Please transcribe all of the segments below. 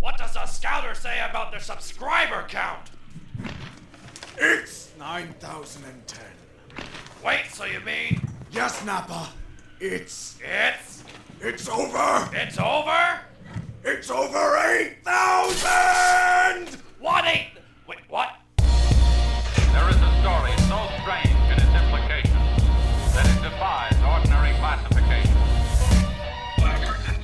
What does the scouter say about their subscriber count? It's 9,010. Wait, so you mean Yes, Nappa. It's over. it's over? It's over 8,000! What ain't? Wait, what? There is a story so strange in its implications that it defies ordinary classification.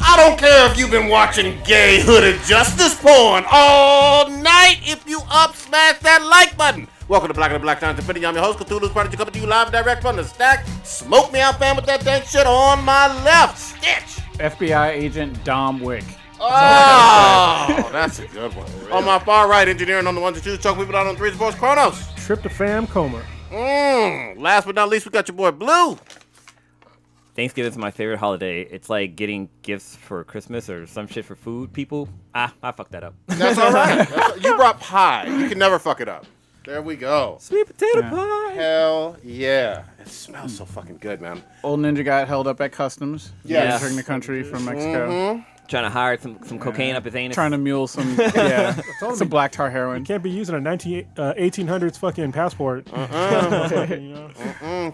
I don't care if you've been watching gay hooded justice porn all night. If you up, smash that like button. Welcome to Black and the Black Times Infinity. I'm your host, Cthulhu's Prodigy, coming to you live and direct from the stack. Smoke me out, fam, with that dang shit on my left. Stitch. FBI agent Dom Wick. Oh, that's a good one. On my far right, engineering on the ones and twos, choking people out on threes and fours, Chronos. Tryptophan coma. Last but not least, we got your boy Blue. Thanksgiving is my favorite holiday. It's like getting gifts for Christmas or some shit for food people. I fucked that up. That's all right. You brought pie. You can never fuck it up. There we go. Sweet potato pie. Hell yeah. It smells so fucking good, man. Old Ninja got held up at customs. Yes. Entering the country from Mexico. Trying to hire some cocaine up his anus. Trying to mule some some black tar heroin. Can't be using a 1800s fucking passport.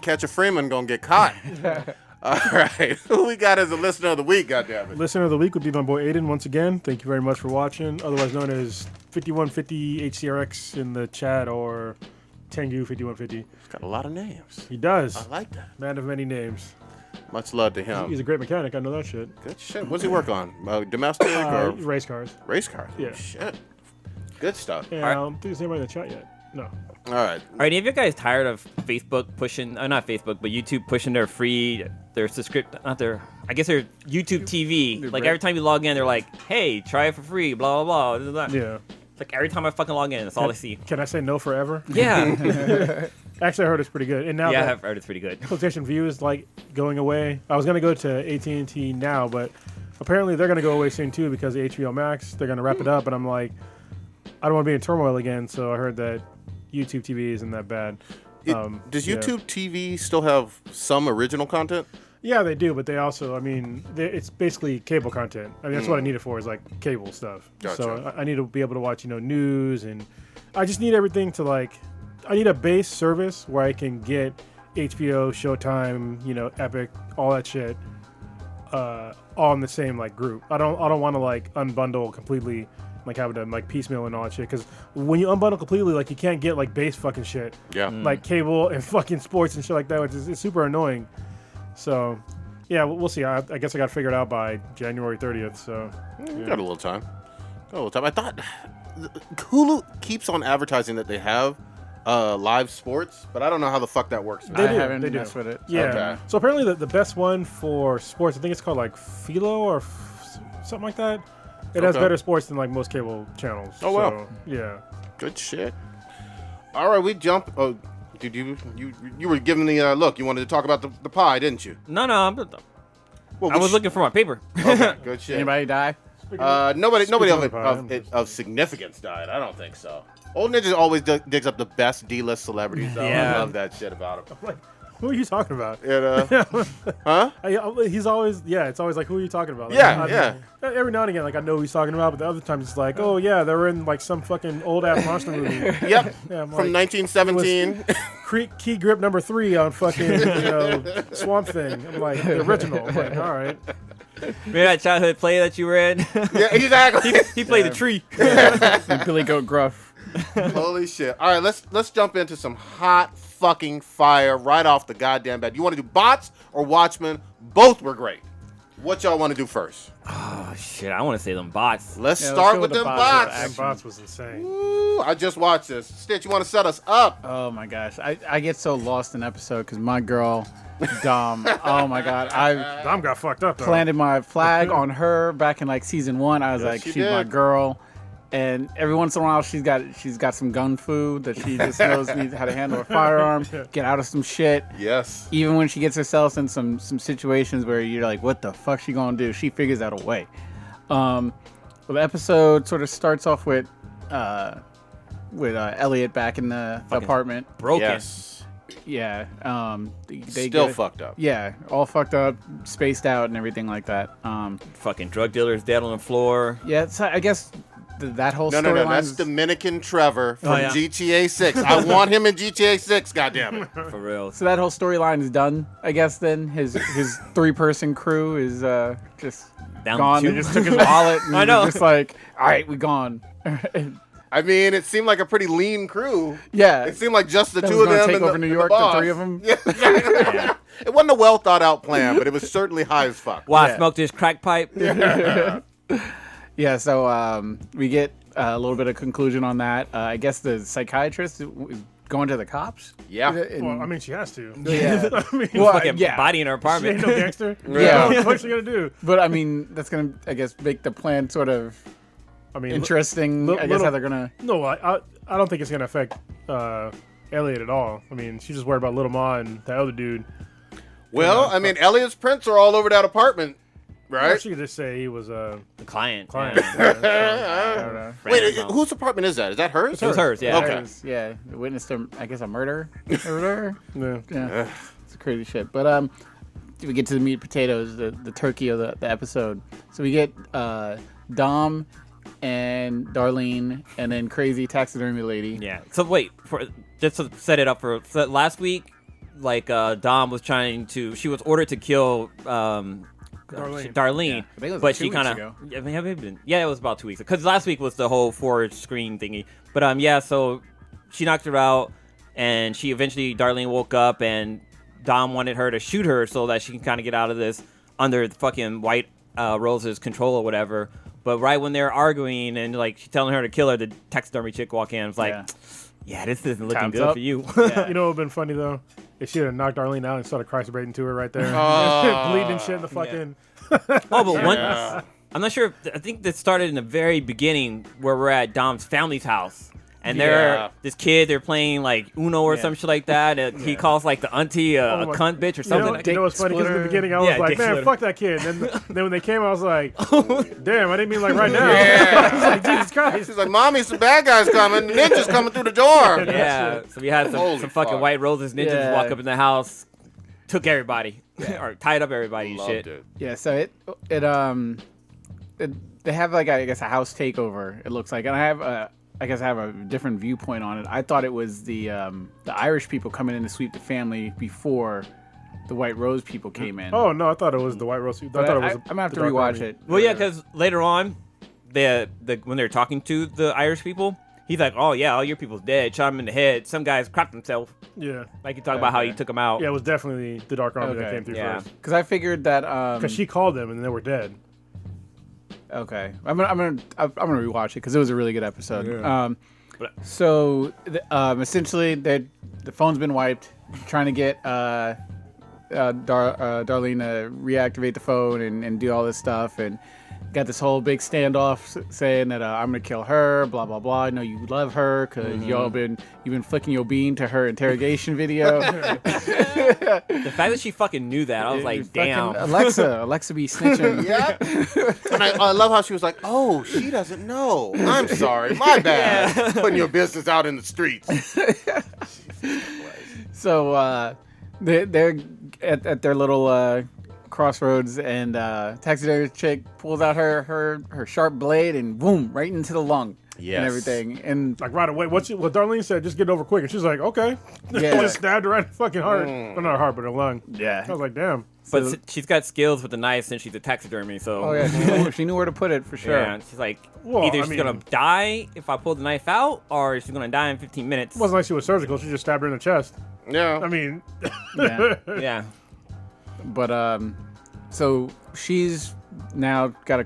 Catch a Freeman gonna get caught. All right. Who we got as a listener of the week, goddammit? Listener of the week would be my boy Aiden once again. Thank you very much for watching. Otherwise known as 5150 HCRX in the chat or Tengu 5150. He's got a lot of names. He does. I like that. Man of many names. Much love to him. He's a great mechanic. I know that shit. Good shit. What's he work on? Domestic or Race cars. race cars? Yeah. Oh, shit. Good stuff. Yeah, I don't think there's anybody in the chat yet. No. All right. Are any of you guys tired of Facebook pushing, not Facebook, but YouTube pushing their subscription, their YouTube TV. Like every time you log in, they're like, hey, try it for free, blah, blah, blah. Blah. Yeah. It's like every time I fucking log in, that's all I see. Can I say no forever? Yeah. Actually, I heard it's pretty good. And now Yeah, I've heard it's pretty good. PlayStation View is like going away. I was gonna go to AT&T now, but apparently they're gonna go away soon too because of HBO Max. They're gonna wrap it up, and I'm like, I don't want to be in turmoil again. So I heard that YouTube TV isn't that bad. Does YouTube TV still have some original content? Yeah, they do, but they also, it's basically cable content. I mean, that's what I need it for is like cable stuff. Gotcha. So I need to be able to watch, news, and I just need everything to like. I need a base service where I can get HBO, Showtime, Epic, all that shit, all in the same like group. I don't want to like unbundle completely, like having to like piecemeal and all that shit. Because when you unbundle completely, like you can't get like base fucking shit. Yeah. Like cable and fucking sports and shit like that, which is it's super annoying. So, yeah, we'll see. I guess I got to figure it out by January 30th. So, You got a little time. I thought Hulu keeps on advertising that they have live sports, but I don't know how the fuck that works. They do. haven't They do. messed with it. Yeah. Okay. So apparently the best one for sports, I think it's called like Philo or something like that. It has Okay. better sports than like most cable channels. Oh, wow. So, yeah. Good shit. All right, we jump. Oh, did you were giving the look? You wanted to talk about the pie, didn't you? No, Well, I was looking for my paper. Okay, good shit. Anybody die? Nobody Speaking of the pie, of significance died. I don't think so. Old Ninja always digs up the best D-list celebrities, though. Yeah. I love that shit about him. Like, who are you talking about? Huh? He's always, it's always like, who are you talking about? Like, Yeah. Every now and again, like, I know who he's talking about, but the other times it's like, oh, yeah, they were in, like, some fucking old-ass monster movie. Yep. Yeah, I'm From like, 1917. Key grip number 3 on fucking, Swamp Thing. I'm like, the original. I'm like, all right. Remember that childhood play that you were in? Yeah, exactly. He played the tree. Billy Goat Gruff. Holy shit. All right, let's jump into some hot fucking fire right off the goddamn bat. You want to do bots or Watchmen? Both were great. What y'all want to do first? Oh, shit. I want to say them bots. Let's let's start go with with the them bots. bots. That bots was insane. Ooh, I just watched this. Stitch, you want to set us up? Oh my gosh, I get so lost in episode because my girl, Dom. Oh my god, I Dom got fucked up, though. planted my flag on her back in like season 1. I was like, she she's my did. girl. And every once in a while, she's got some gun food that she just knows how to handle a firearm, get out of some shit. Yes. Even when she gets herself in some situations where you're like, what the fuck she gonna do? She figures out a way. Well, the episode sort of starts off with Elliot back in the apartment. Broken. Yes. Yeah. They Still get- fucked up. Yeah, all fucked up, spaced out, and everything like that. Fucking drug dealers dead on the floor. Yeah, so I guess that whole No, storyline. that's Dominican Trevor from yeah. GTA 6. I want him in GTA 6, goddammit. For real. So that whole storyline is done, I guess. Then his 3-person crew is just Down gone. to They two. just took his wallet. And I know. they're just like, all right, we gone. I mean, it seemed like a pretty lean crew. Yeah. It seemed like just the That two was of gonna them take and over the, New and York, the the boss. 3 of them. Yeah. It wasn't a well thought out plan, but it was certainly high as fuck. While I Yeah. smoked this crack pipe. Yeah, so we get a little bit of conclusion on that. I guess the psychiatrist is going to the cops. Yeah. And- Well, I mean, she has to. Yeah. I mean, Well, Fucking yeah. body in her she apartment. ain't no gangster. Yeah. What's she gonna do? But I mean, that's gonna, I guess, make the plan sort of I mean, interesting. I guess little- how they're gonna. No, I don't think it's gonna affect Elliot at all. I mean, she's just worried about Little Ma and that other dude. Well, I mean, Elliot's prints are all over that apartment, Or right? she could just say he was a The client. client. Yeah. I don't know. Wait, Random. whose apartment is that? Is that hers? It was hers, yeah. Okay. Yeah, witnessed I guess a murder or whatever. Yeah. Yeah, it's crazy shit. But we get to the meat and potatoes, the turkey of the episode. So we get Dom and Darlene, and then crazy taxidermy lady. Yeah. So wait, just to set it up so last week, like Dom was she was ordered to kill Darlene. Yeah. I think it was but 2 she weeks kind ago. of it was about 2 weeks because last week was the whole 4-screen thingy. But yeah, so she knocked her out, and she eventually Darlene woke up, and Dom wanted her to shoot her so that she can kind of get out of this under the fucking White Rose's control or whatever. But right when they're arguing and like she's telling her to kill her, the taxidermy chick walk in. It's like, yeah, this isn't looking Time's good up. for you. You know what would have been funny though? If she had knocked Darlene out and started Christ-braiding to her right there. Bleeding and shit in the fucking Oh, but one, I'm not sure. I think that started in the very beginning where we're at Dom's family's house. And this kid, they're playing like Uno or some shit like that. And he calls like the auntie a Oh my- cunt bitch or You something. know, you know what's funny? Because in the Splitter. beginning I was Yeah, like, Dick man, Splitter. fuck that kid. Then when they came, I was like, damn, I didn't mean like right now. I was like, Jesus Christ. She's like, Mommy, some bad guys coming. Ninjas coming through the door. Yeah, so we had Holy some fucking fuck. White Roses ninjas Yeah. walk up in the house, took everybody, or tied up everybody and Loved shit. it. Yeah, so they have like I guess a house takeover. It looks like, and I guess I have a different viewpoint on it. I thought it was the Irish people coming in to sweep the family before the White Rose people came in. Oh, no, I thought it was the White Rose. I But thought it was I'm gonna have the to Dark rewatch Army. it. Well, yeah, because later on, when they're talking to the Irish people, he's like, "Oh yeah, all your people's dead. Shot him in the head. Some guys crapped himself." Yeah. Like he talked about how he Okay. took him out. Yeah, it was definitely the Dark Army that Okay. came through Yeah. first. Because I figured that Because she called them and they were dead. okay, I'm gonna rewatch it because it was a really good episode. Yeah. So essentially, the phone's been wiped. Trying to get Darlene to reactivate the phone and do all this stuff, and got this whole big standoff saying that I'm gonna kill her, blah blah blah. I know you love her because you've been flicking your bean to her interrogation video. The fact that she fucking knew that, I was like, Fucking "Damn." Alexa be snitching. Yep. And I love how she was like, "Oh, she doesn't know. I'm sorry, my bad. Putting your business out in the streets." So they're at their little crossroads, and taxidermy chick pulls out her sharp blade and boom, right into the lung Yes. and everything. And Like right away. What Darlene said, just get it over quick. And she's like, okay. Yeah. Just stabbed her right in the fucking heart. Well, not her heart, but her lung. yeah, I was like, damn. But she's got skills with the knife since she's a taxidermy. So oh yeah, she knew where to put it for sure. yeah, she's like, Well, either I she's mean- gonna die if I pull the knife out, or she's gonna die in 15 minutes. It wasn't like she was surgical. She just stabbed her in the chest. Yeah. I mean, Yeah. Yeah. But so she's now got a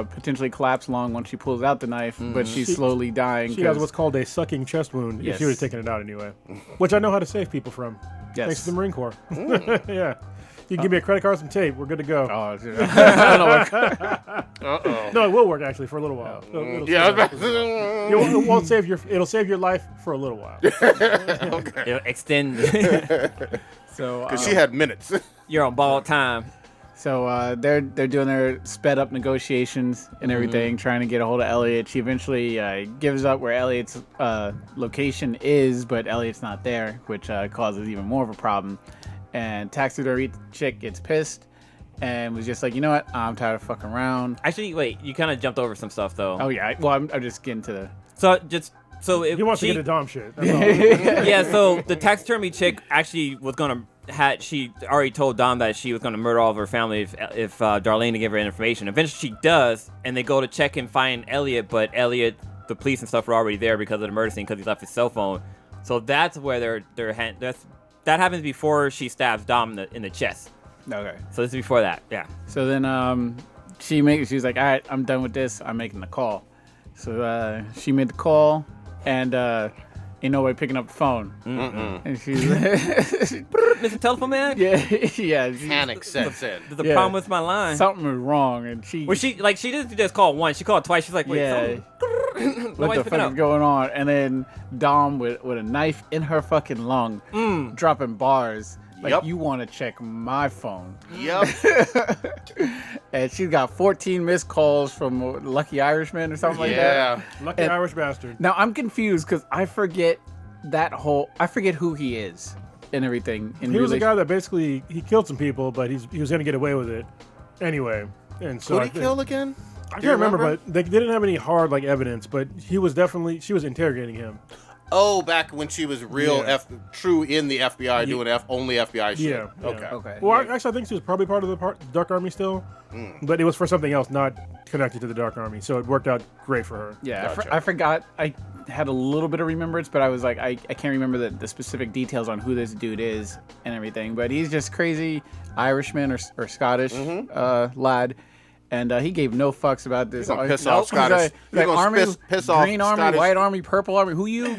potentially collapsed lung once she pulls out the knife, but she's slowly dying. she has 'cause- what's called a sucking chest wound if she would have Yes. taken it out anyway. Which I know how to save people from. Yes. Thanks to the Marine Corps. Yeah. You can give me a credit card, some tape. We're good to go. Oh, dude. I don't know what- Uh-oh. No, it will work actually for a little while. It'll Yeah. it won't save it'll save your life for a little while. It'll extend. so Because she had minutes. You're on borrowed time. So they're doing their sped up negotiations and everything, trying to get a hold of Elliot. She eventually gives up where Elliot's location is, but Elliot's not there, which causes even more of a problem. And taxidermy chick gets pissed and was just like, you know what? I'm tired of fucking around. Actually, wait, you kind of jumped over some stuff though. Oh yeah. Well, I'm just getting to the. So if He wants she, to get the Dom shit. That's all. yeah, so the taxidermy chick actually was gonna she already told Dom that she was gonna murder all of her family if Darlene gave her information. Eventually she does, and they go to check and find Elliot, but Elliot, the police and stuff were already there because of the murder scene because he left his cell phone. So that's where that happens before she stabs Dom in the chest. Okay. So this is before that, yeah. So then she was like, all right, I'm done with this. I'm making the call. So she made the call, and ain't nobody picking up the phone. And she's Mr. Telephone Man? yeah. Panic sets in. There's a problem with my line. Something was wrong, and she didn't just call once. She called twice. She's like, wait, what the fuck is going on? And then Dom with a knife in her fucking lung, dropping bars. Like, Yep. you want to check my phone. Yep. And she's got 14 missed calls from Lucky Irishman or something like that. Lucky And- Irish bastard. Now, I'm confused because I forget who he is and everything. He was a guy that basically, he killed some people, but he was going to get away with it anyway. And so Who did he kill again? I Do can't you remember, remember? but they didn't have any hard evidence, but she was interrogating him. Oh, back when she was real Yeah. true in the FBI, doing only FBI shit. Yeah. Okay. Well, actually, I think she was probably part of the Dark Army still, but it was for something else, not connected to the Dark Army. So it worked out great for her. Yeah, Gotcha. I forgot. I had a little bit of remembrance, but I was like, I can't remember the specific details on who this dude is and everything. But he's just crazy Irishman or Scottish lad. And he gave no fucks about this. He's gonna piss off He's Scottish. He's gonna Army, piss off Green Army, Scottish. White Army, Purple Army. Who you?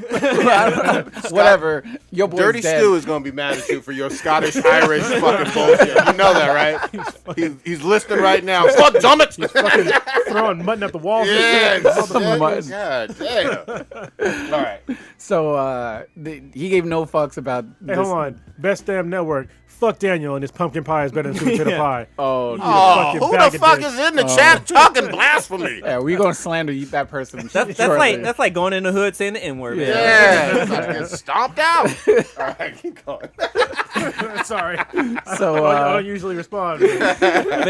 Whatever. Your boy's Dirty dead. Stu is gonna be mad at you for your Scottish Irish fucking bullshit. You know that, right? He's listening right now. Fuck, damn it! Fucking throwing mutton at the walls. Yeah, Mutton. God damn. All right. So he gave no fucks about. Hey, hold on. Best damn network. Fuck Daniel and his pumpkin pie is better than sweet potato pie. Oh, Oh, fucking who bag the of fuck dicks. is in the chat talking blasphemy? yeah, we're gonna slander that person. That's like going in the hood saying the N-word, man. Yeah, it's like get stomped out. All right, keep going. Sorry. So I don't usually respond. But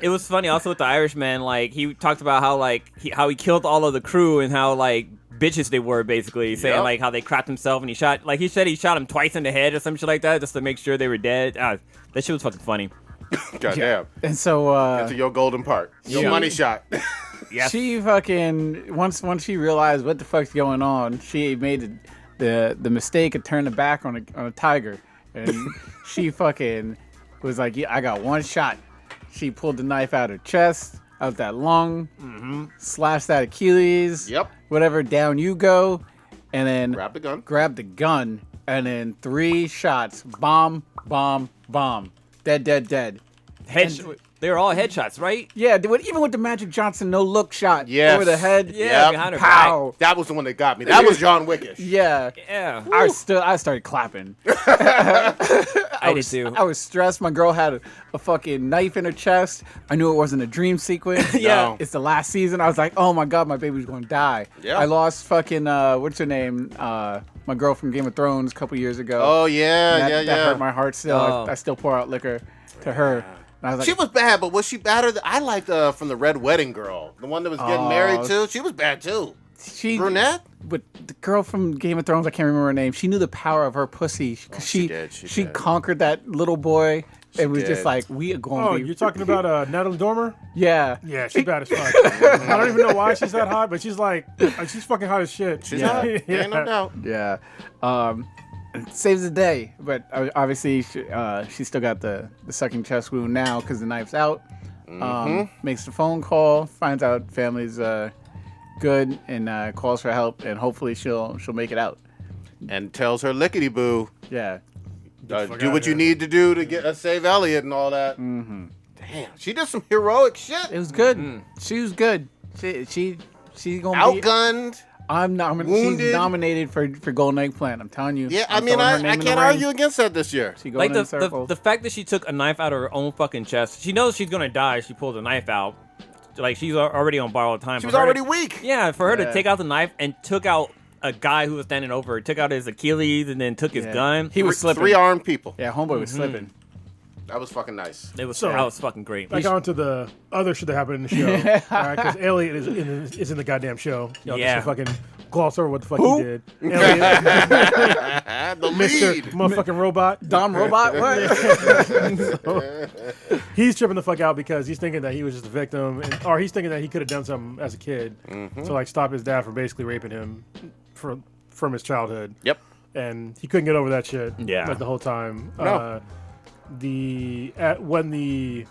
it was funny also with the Irishman. Like he talked about how he killed all of the crew and how bitches they were, basically saying Yep. like how they crapped himself and he shot him twice in the head or some shit like that just to make sure they were dead. That shit was fucking funny. Goddamn. and so Get to your golden part. Your Yeah. money shot. she fucking once she realized what the fuck's going on, she made the mistake of turning back on a tiger, and she fucking was like, yeah, I got one shot. She pulled the knife out her chest, out that lung, slashed that Achilles. Yep. Whatever, down you go, and then Grab the gun. Grab the gun, and then 3 shots. Bomb, bomb, bomb. Dead, dead, dead. They were all headshots, right? Yeah, even with the Magic Johnson no look shot Yes. over the head. Yeah, Yep. behind her Pow. That was the one that got me. That was John Wickish. Yeah. Yeah. I started clapping. I did too. I was stressed. My girl had a fucking knife in her chest. I knew it wasn't a dream sequence. Yeah. It's the last season. I was like, oh my God, my baby's going to die. Yeah. I lost fucking, what's her name? My girl from Game of Thrones a couple years ago. Oh, yeah, that hurt my heart still. Oh. I still pour out liquor to her. And I was like, She was bad, but was she badder? I liked from the Red Wedding Girl. The one that was getting married to. She was bad, too. Brunette? But the girl from Game of Thrones, I can't remember her name. She knew the power of her pussy. Cause she did. she conquered that little boy and was just did. like, we are going Oh, to be. you're talking about Natalie Dormer? Yeah. Yeah, she's bad as fuck. I don't even know why she's that hot, but she's fucking hot as shit. She's hot. Yeah. Ain't no doubt. Yeah. It saves the day. But obviously, she still got the sucking chest wound now because the knife's out. Makes the phone call, finds out family's good, and calls for help, and hopefully she'll make it out. And tells her lickety boo. Yeah. Do what you need to do to save Elliot and all that. Mm-hmm. Damn, she did some heroic shit. It was good. She was good. She's gonna be Outgunned. She's nominated for Golden Eggplant. I'm telling you. Yeah, I'm I mean, throwing her name I in the can't ring. argue against that this year. She Like going in circles. the fact that she took a knife out of her own fucking chest. She knows she's gonna die. She pulls a knife out. Like she's already on borrowed time. She was For her already to- weak. Yeah, for her to Yeah. take out the knife and took out a guy who was standing over her. Took out his Achilles and then took his Yeah. gun. He was slipping. 3 armed people. Yeah, homeboy was slipping. That was fucking nice. It was So- that was fucking great. Back on to the other shit that happened in the show. Because Elliot is in the goddamn show. Y'all Yeah. just fucking gloss over what the fuck Who? he did. Elliot, The Mr. lead. motherfucking robot. Dom Robot? What? He's tripping the fuck out because he's thinking that he was just a victim, or he's thinking that he could have done something as a kid to like stop his dad from basically raping him from his childhood. Yep. And he couldn't get over that shit. Yeah. Like the whole time. No. When the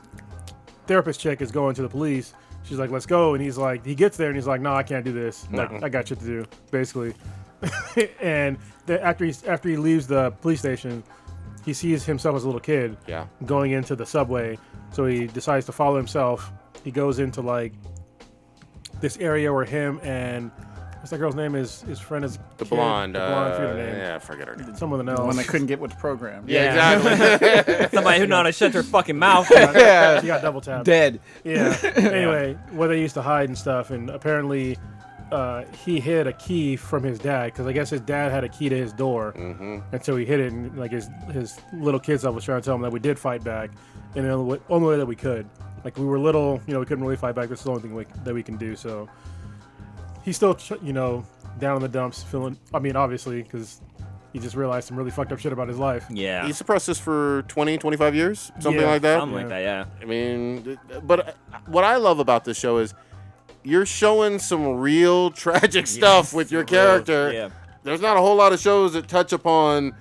therapist chick is going to the police, she's like, "Let's go," and he's like, he gets there and he's like, "No, I can't do this. Like, I got shit to do," basically. And after he leaves the police station, he sees himself as a little kid. Yeah. Going into the subway, so he decides to follow himself. He goes into like this area where him and what's that girl's name? His friend is The blonde. The blonde, I forget her name. Yeah, I forget her name. Someone else. When they couldn't get with the program. Yeah, exactly. Somebody who know how to shut their fucking mouth. She got double tapped. Dead. Yeah. Anyway, where they used to hide and stuff, and apparently he hid a key from his dad because I guess his dad had a key to his door, and so he hid it. And like his little kid self was trying to tell him that we did fight back, and the only way that we could. Like we were little, we couldn't really fight back. This is the only thing that we can do. So he's still, down in the dumps, feeling. I mean, obviously, because he just realized some really fucked up shit about his life. Yeah. He suppressed this for 20, 25 years, something Yeah, like that. Something like that, yeah. I mean, but what I love about this show is you're showing some real tragic stuff with your character. Yeah. There's not a whole lot of shows that touch upon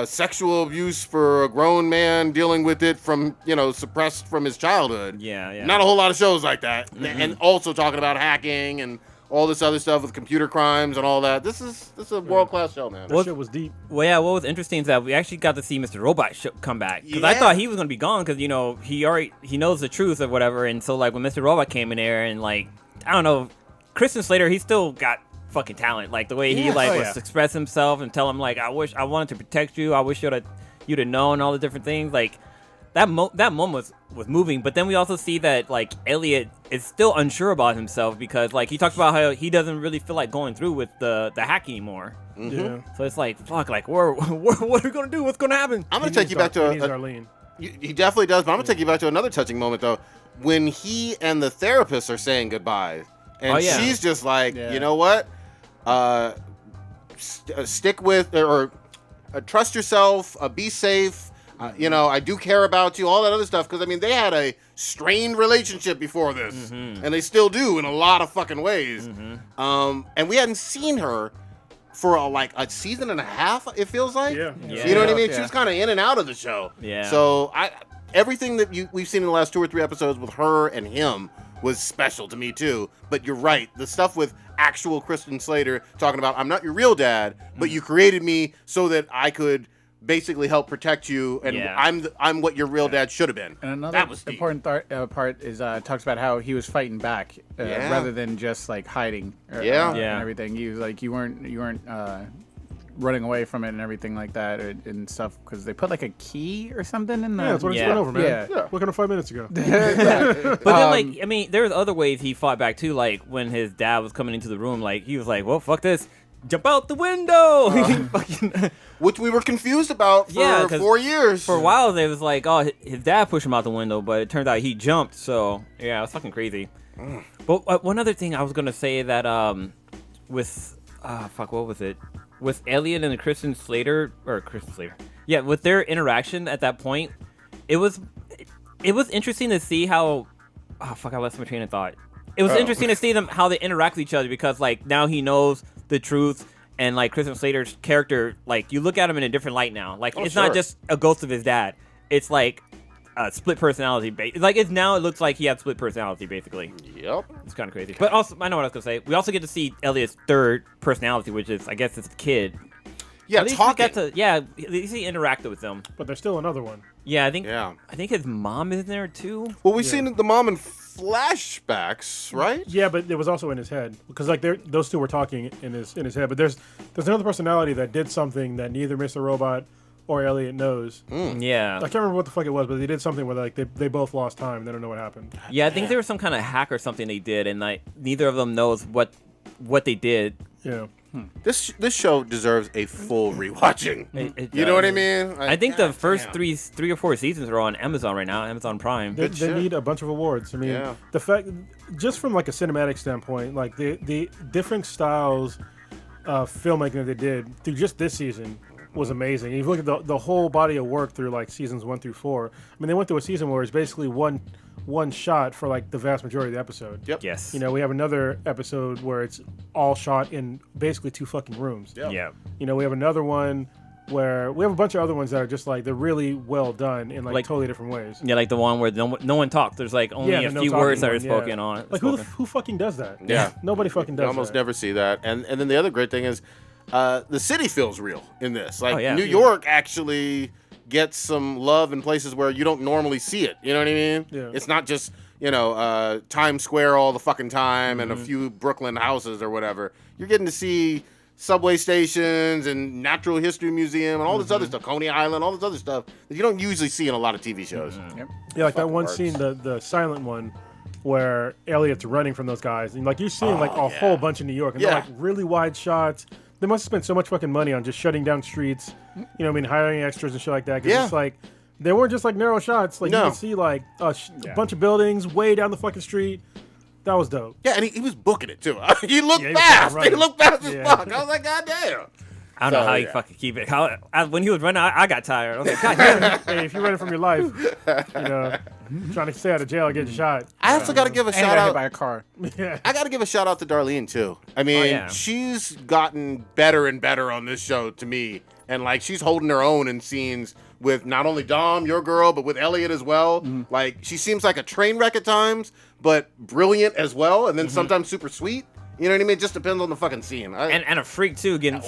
sexual abuse for a grown man dealing with it from, suppressed from his childhood. Yeah. Not a whole lot of shows like that. And also talking about hacking and all this other stuff with computer crimes and all that. This is a world-class show, man. That shit was deep. Well, yeah, what was interesting is that we actually got to see Mr. Robot come back. Because I thought he was going to be gone because, he knows the truth or whatever. And so, like, when Mr. Robot came in there and, like, I don't know, Christian Slater, he still got fucking talent. Like, the way he, was express himself and tell him, like, I wanted to protect you. I wish you'd have known all the different things. Like, that moment was moving. But then we also see that, like, Elliot is still unsure about himself because, like, he talks about how he doesn't really feel like going through with the hack anymore. Yeah. So it's like, fuck, like, what are we going to do? What's going to happen? I'm going to take you back to He needs Darlene. He definitely does, but I'm going to take you back to another touching moment, though. When he and the therapist are saying goodbye. And she's just like, you know what? Stick with, or trust yourself, be safe. I do care about you, all that other stuff. Because, I mean, they had a strained relationship before this. And they still do in a lot of fucking ways. And we hadn't seen her for a season and a half, it feels like. Yeah. You know what I mean? Yeah. She was kind of in and out of the show. Yeah. So everything that we've seen in the last 2 or 3 episodes with her and him was special to me too. But you're right. The stuff with actual Christian Slater talking about, I'm not your real dad, but you created me so that I could basically help protect you, and I'm what your real dad should have been. And another that was deep. important part is talks about how he was fighting back rather than just like hiding. And everything. He was like, you weren't running away from it and everything like that and stuff because they put like a key or something in the. Yeah, that's what I just went over, man. Yeah. Looking at 5 minutes ago. But then, like, I mean, there's other ways he fought back too. Like when his dad was coming into the room, like he was like, "Well, fuck this, jump out the window." Which we were confused about for 4 years. For a while, they was like, "Oh, his dad pushed him out the window," but it turned out he jumped. So yeah, it was fucking crazy. But one other thing I was gonna say that with what was it? With Elliot and Christian Slater, with their interaction at that point, it was interesting to see how. Oh fuck! I lost my train of thought. It was interesting to see them how they interact with each other because like now he knows the truth and like Christian Slater's character, like you look at him in a different light now. Like it's not just a ghost of his dad. It's like a split personality. Like it looks like he had split personality basically. Yep. It's kind of crazy. But also, I know what I was gonna say. We also get to see Elliot's third personality, which is I guess it's the kid. Yeah, at least talking. at least he interacted with them. But there's still another one. Yeah, I think his mom is in there too. Well, we've seen the mom in flashbacks, right? Yeah, but it was also in his head because like those two were talking in his head. But there's another personality that did something that neither Mr. Robot or Elliot knows. Yeah. I can't remember what the fuck it was, but they did something where like they both lost time. They don't know what happened. Yeah, I think there was some kind of hack or something they did, and like neither of them knows what they did. Yeah. This show deserves a full rewatching. You know what I mean? I think the first three or four seasons are on Amazon right now, Amazon Prime. They need a bunch of awards. I mean, the fact, just from like a cinematic standpoint, like the different styles of filmmaking that they did through just this season was amazing. If you look at the whole body of work through like seasons 1 through 4, I mean, they went through a season where it's basically one shot for like the vast majority of the episode. Yep. Yes. You know, we have another episode where it's all shot in basically 2 fucking rooms. Yep. Yeah. You know, we have another one where we have a bunch of other ones that are just like they're really well done in like totally different ways. Yeah, like the one where no one talks. There's like only a few words that are spoken on. Like who fucking does that? Yeah. Nobody fucking does You almost that. never see that. And then the other great thing is the city feels real in this. Like yeah. New York actually gets some love in places where you don't normally see it. You know what I mean? Yeah. It's not just, Times Square all the fucking time and a few Brooklyn houses or whatever. You're getting to see subway stations and natural history museum and all this other stuff, Coney Island, all this other stuff that you don't usually see in a lot of TV shows. Yep. Yeah, like that Fucking one works. scene, the silent one, where Elliot's running from those guys, and like you're seeing like a whole bunch of New York, and they're like really wide shots. They must have spent so much fucking money on just shutting down streets, hiring extras and shit like that. 'Cause it's like they weren't just like narrow shots. Like you could see like a bunch of buildings way down the fucking street. That was dope. Yeah, and he was booking it too. He looked he was fast. running. He looked fast as Yeah. fuck. I was like, God damn. I don't know how you fucking keep it. When he was running, I got tired. I was like, God damn. Hey, if you're running from your life, trying to stay out of jail or get shot. I also got to give a And shout got hit out. by a car. I got to give a shout out to Darlene too. I mean, she's gotten better and better on this show to me, and like she's holding her own in scenes with not only Dom, your girl, but with Elliot as well. Like she seems like a train wreck at times, but brilliant as well, and then sometimes super sweet. You know what I mean? It just depends on the fucking scene. And a freak too, getting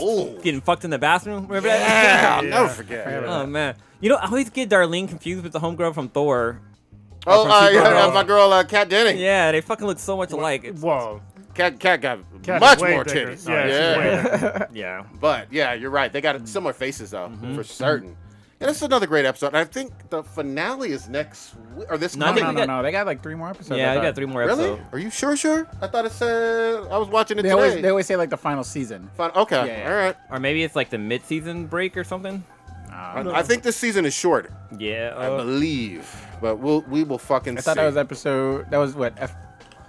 fucked in the bathroom. Remember Yeah, that? I'll never forget. Oh man, I always get Darlene confused with the homegirl from Thor. Oh, from yeah, Supergirl. my girl, Kat Denning. Yeah, they fucking look so much alike. Whoa. Kat got Kat much is way more bigger. titties. Yeah, she's way bigger. Yeah. But yeah, you're right. They got similar faces though, for certain. And it's another great episode. And I think the finale is next week, or this No, I coming. think No. They got like 3 more episodes. Yeah, I I thought. got 3 more Really? episodes. Are you sure? I thought it said I was watching it They today. always say like the final season. Okay, Yeah. all right. Or maybe it's like the mid-season break or something. I think this season is short. Yeah. I believe, but we will fucking I thought see. that was episode. That was what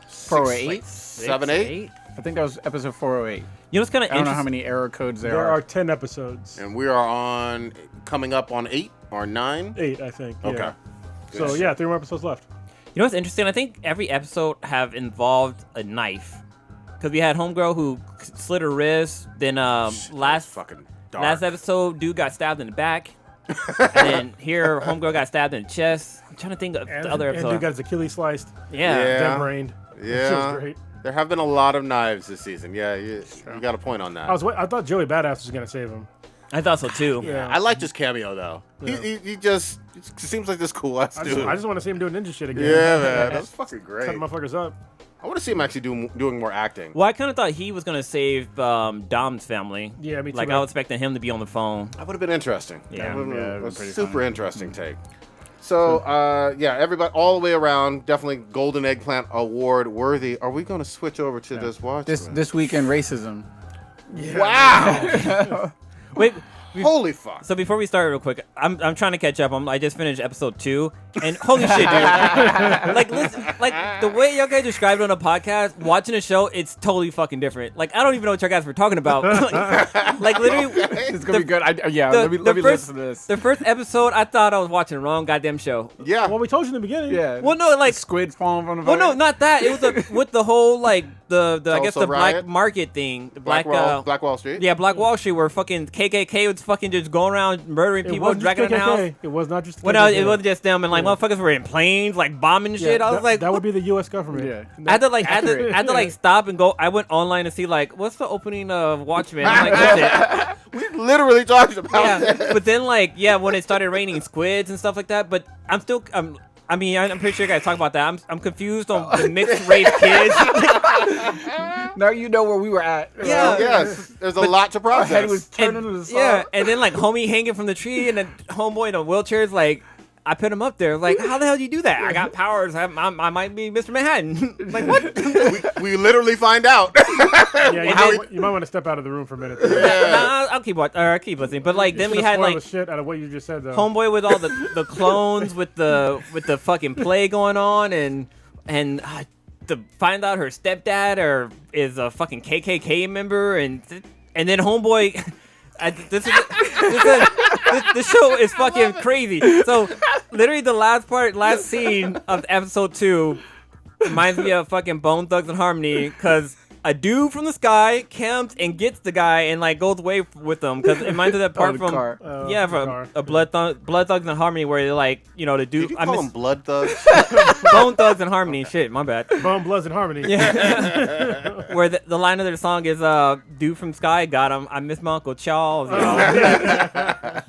408. 7, 8, I think that was episode 408. You know what's kind of I don't know interesting? how many error codes there There are. are 10 episodes. and we are coming up on 8 or 9. 8, I think. Yeah. Okay. So yeah, 3 more episodes left. You know what's interesting? I think every episode have involved a knife. Because we had homegirl who slit her wrist. Then last Fucking dark. last episode, dude got stabbed in the back. And then here, homegirl got stabbed in the chest. I'm trying to think of the other And episode. dude got his Achilles sliced. Yeah. Dead brained. Yeah. Shit was great. There have been a lot of knives this season. Yeah, you got a point on that. I thought Joey Badass was gonna save him. I thought so too. Yeah. I liked his cameo though. Yeah. He just seems like this cool ass I dude. just want to see him doing ninja shit again. Yeah, man, that's fucking great. Cutting motherfuckers up. I want to see him actually doing more acting. Well, I kind of thought he was gonna save Dom's family. Yeah, me too. Like I was expecting him to be on the phone. That would have been interesting. Yeah. That would have Yeah, been that'd a been pretty super funny. interesting take. So, everybody, all the way around, definitely Golden Eggplant Award worthy. Are we going to switch over to this Watchmen? This weekend racism. Wow! Wait. Holy fuck! So before we start, real quick, I'm trying to catch up. I just finished episode 2, and holy shit, dude! Listen, the way y'all guys described it on a podcast, watching a show, it's totally fucking different. Like I don't even know what y'all guys were talking about. like literally, It's gonna be good. Let me the first, listen to this. The first episode, I thought I was watching the wrong goddamn show. Yeah. Well, we told you in the beginning. Yeah. Well, no, like squid falling from the. well, no, boat. not that. It was with the whole like the I guess Tulsa the black riot? market thing, the Black Wall Street. Yeah, Black Wall Street, where fucking KKK was fucking just going around murdering It people, wasn't just dragging them in the house. KKK. It was not just. Well, no, KKK. it wasn't just them, and like motherfuckers were in planes, like bombing and shit. I was like, that would be the U.S. government. Yeah. I had to like, Accurate. I had to like stop and go. I went online to see like, what's the opening of Watchmen? I'm like, that's it. We literally talked about Yeah, that. but then like, yeah, when it started raining squids and stuff like that. But I'm still, I mean, I'm pretty sure you guys talk about that. I'm confused on the mixed race kids. Now you know where we were at. Yeah. Yes, there's a lot to Our head process. was turning to the side. Yeah, and then like homie hanging from the tree, and then homeboy in a wheelchair is like, I put him up there. Like, how the hell do you do that? I got powers. I might be Mr. Manhattan. Like, what? we literally find out. Yeah, you might want to step out of the room for a minute. Nah, I'll keep listening. But like, then we had like the shit out of what you just said though. Homeboy with all the clones with the fucking play going on, and to find out her stepdad is a fucking KKK member, and then Homeboy. This show is fucking crazy. So literally the last scene of episode 2 reminds me of fucking Bone Thugs and Harmony, because a dude from the sky comes and gets the guy and like goes away with him, because it reminds me of that part from a Blood Thugs and Harmony where they're like, you know, the dude. Did you call them Blood Thugs? Bone Thugs and Harmony. Shit, my bad. Bone Bloods and Harmony. Yeah. Where the line of their song is dude from sky got him. I miss my Uncle Charles. You know?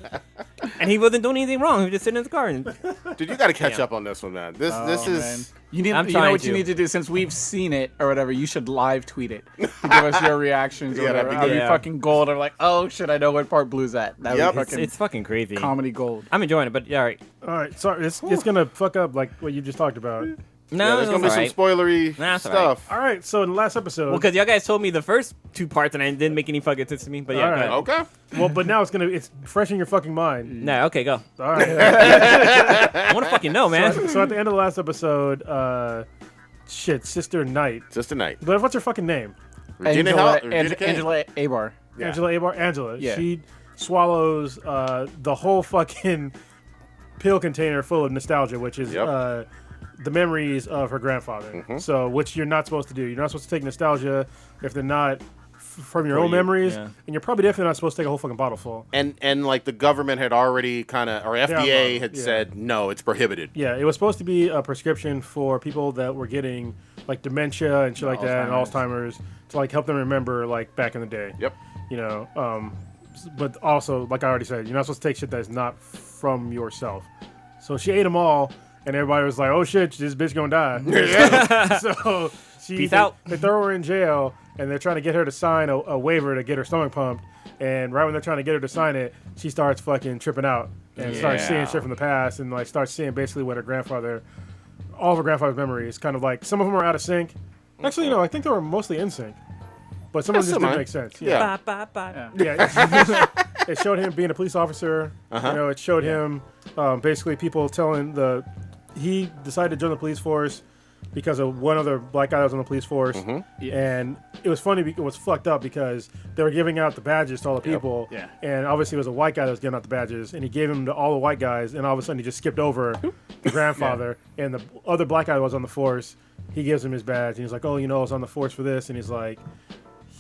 And he wasn't doing anything wrong. He was just sitting in the car. Dude, you got to catch up on this one, man. This is. Man. You know to. what you need to do, since we've seen it or whatever. You should live tweet it to give us your reactions or whatever. That'd be fucking gold. I'm like, oh shit, I know what part Blue's at. That would be fucking it's fucking crazy. Comedy gold. I'm enjoying it, but yeah, all right. Sorry, it's gonna fuck up like what you just talked about. No, there's gonna be some spoilery stuff. All right, so in the last episode, well, because y'all guys told me the first 2 parts and it didn't make any fucking sense to me. But yeah, right. Okay. Well, but now it's fresh in your fucking mind. Nah, okay, go. All right. I want to fucking know, man. So at the end of the last episode, Sister Knight. Sister Knight. But what's her fucking name? Angela Abar. Yeah. Angela Abar. Angela. Yeah. She swallows the whole fucking pill container full of nostalgia, which is the memories of her grandfather. Mm-hmm. So, which you're not supposed to do. You're not supposed to take nostalgia if they're not from your own memories, and you're probably definitely not supposed to take a whole fucking bottle full. And like the government had already kind of, or FDA had said, no, it's prohibited. Yeah, it was supposed to be a prescription for people that were getting like dementia and shit like that, and Alzheimer's, to like help them remember like back in the day. Yep. You know, but also, like I already said, you're not supposed to take shit that's not from yourself. So she ate them all, and everybody was like, "Oh shit, this bitch gonna die." So Peace out. They throw her in jail, and they're trying to get her to sign a waiver to get her stomach pumped. And right when they're trying to get her to sign it, she starts fucking tripping out and starts seeing shit from the past, and like starts seeing basically what her grandfather, all of her grandfather's memories, kind of like some of them are out of sync. Actually, no, I think they were mostly in sync, but some of them just didn't make sense. Yeah. It showed him being a police officer. You know, it showed him basically people telling he decided to join the police force because of one other black guy that was on the police force. And it was funny, it was fucked up because they were giving out the badges to all the people. And obviously it was a white guy that was giving out the badges, and he gave them to all the white guys, and all of a sudden he just skipped over the grandfather. And the other black guy that was on the force, he gives him his badge, and he's like, "Oh, you know, I was on the force for this," and he's like,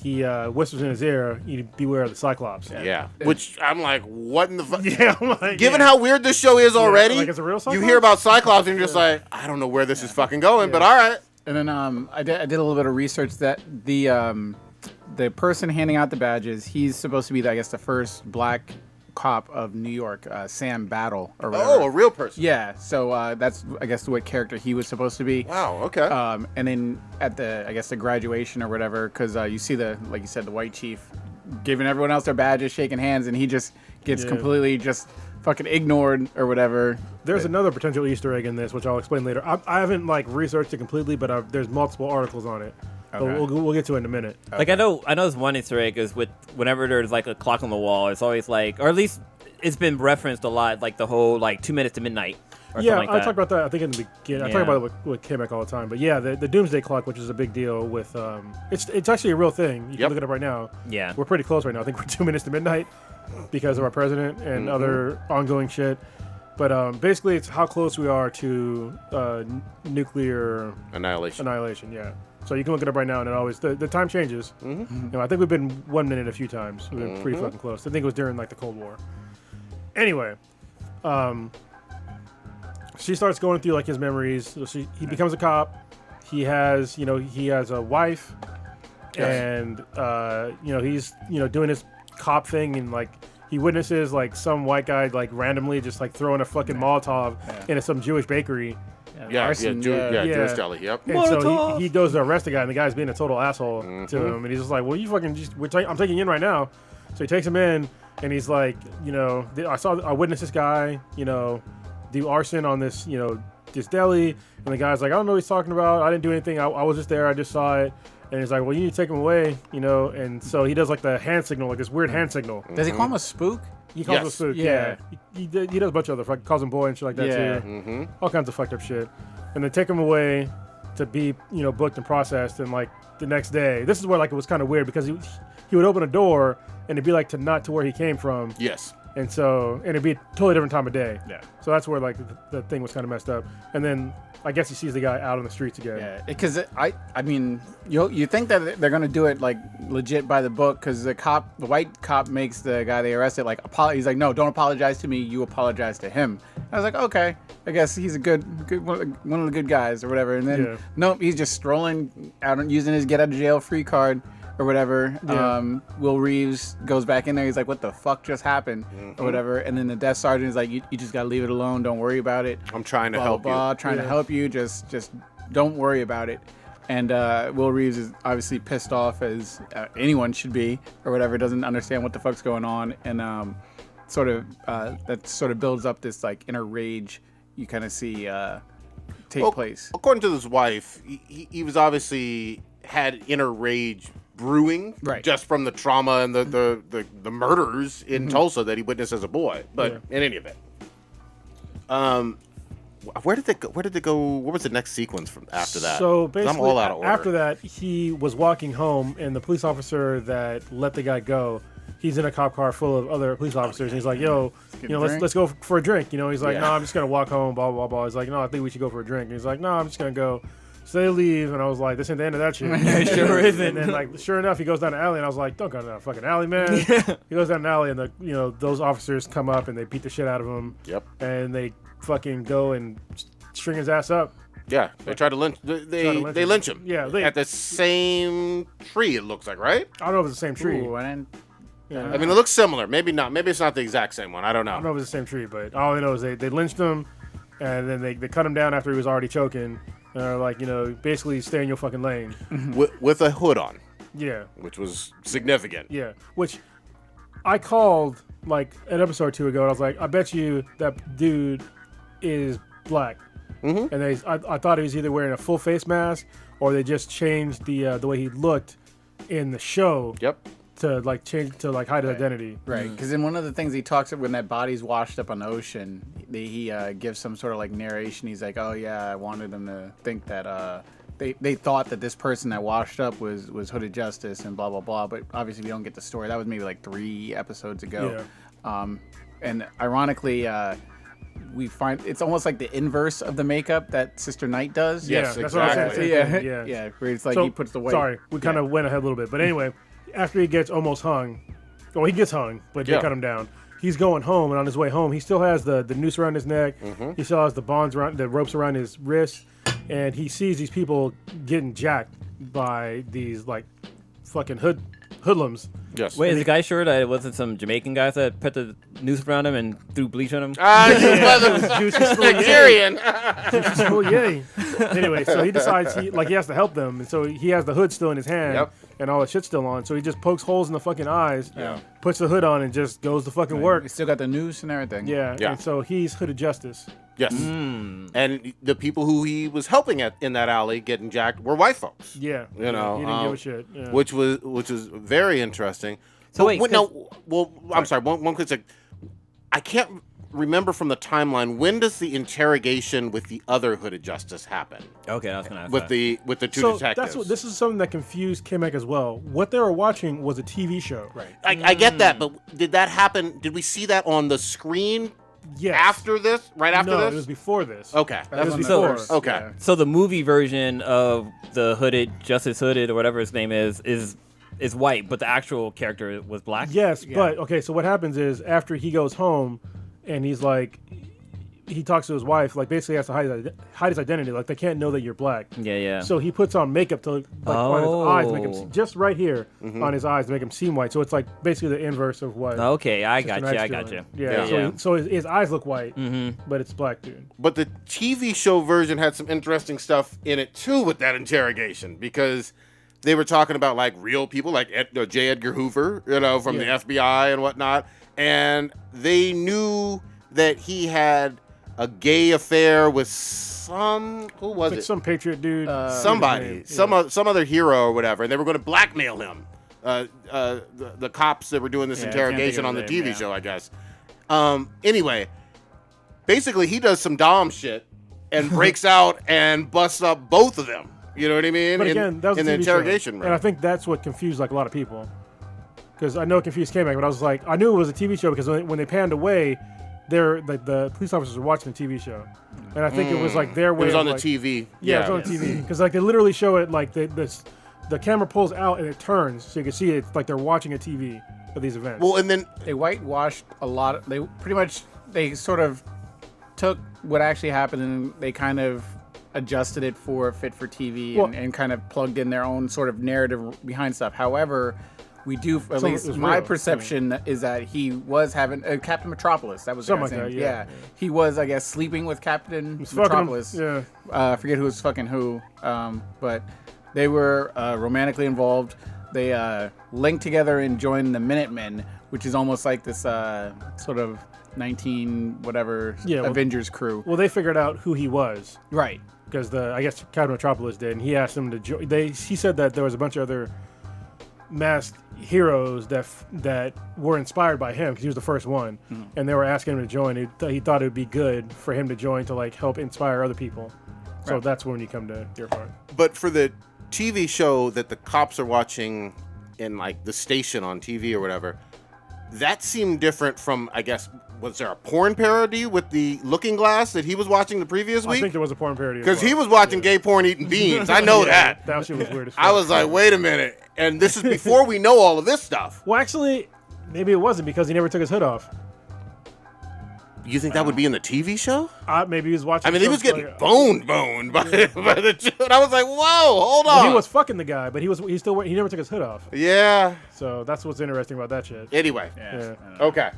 he whispers in his ear, "You beware of the Cyclops." Yeah. Which I'm like, what in the fuck? Yeah, I'm like, given how weird this show is already, like it's a real Cyclops? You hear about Cyclops and you're just like, I don't know where this is fucking going, but all right. And then I did a little bit of research that the person handing out the badges, he's supposed to be, I guess, the first black cop of New York, Sam Battle or whatever. Oh, a real person. Yeah, so that's, I guess, what character he was supposed to be. Wow, okay. And then at the graduation or whatever, because you see like you said, the white chief giving everyone else their badges, shaking hands, and he just gets completely just fucking ignored or whatever. There's another potential Easter egg in this, which I'll explain later. I haven't like researched it completely, but there's multiple articles on it. Okay. But we'll get to it in a minute. Like I know this one Easter egg is with whenever there's like a clock on the wall, it's always like, or at least it's been referenced a lot, like the whole like 2 minutes to midnight. Or Yeah, like I talk about that. I think in the beginning, I talk about it with Kamek all the time. But yeah, the Doomsday Clock, which is a big deal with, it's actually a real thing. You can look it up right now. Yeah, we're pretty close right now. I think we're 2 minutes to midnight because of our president and other ongoing shit. But basically, it's how close we are to nuclear annihilation. Yeah. So you can look it up right now, and it always the time changes. You know, I think we've been 1 minute a few times. We've been pretty fucking close. I think it was during like the Cold War. Anyway, she starts going through like his memories. So he becomes a cop. He has a wife, and he's doing his cop thing, and like he witnesses like some white guy like randomly just like throwing a fucking Molotov into some Jewish bakery. Jewish deli. Yep. And so he goes to arrest the guy, and the guy's being a total asshole to him, and he's just like, "Well, you fucking I'm taking you in right now." So he takes him in, and he's like, I witnessed this guy, did do arson on this, this deli. And the guy's like, I don't know what he's talking about. I didn't do anything. I was just there. I just saw it. And he's like, well, you need to take him away, And so he does like the hand signal, like this weird hand signal. Does he call him a spook? He calls him a spook. Yeah. He does a bunch of other, calls him boy and shit like that too. All kinds of fucked up shit. And they take him away to be, booked and processed. And like the next day, this is where like it was kind of weird because he would open a door and it'd be like not to where he came from. Yes. And it'd be a totally different time of day. Yeah. So that's where like the thing was kind of messed up. And then I guess he sees the guy out on the streets again. Yeah, because I mean, you think that they're gonna do it like legit by the book, because the white cop makes the guy they arrested like apologize. He's like, no, don't apologize to me. You apologize to him. I was like, okay, I guess he's a good one of the good guys or whatever. And then nope, he's just strolling out and using his get out of jail free card or whatever. Yeah. Will Reeves goes back in there. He's like, what the fuck just happened or whatever. And then the desk sergeant is like, you just gotta leave it alone. Don't worry about it. I'm trying to help you. Trying to help you. Just don't worry about it. And Will Reeves is obviously pissed off, as anyone should be or whatever. Doesn't understand what the fuck's going on. And that sort of builds up this like inner rage you kind of see take place. According to his wife, he was obviously had inner rage brewing, right, just from the trauma and the murders in Tulsa that he witnessed as a boy. But in any event, where did they go? What was the next sequence from after that? So basically, I'm all out of order. After that, he was walking home, and the police officer that let the guy go, he's in a cop car full of other police officers, and he's like, "Yo, let's go for a drink." He's like, "No, I'm just gonna walk home." Blah blah blah. He's like, "No, I think we should go for a drink." And he's like, "No, I'm just gonna go." So they leave, and I was like, this ain't the end of that shit. It sure isn't. And then, sure enough, he goes down the alley, and I was like, don't go down that fucking alley, man. He goes down the alley, and those officers come up, and they beat the shit out of him. Yep. And they fucking go and string his ass up. Yeah, they try to lynch. They lynch him. Yeah, at the same tree. It looks like, right? I don't know if it's the same tree. Ooh, I mean, it looks similar. Maybe not. Maybe it's not the exact same one. I don't know. I don't know if it's the same tree, but all I know is they lynched him, and then they cut him down after he was already choking. And they're like, basically stay in your fucking lane. With a hood on. Yeah. Which was significant. Yeah. Which I called like an episode or two ago, and I was like, I bet you that dude is black. Mm-hmm. And I thought he was either wearing a full face mask or they just changed the way he looked in the show. Yep. To change to hide his identity. Right, because in one of the things he talks about when that body's washed up on the ocean, he gives some sort of narration. He's like, "Oh yeah, I wanted them to think that they thought that this person that washed up was Hooded Justice and blah blah blah." But obviously we don't get the story. That was maybe 3 episodes ago. Yeah. And ironically, we find it's almost like the inverse of the makeup that Sister Night does. Yes, that's exactly. What I'm saying. Yeah. Where it's like he puts the weight. Sorry, we kind of went ahead a little bit, but anyway. After he gets almost hung, he gets hung, but they cut him down. He's going home, and on his way home, he still has the noose around his neck. Mm-hmm. He still has the ropes around his wrists, and he sees these people getting jacked by these fucking hoodlums. Yes. Wait, is the guy sure that it wasn't some Jamaican guys that put the noose around him and threw bleach on him? Nigerian. Anyway, so he decides he has to help them, and so he has the hood still in his hand, and all the shit's still on. So he just pokes holes in the fucking eyes, puts the hood on, and just goes to fucking work. He still got the noose and everything. Yeah. And so he's Hooded Justice. Yes. And the people who he was helping in that alley getting jacked were white folks. Yeah. He didn't give a shit. Yeah. Which was very interesting. So I'm sorry. One quick thing. I can't remember from the timeline, when does the interrogation with the other Hooded Justice happen? Okay, I was gonna ask with that. the two detectives. This is something that confused Kamek as well. What they were watching was a TV show. Right. I get that, but did that happen? Did we see that on the screen? Yes. After this? Right after this? No, it was before this. Okay. That was before. Okay. Yeah. So the movie version of the Hooded Justice Hooded or whatever his name is white, but the actual character was black. Yes, but okay. So what happens is after he goes home, and he's he talks to his wife, basically has to hide his identity. They can't know that you're black. Yeah. So he puts on makeup to on his eyes, to make him just right here on his eyes to make him seem white. So it's basically the inverse of what. Okay, I got you. Yeah. So his eyes look white, but it's black dude. But the TV show version had some interesting stuff in it too with that interrogation, because they were talking about real people like J. Edgar Hoover, from the FBI and whatnot, and they knew that he had a gay affair with who was Like it? some patriot dude. Somebody, some other hero or whatever, and they were going to blackmail him. The cops that were doing this Yeah, I can't interrogation think on of the the TV name, show, I guess. Anyway, basically he does some Dom shit and breaks out and busts up both of them. You know what I mean? But again, that was in a the TV show. interrogation room. And I think that's what confused like a lot of people. Because I know it confused K-Mac, but I was like, I knew it was a TV show because when they panned away, the police officers were watching the TV show, and I think it was like their way. It was of, on the like, TV. Yeah, it was on the TV because like they literally show it like the camera pulls out and it turns so you can see it like they're watching a TV of these events. Well, and then They whitewashed a lot. They sort of took what actually happened and they kind of adjusted it for fit for TV and kind of plugged in their own sort of narrative behind stuff. However, we do, at So it least was my real. perception is that he was having Captain Metropolis. That was the Something guy's like name. that, yeah. He was, I guess, sleeping with Captain He's fucking him, Metropolis. yeah. I forget who was fucking who, but they were romantically involved. They linked together and joined the Minutemen, which is almost like this sort of 19 whatever Avengers crew. Well, they figured out who he was Right. because I guess Captain Metropolis did, and he asked them to join. He said that there was a bunch of other masked heroes that were inspired by him because he was the first one, and they were asking him to join. He thought it would be good for him to join to like help inspire other people. So that's when you come to your part. but for the TV show that the cops are watching in like the station on TV or whatever, that seemed different from, I guess, was there a porn parody with the Looking Glass that he was watching the previous I week? think there was a porn parody Because he was watching gay porn eating beans. I know that. That shit was weird as fuck. I was like, wait a minute. And this is before we know all of this stuff. Well, actually, maybe it wasn't because he never took his hood off. You think that would be in the TV show? Maybe he was watching. I mean, he was something getting like- boned by the dude. I was like, whoa, hold on. Well, he was fucking the guy, but he never took his hood off. Yeah. So that's what's interesting about that shit. Anyway. Yeah. Okay.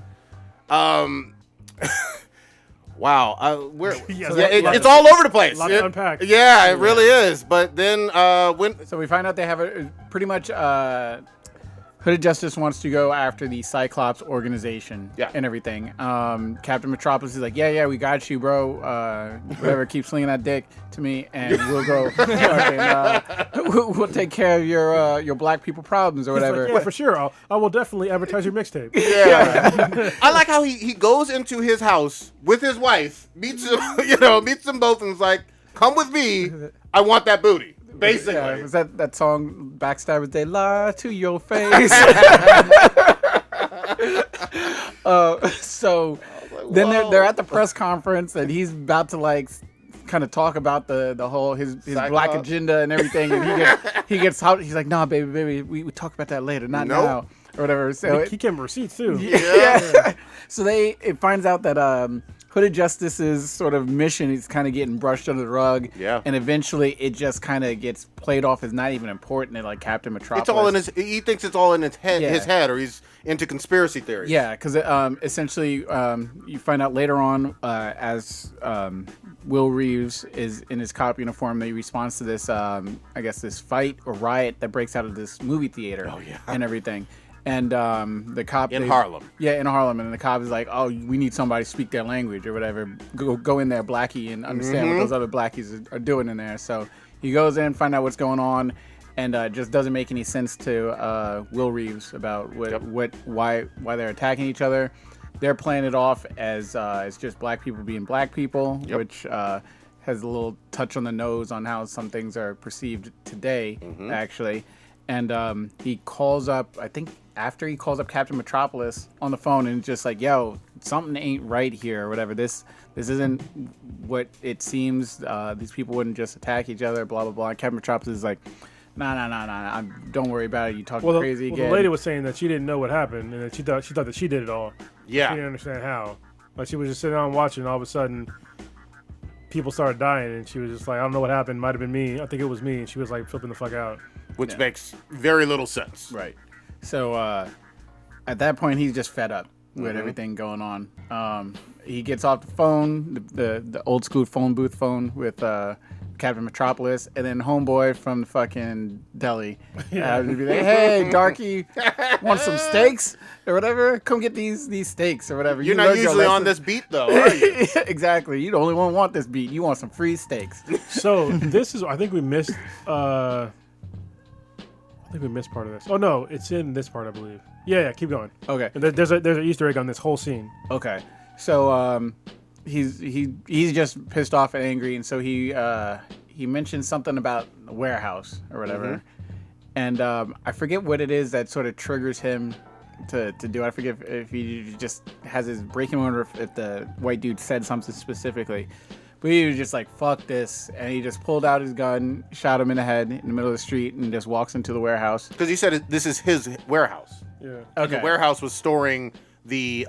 Wow. It's lot- all over the place. lot to unpack. Yeah, it really is. But then when So we find out they have a pretty much Hooded Justice wants to go after the Cyclops organization and everything. Captain Metropolis is like, yeah, we got you, bro. Whatever, keep slinging that dick to me, and we'll go. We'll take care of your black people problems or whatever. Like, yeah, for sure. I will definitely advertise your mixtape. yeah. I like how he goes into his house with his wife, meets them both, and is like, come with me. I want that booty. Basically. Yeah, was that song Backstabbers? They lie to your face. So then they're at the press conference and he's about to like kind of talk about the whole his black agenda and everything, and he gets out. He's like, "Nah, baby, we talk about that later, not now or whatever." So He came with receipts too. yeah. So it finds out that Hooded Justice's sort of mission is kind of getting brushed under the rug. Yeah. And eventually it just kind of gets played off as not even important, like Captain Metropolis. It's all in he thinks it's all in his head, Yeah. or he's into conspiracy theories. Yeah, because essentially you find out later on as Will Reeves is in his cop uniform, he responds to this, I guess, this fight or riot that breaks out of this movie theater and everything. And the cop In Harlem. Yeah, in Harlem, and the cop is like, "Oh, we need somebody to speak their language or whatever. Go in there, Blackie, and understand what those other Blackies are doing in there." So he goes in, find out what's going on, and just doesn't make any sense to Will Reeves about why they're attacking each other. They're playing it off as it's just black people being black people, which has a little touch on the nose on how some things are perceived today, actually. And he calls up, I think after he calls up Captain Metropolis on the phone and just like, yo, something ain't right here or whatever. This isn't what it seems. These people wouldn't just attack each other, blah, blah, blah. And Captain Metropolis is like, nah. Don't worry about it. You talking crazy again. The lady was saying that she didn't know what happened and that she thought that she did it all. Yeah. She didn't understand how. Like she was just sitting down watching, and all of a sudden people started dying, and she was just like, I don't know what happened. Might have been me. I think it was me. And she was like flipping the fuck out. Which makes very little sense. Right. So at that point, he's just fed up with everything going on. He gets off the phone, the old school phone booth phone with Captain Metropolis, and then homeboy from the fucking deli. Would be like, hey, darky, want some steaks or whatever? Come get these steaks or whatever. You're not usually on this beat, though, are you? Exactly. You the only one want this beat. You want some free steaks. So this is, I think we missed part of this. Oh no, it's in this part, I believe. Yeah, keep going. Okay. And there's an Easter egg on this whole scene. Okay. So he's just pissed off and angry, and so he mentioned something about the warehouse or whatever, and I forget what it is that sort of triggers him to do. I forget if he just has his breaking point or if the white dude said something specifically. But he was just like, fuck this. And he just pulled out his gun, shot him in the head in the middle of the street, and just walks into the warehouse. Because he said this is his warehouse. Yeah. Okay. The warehouse was storing the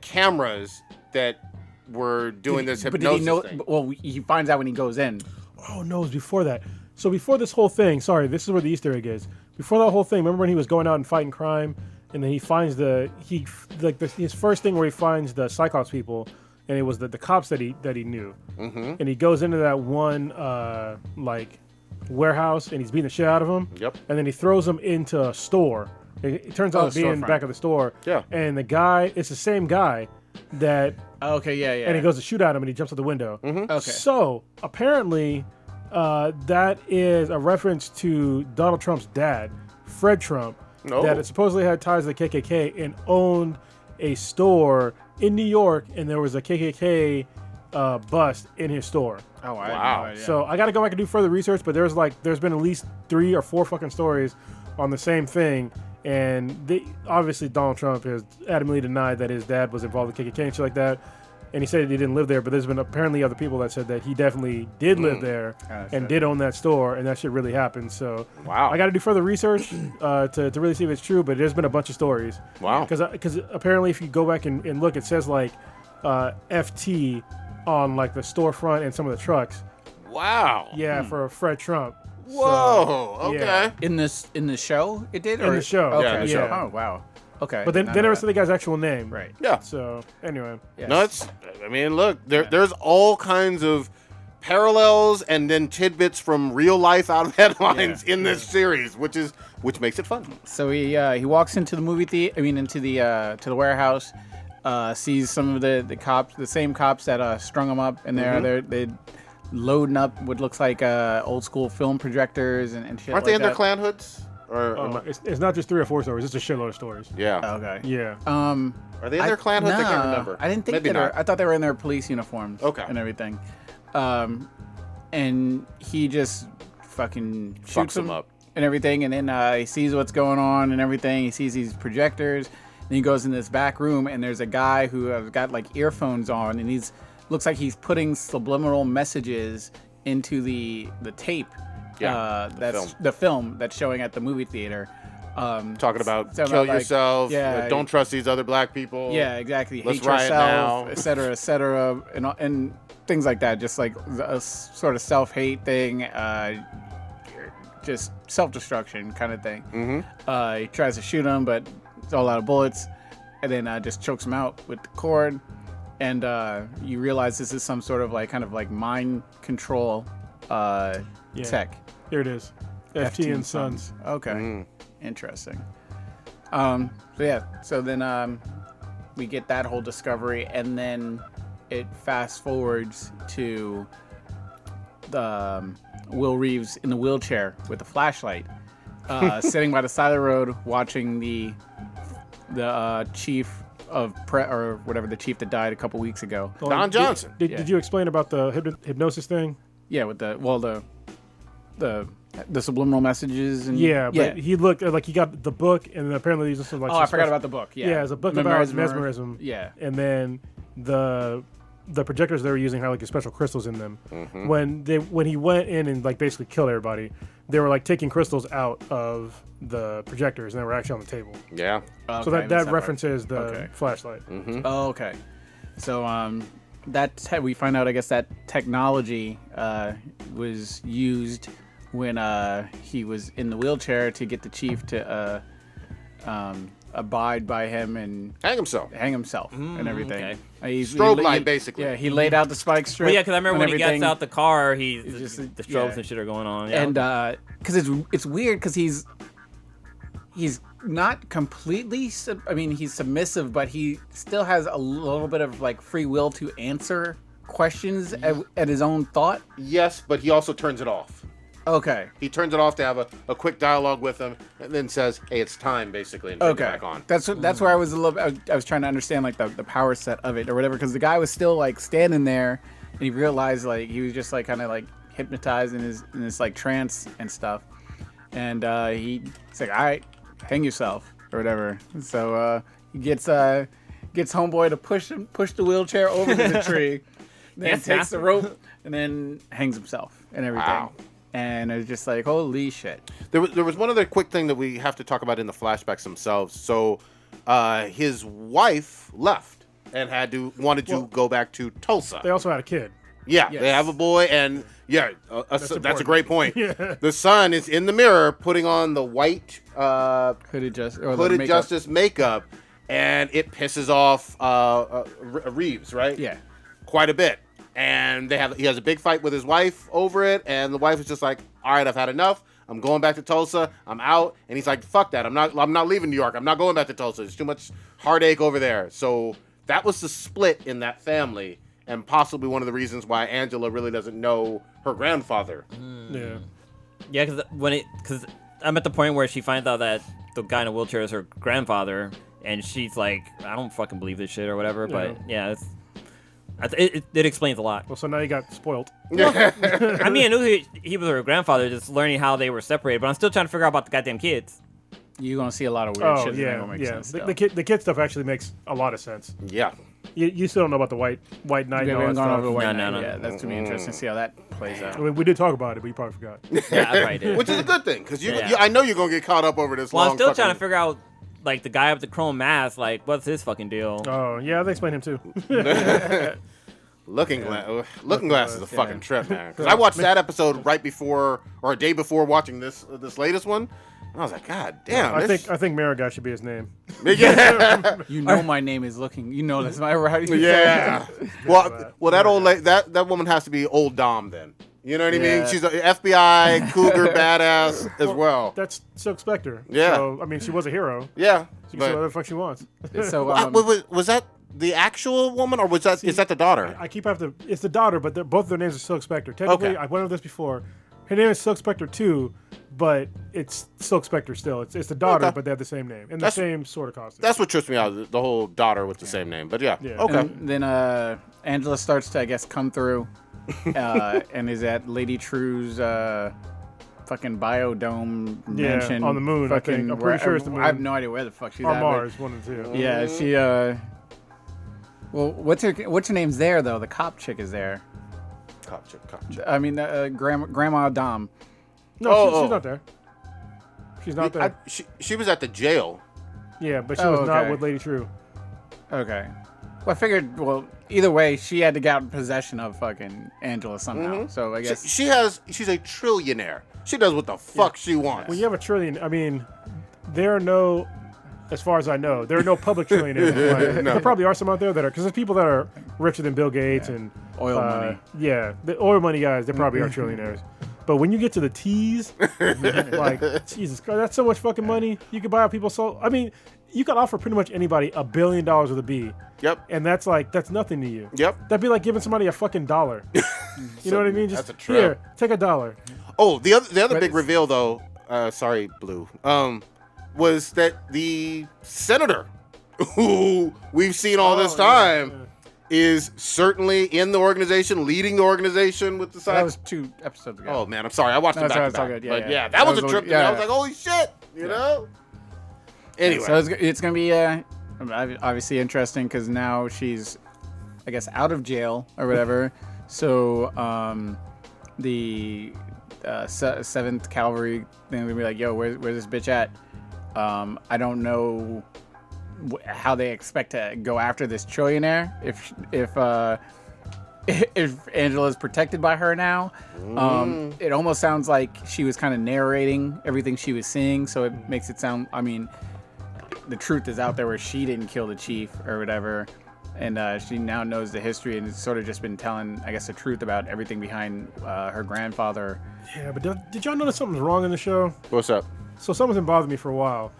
cameras that were doing this hypnosis But did he know? thing. Well, he finds out when he goes in. Oh no, it was before that. So before this whole thing, sorry, this is where the Easter egg is. Before that whole thing, remember when he was going out and fighting crime, and then he finds his first thing where he finds the Cyclops people, and it was the cops that he knew, and he goes into that one warehouse, and he's beating the shit out of them. Yep. And then he throws them into a store. It turns out to be in the back of the store. Yeah. And the guy, it's the same guy that. Okay, yeah. And he goes to shoot at him, and he jumps out the window. Okay. So apparently, that is a reference to Donald Trump's dad, Fred Trump, that supposedly had ties to the KKK and owned a store in New York, and there was a KKK bust in his store. Oh, wow. So I got to go back and do further research, but there's been at least 3 or 4 fucking stories on the same thing. And obviously Donald Trump has adamantly denied that his dad was involved with KKK and shit like that. And he said he didn't live there, but there's been apparently other people that said that he definitely did live there and did own that store, and that shit really happened. So wow. I got to do further research to really see if it's true, but there's been a bunch of stories. Wow. Because apparently if you go back and look, it says FT on the storefront and some of the trucks. Wow. Yeah, for Fred Trump. Whoa. So, okay. yeah. In the show, it did. In the show. Okay. Yeah, in the show. Oh wow. Okay. But they never said the guy's actual name. Right. Yeah. So anyway. Yes. No, I mean, look, there's all kinds of parallels and then tidbits from real life out of headlines in this series, which makes it fun. So he walks into the movie theater. I mean, into the warehouse. Sees some of the cops, the same cops that strung him up, and they're loading up what looks like old school film projectors and shit. Aren't they in their that. clan hoods? Or It's not just 3 or 4 stories. It's a shitload of stories. yeah. Okay. Yeah. Are they in their clan hoods? I can't remember. I didn't think Maybe they were. not. I thought they were in their police uniforms. Okay. And everything. And he just fucking Fucks shoots him up. and everything, and then he sees what's going on and everything. He sees these projectors. Then he goes in this back room, and there's a guy who has got earphones on, and looks like he's putting subliminal messages into the tape. Yeah, that's the film that's showing at the movie theater. Talking about something kill about, yourself. yeah, Don't trust these other black people. Yeah, exactly. Let's Hate riot yourself, now. et cetera, and things like that. Just like a sort of self-hate thing, just self-destruction kind of thing. He tries to shoot him, but it's all out of bullets, and then just chokes him out with the cord. And you realize this is some sort of kind of mind control tech. Here it is. FT and Sons. Okay. Interesting. So then we get that whole discovery, and then it fast forwards to the Will Reeves in the wheelchair with a flashlight, sitting by the side of the road watching the chief of or whatever, the chief that died a couple weeks ago. Don Johnson. Did you explain about the hypnosis thing? Yeah, with the subliminal messages and but he looked like he got the book, and apparently he's just I forgot about the book. Yeah, it's a book about mesmerism. Yeah, and then the projectors they were using had special crystals in them. When he went in and basically killed everybody, they were taking crystals out of the projectors, and they were actually on the table. Yeah. So that references the flashlight. Oh, okay. So we find out, I guess, that technology was used when he was in the wheelchair to get the chief to abide by him and Hang himself. and everything. okay. Strobe light, basically. Yeah, he laid out the spike strip. Well, yeah, because I remember when he everything. gets out the car, the strobes yeah. and shit are going on. Yeah. And because it's weird because he's not completely. He's submissive, but he still has a little bit of like free will to answer questions at his own thought. Yes, but he also turns it off. Okay. He turns it off to have a quick dialogue with him, and then says, "Hey, it's time," basically, and turns it back on. That's where I was a little. I was trying to understand like the power set of it or whatever, because the guy was still like standing there, and he realized like he was just like kind of like hypnotized in his like trance and stuff, and he's like, "All right, hang yourself," or whatever. So he gets homeboy to push the wheelchair over to the tree, then That's takes the massive. rope and then hangs himself and everything. Wow. And it was just like, holy shit. There was one other quick thing that we have to talk about in the flashbacks themselves. So, his wife left and wanted to go back to Tulsa. They also had a kid. Yeah, Yes. they have a boy, and that's a important. great point. Yeah. The son is in the mirror putting on the white Hooded Justice makeup, and it pisses off Reeves, right? Yeah. Quite a bit. And he has a big fight with his wife over it, and the wife is just like, "All right, I've had enough. I'm going back to Tulsa. I'm out." And he's like, "Fuck that. I'm not leaving New York. I'm not going back to Tulsa. There's too much heartache over there." So that was the split in that family, and possibly one of the reasons why Angela really doesn't know her grandfather. Yeah. Yeah, because I'm at the point where she finds out that the guy in a wheelchair is her grandfather, and she's like, I don't fucking believe this shit or whatever. But yeah, it explains a lot. Well, so now you got spoiled. I mean, I knew he was her grandfather, just learning how they were separated, but I'm still trying to figure out about the goddamn kids. You're gonna see a lot of weird Oh shit. yeah, that don't make yeah. sense. The kid stuff actually makes a lot of sense. Yeah. You still don't know about the white knight We and all haven't that gone stuff. over the White No, Knight no. yet. That's gonna be interesting to see how that plays out. I mean, we did talk about it, but you probably forgot. Yeah, I probably did. Which is a good thing, because Yeah. I know you're going to get caught up over this Well, long I'm still trying to fucking- figure out, like, the guy with the chrome mask, like, what's his fucking deal? Oh yeah, they explained him too. Looking Glass is a fucking trip, man. Because I watched that episode right before, or a day before watching this latest one, and I was like, God damn. I think Marigold should be his name. Yeah. You know my name is looking. You know that's my right. Yeah. Well, that old that woman has to be old Dom then. You know what I mean? Yeah. She's an FBI cougar badass as well. That's Silk Spectre. Yeah. So I mean, she was a hero. Yeah. She can say whatever the fuck she wants. So Was that the actual woman, or is that the daughter? I keep having to. It's the daughter, but both their names are Silk Spectre. Technically, Okay. I went over this before. Her name is Silk Spectre 2, but it's Silk Spectre still. It's the daughter, Okay. but they have the same name and That's- the same sort of costume. That's what trips me out. The whole daughter with the same name. But yeah. Yeah. Okay. And then Angela starts to, I guess, come through, and is at Lady True's fucking biodome mansion on the moon, I Fucking think. I'm pretty sure it's the I have moon. no idea where the fuck she's or at. but- Mars, one of the two. Yeah, she. Well, what's her name's there though? The cop chick is there. Cop chick. I mean, Grandma Dom. No, she's not there. She's not there. She was at the jail. Yeah, but she Oh, was not okay. with Lady True. Okay. Well, I figured. Well, either way, she had to get out in possession of fucking Angela somehow. So I guess. She's a trillionaire. She does what the fuck she wants. When you have a trillion, I mean, there are no, as far as I know, there are no public trillionaires. There probably are some out there that are, because there's people that are richer than Bill Gates and Oil money. Yeah, the oil money guys, they probably are trillionaires. But when you get to the T's, like, Jesus Christ, that's so much fucking money. You could buy out people's soul. I mean, you could offer pretty much anybody $1 billion with a B. Yep. And that's nothing to you. Yep. That'd be like giving somebody a fucking $1. You know what I mean? Just That's a trip. here, take $1. Oh, the other big reveal though, sorry, Blue, was that the senator who we've seen all this time is certainly in the organization, leading the organization with the side. That was 2 episodes ago. Oh man, I'm sorry. I watched it That's back all to back. good. Yeah, But yeah. yeah, that was a was trip. a- yeah. I was like, holy shit, you know. Anyway, So it's gonna be obviously interesting because now she's, I guess, out of jail or whatever. So the 7th Cavalry thing will be like, yo, where's this bitch at? I don't know how they expect to go after this trillionaire if Angela's protected by her now. It almost sounds like she was kind of narrating everything she was seeing, so it makes it sound, I mean, the truth is out there where she didn't kill the chief or whatever. And she now knows the history and has sort of just been telling, I guess, the truth about everything behind her grandfather. Yeah, but did y'all notice something's wrong in the show? What's up? So something's been bothering me for a while.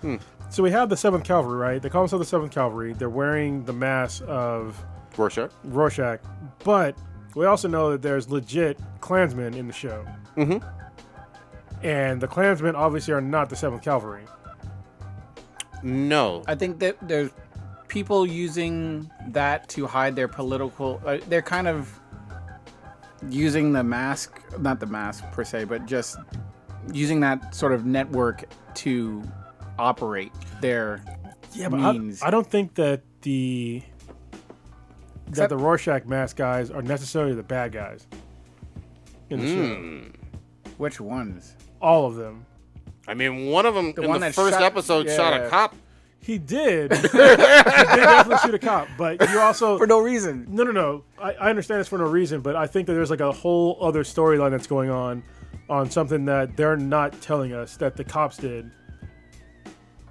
So we have the 7th Cavalry, right? They call themselves the 7th Cavalry. They're wearing the mask of Rorschach. But we also know that there's legit Klansmen in the show. Mm-hmm. And the Klansmen obviously are not the 7th Cavalry. No. I think that there's people using that to hide their political... they're kind of using the mask... Not the mask, per se, but just using that sort of network to operate their means. I don't think that the Rorschach mask guys are necessarily the bad guys in the show. Which ones? All of them. I mean, one of them in one the that first episode shot a cop. He did. He did definitely shoot a cop, but you also... For no reason. No. I understand it's for no reason, but I think that there's like a whole other storyline that's going on something that they're not telling us that the cops did.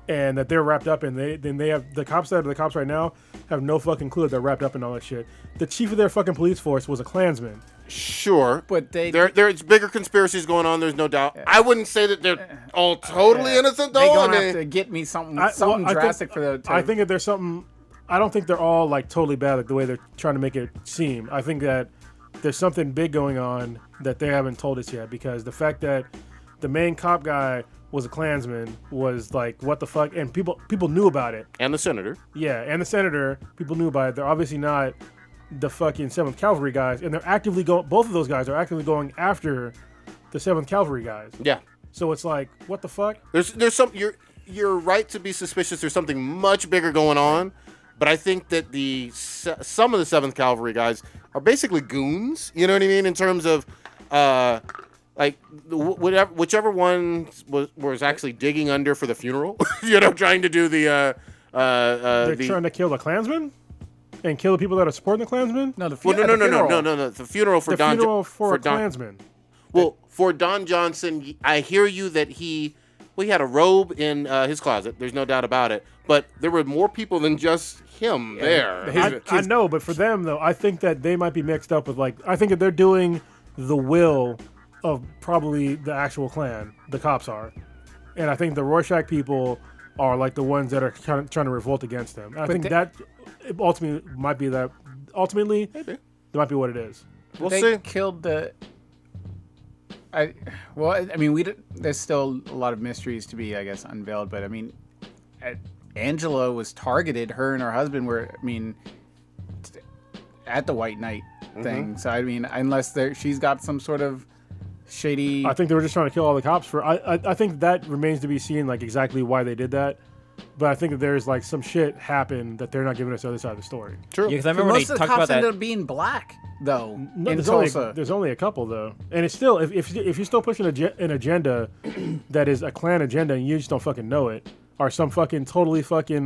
And that they're wrapped up in. They have the cops that are the cops right now have no fucking clue that they're wrapped up in all that shit. The chief of their fucking police force was a Klansman. Sure, but there's bigger conspiracies going on. There's no doubt. I wouldn't say that they're all totally innocent though. They're gonna have to get me something drastic for the. I think that there's something. I don't think they're all like totally bad, like the way they're trying to make it seem. I think that there's something big going on that they haven't told us yet, because the fact that the main cop guy was a Klansman was like, what the fuck? And people knew about it. And the senator. Yeah, and the senator, people knew about it. They're obviously not the fucking 7th Cavalry guys, and they're actively going, both of those guys are actively going after the 7th Cavalry guys. Yeah. So it's like, what the fuck? There's some, you're right to be suspicious. There's something much bigger going on, but I think that some of the 7th Cavalry guys are basically goons, you know what I mean, in terms of like whichever one was actually digging under for the funeral, trying to do the they're trying to kill the Klansmen and kill the people that are supporting the Klansmen. No, the funeral. No. The funeral for Don. Funeral for a Klansman. Well, for Don Johnson, I hear you that he had a robe in his closet. There's no doubt about it. But there were more people than just him there. I know, but for them though, I think that they might be mixed up with I think that they're doing the will of probably the actual Klan. The cops are, and I think the Rorschach people are like the ones that are trying to revolt against them. And I think that ultimately might be that. Ultimately, maybe that might be what it is. We'll see. Killed the. There's still a lot of mysteries to be, I guess, unveiled. But I mean, Angela was targeted. Her and her husband were, at the White Knight thing. Mm-hmm. So I mean, unless she's got some sort of shady. I think they were just trying to kill all the cops. I think that remains to be seen, like exactly why they did that. But I think that there's like some shit happened that they're not giving us the other side of the story. True. Yeah, because I remember when they talked about that. Most of the cops ended up being black, though. No, there's only a couple though, and it's still if you're still pushing an agenda that is a Klan agenda and you just don't fucking know it, or some fucking totally fucking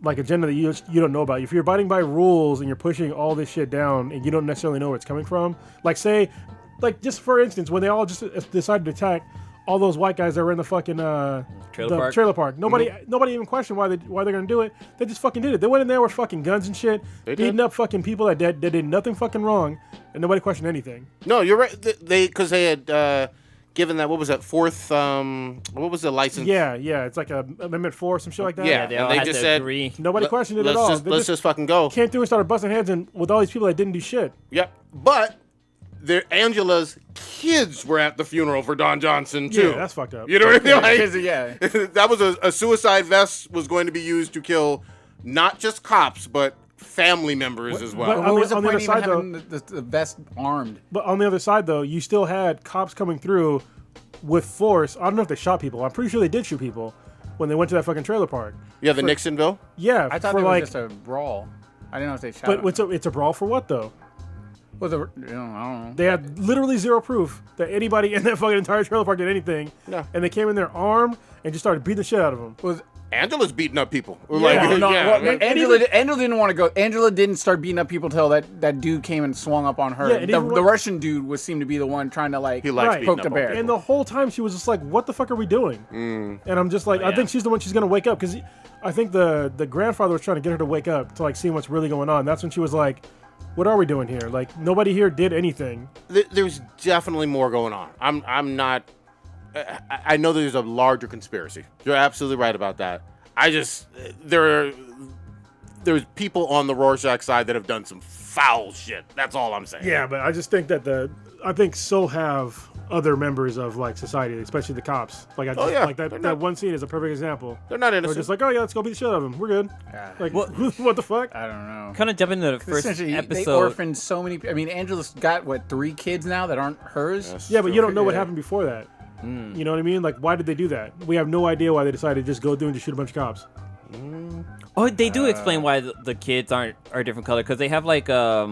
like agenda that you don't know about. If you're abiding by rules and you're pushing all this shit down and you don't necessarily know where it's coming from, like just for instance, when they all just decided to attack all those white guys that were in the fucking trailer park. Nobody even questioned why they're gonna do it. They just fucking did it. They went in there with fucking guns and shit, beating up fucking people that did nothing fucking wrong, and nobody questioned anything. No, you're right. Because they had given that, what was that, fourth, what was the license? Yeah, it's like a Amendment 4 or some shit like that. Yeah, they just said agree. Nobody questioned it at all. Let's just fucking go. Came through and started busting heads in with all these people that didn't do shit. Yep, but Angela's kids were at the funeral for Don Johnson too. Yeah, that's fucked up. You know what I mean? That was a suicide vest was going to be used to kill not just cops but family members as well. But what was the point of even having the vest armed? But on the other side though, you still had cops coming through with force. I don't know if they shot people. I'm pretty sure they did shoot people when they went to that fucking trailer park. Yeah, the Nixonville? Yeah. I thought it was just a brawl. I didn't know if they shot But it's a brawl for what though? I don't know. They had literally zero proof that anybody in that fucking entire trailer park did anything. No. And they came in there armed and just started beating the shit out of them. Angela's beating up people. Angela didn't want to go. Angela didn't start beating up people till that dude came and swung up on her. Yeah, and the Russian dude seemed to be the one trying to like He likes poke beating the up bear. And the whole time she was just like, "What the fuck are we doing?" And I'm just like, I think she's the one she's gonna wake up because I think the grandfather was trying to get her to wake up to like see what's really going on. That's when she was like, "What are we doing here? Like nobody here did anything." There's definitely more going on. I'm not. I know there's a larger conspiracy. You're absolutely right about that. There's people on the Rorschach side that have done some foul shit. That's all I'm saying. Yeah, but I just think that so have other members of like society, especially the cops. Like like that one scene is a perfect example. They're not They're innocent. just like, oh yeah, let's go beat the shit out of him. We're good. Like, what the fuck? I don't know. Kind of jump into the first Essentially, episode. They orphaned so many. I mean, Angela's got 3 kids now that aren't hers. Yes. Yeah, but you don't know what happened before that. You know what I mean? Like, why did they do that? We have no idea why they decided to just go through and just shoot a bunch of cops. Oh, they do explain why the kids are a different color because they have like I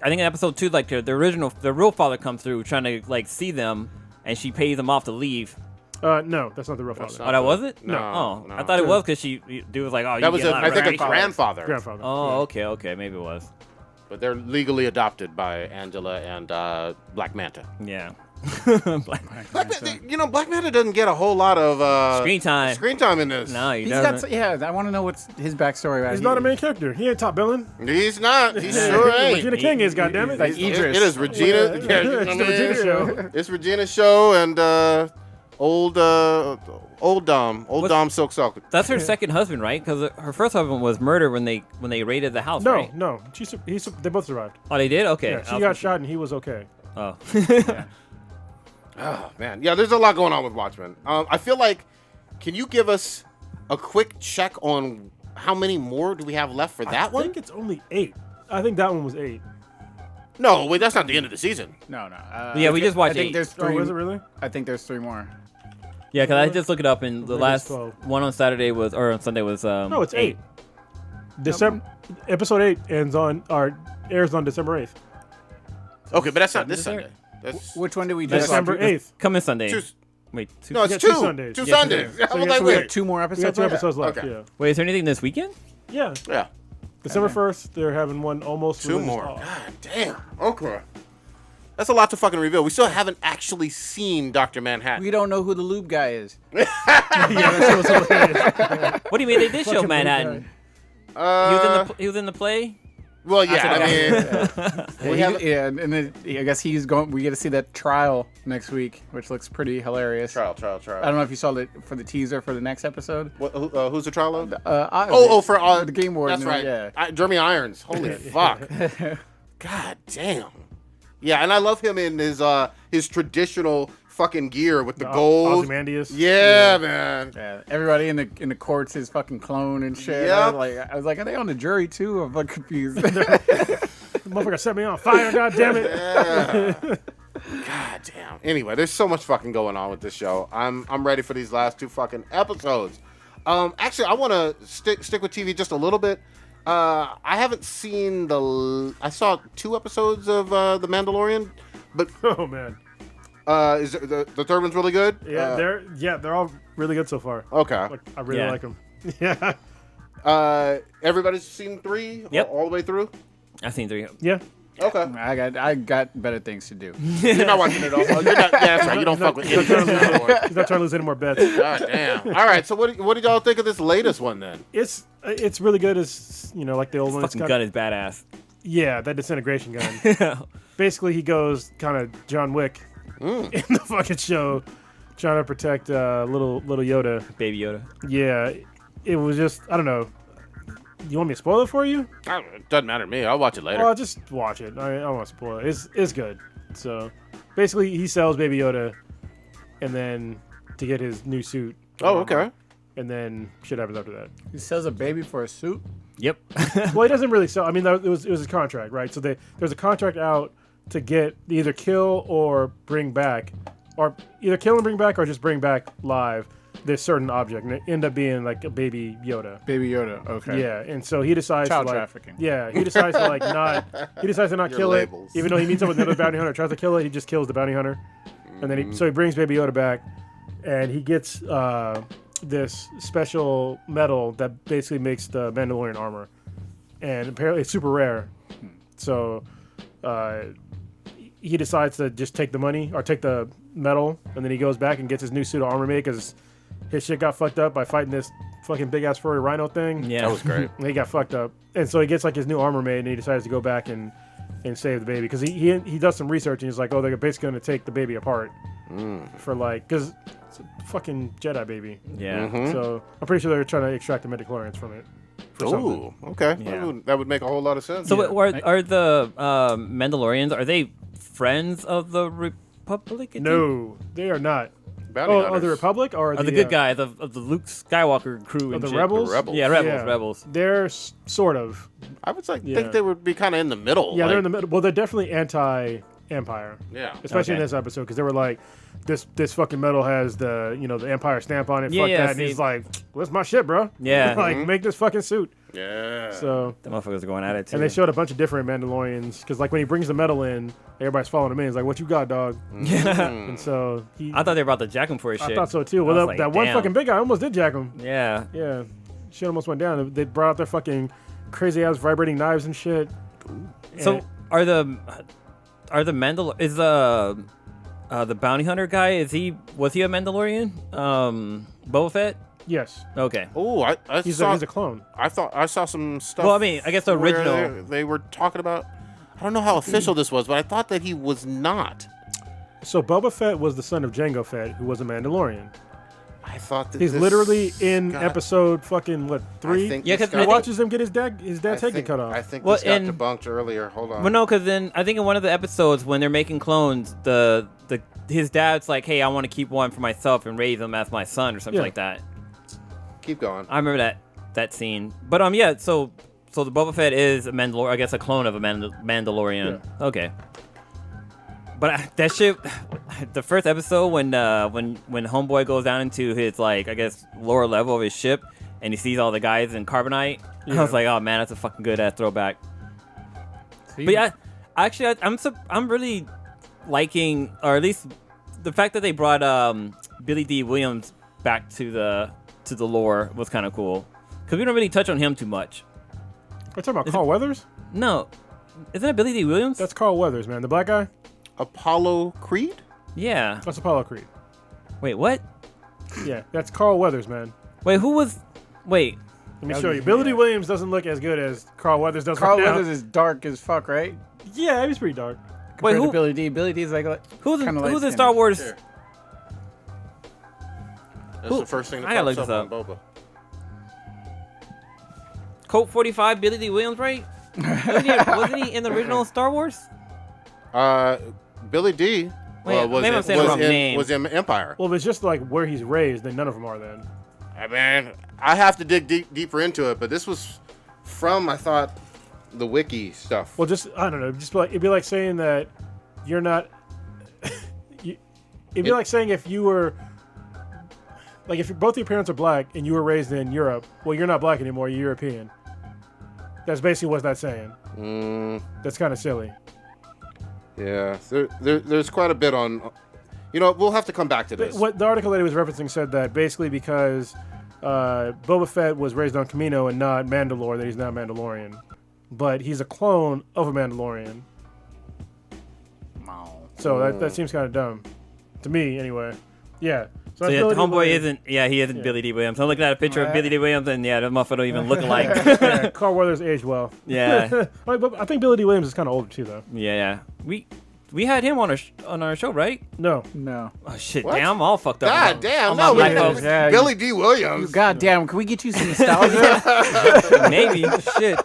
think in episode 2, like the real father comes through trying to like see them, and she pays them off to leave. No, that's not the real father. Oh, that was it? No. Oh, No. I thought it was because dude was like, oh, That was, I think, a grandfather. grandfather. Oh, okay, maybe it was. But they're legally adopted by Angela and Black Manta. Yeah. Black Manta doesn't get a whole lot of Screen time in this. No, he He's doesn't. got. I want to know what's his backstory. He's not a main character. He ain't top billing. He's not. He sure ain't. Regina King is, goddammit. like Idris. It is Regina. It's the Regina show. It's Regina's show and old Dom Silk Socket. That's her second husband, right? Because her first husband was murdered when they raided the house, right? No. They both survived. Oh, they did? Okay. Yeah, she got shot and he was okay. Oh. Oh man, yeah. There's a lot going on with Watchmen. I feel like, can you give us a quick check on how many more do we have left for that one? I think it's only 8. I think that one was 8. No, wait, that's not the end of the season. No. Yeah, we just watched I think 8. there's Oh, 3. was it really? I think there's 3 more. Yeah, because I just looked it up, and the Maybe last it's 12. one on Saturday was, or on Sunday was. No, it's 8. Episode 8 airs on December 8th. Okay, but that's not this Is there? Sunday. That's Which one did we just? December 8th. Coming Sunday. two, Wait, two. no, it's Yeah, two. 2 Sundays. Two Yeah, Sundays. so I was yeah, like, So we have wait. 2 more We episodes. got 2 left? episodes left. Okay. Yeah. Wait, is there anything this weekend? Yeah. Yeah, December 1st, they're having one almost. 2 released. more. Oh. God damn. Okay. That's a lot to fucking reveal. We still haven't actually seen Dr. Manhattan. We don't know who the lube guy is. Yeah, that show's hilarious. What do you mean they did show Fucking Manhattan? He was in the play. Well, yeah. And then I guess he's going. We get to see that trial next week, which looks pretty hilarious. Trial. I don't know if you saw it for the teaser for the next episode. Who's the trial of? For the game warden. That's right. Yeah. Jeremy Irons. Holy fuck. God damn. Yeah, and I love him in his traditional fucking gear with the gold. Ozymandias. Yeah, man. Yeah, everybody in the courts is fucking clone and shit. Yep. I was like, are they on the jury too? I'm like confused. The motherfucker set me on fire. God damn it. Yeah. God damn. Anyway, there's so much fucking going on with this show. I'm ready for these last 2 fucking episodes. Actually, I want to stick with TV just a little bit. I haven't seen I saw 2 episodes of The Mandalorian, but Oh man. is the third one's really good? Yeah, they're all really good so far. Okay. Like, I really Yeah. like them. Yeah. Everybody's seen 3 Yep. all the way through? I've seen 3. Yeah. Okay. I got better things to do. You're not watching it all. You're not, yeah, that's right. You don't fuck with He's any not trying to lose any more bets. God damn. All right. So what did y'all think of this latest one then? It's really good as like the old one. It's Fucking got- gun is badass. Yeah, that disintegration gun. Basically, he goes kind of John Wick in the fucking show, trying to protect little Yoda. Baby Yoda. Yeah, it was just I don't know. You want me to spoil it for you? It doesn't matter to me. I'll watch it later. Well, just watch it. I don't want to spoil it. It's good. So basically, he sells Baby Yoda, and then to get his new suit. Oh, okay. And then shit happens after that. He sells a baby for a suit. Yep. Well, he doesn't really sell. I mean, it was his contract, right? So there's a contract out to get either kill or bring back, or either kill and bring back, or just bring back live this certain object, and it ended up being like a Baby Yoda. Baby Yoda. Okay. Yeah, and so he decides Child to trafficking. Yeah, he decides to not Your kill labels. it, even though he meets up with another bounty hunter, tries to kill it, he just kills the bounty hunter, and then he brings Baby Yoda back, and he gets this special metal that basically makes the Mandalorian armor, and apparently it's super rare. So he decides to just take the money or take the metal, and then he goes back and gets his new suit of armor made because his shit got fucked up by fighting this fucking big ass furry rhino thing. Yeah, That was great. And he got fucked up, and so he gets like his new armor made, and he decides to go back and save the baby because he does some research, and he's like, oh, they're basically going to take the baby apart for like because it's a fucking Jedi baby. Yeah. So I'm pretty sure they're trying to extract the midichlorians from it. For something. Ooh, okay. Yeah. That would make a whole lot of sense. So are the Mandalorians? Are they friends of the Republic? No, they are not. Bounty Oh, hunters. the Republic or Are the good guys of the Luke Skywalker crew? Of And the shit? rebels? The rebels. Yeah, rebels. Yeah. Rebels. They're sort of. I would Yeah. think they would be kind of in the middle. Yeah, like, they're in the middle. Well, they're definitely anti-Empire. Yeah. Especially in Okay. this episode because they were like, this fucking metal has the the Empire stamp on it. Yeah, Fuck yeah, that. And see- he's like, what's my shit, bro? Yeah. like make this fucking suit. Yeah. So. The motherfuckers are going at it too. And they showed a bunch of different Mandalorians because, like, when he brings the metal in, everybody's following him in. He's like, "What you got, dog?" Yeah. And so he. I thought they were about to jack him for his I shit. thought so too. I Well, was that, like, that one damn. fucking big guy almost did jack him. Yeah. Yeah, shit almost went down. They brought out their fucking crazy ass vibrating knives and shit. So And- are the is the bounty hunter guy? Was he a Mandalorian? Boba Fett. yes, Okay. Oh, I he's saw. a clone. I thought I saw some stuff. Well, I mean, I guess the where original. they were talking about. I don't know how official this was, but I thought that he was not. So Boba Fett was the son of Jango Fett, who was a Mandalorian. I thought that He's this literally in got- episode fucking what 3? I think Yeah, this 'cause got- He I think- watches him get his dad's I head get think- cut off. I think Well, this got and- debunked earlier. Hold on. Well, no, because then I think in one of the episodes when they're making clones, his dad's like, "Hey, I want to keep one for myself and raise him as my son or something Yeah. like that." Keep going. I remember that scene. But yeah, so the Boba Fett is a Mandalorian, I guess a clone of a Mandalorian. Okay. But that shit, the first episode when Homeboy goes down into his like I guess lower level of his ship and he sees all the guys in carbonite, I was like, oh man, that's a fucking good ass throwback. But yeah, actually, I'm really liking, or at least the fact that they brought Billy D. Williams back to the lore was kind of cool because we don't really touch on him too much. We're talking about Carl Weathers. No, isn't it Billy D. Williams? That's Carl Weathers, man. The black guy. Apollo Creed? yeah. That's Apollo Creed. Wait, what? Yeah, that's Carl Weathers, man. Wait, who was? Wait, Let me show you. Billy D. Williams doesn't look as good as Carl Weathers does Carl right now. Weathers is dark as fuck, right? Yeah, he was pretty dark. wait, Compared to who? Billy D. Billy D's like Who's in, kinda who's in light-skinned. Star Wars? Here. That's Who- the first thing that I gotta pops look up this on Boba. Colt 45, Billy D. Williams, right? Wasn't he in the original Star Wars? Billy D. Wait, was maybe I'm saying the wrong name. Was in Empire. Well, if it's just like where he's raised, then none of them are then. I mean, I have to dig deeper into it, but this was from, I thought, the wiki stuff. Well, just I don't know. Just like it'd be like saying that you're not. It'd be like saying if you were. Like if both your parents are black and you were raised in Europe, well, you're not black anymore. You're European. That's basically what that's saying. That's kind of silly. Yeah, there's quite a bit on. We'll have to come back to this. What the article that he was referencing said that basically because Boba Fett was raised on Camino and not Mandalore, that he's not Mandalorian, but he's a clone of a Mandalorian. So that seems kind of dumb to me, anyway. Yeah. So that's yeah, Billy D. homeboy Williams. isn't. Yeah, he isn't Billy D. Williams. I'm looking at a picture of Billy D. Williams, and yeah, the motherfucker don't even look alike. Yeah, Carl Weathers aged well. Yeah. But I think Billy D. Williams is kind of older too, though. Yeah. We had him on our show, right? No. No. Oh shit! What? Damn, I'm all fucked up. God on- damn, on no, my we black didn't. folks. Yeah, Billy D. Williams. Goddamn, can we get you some nostalgia? Maybe. Shit.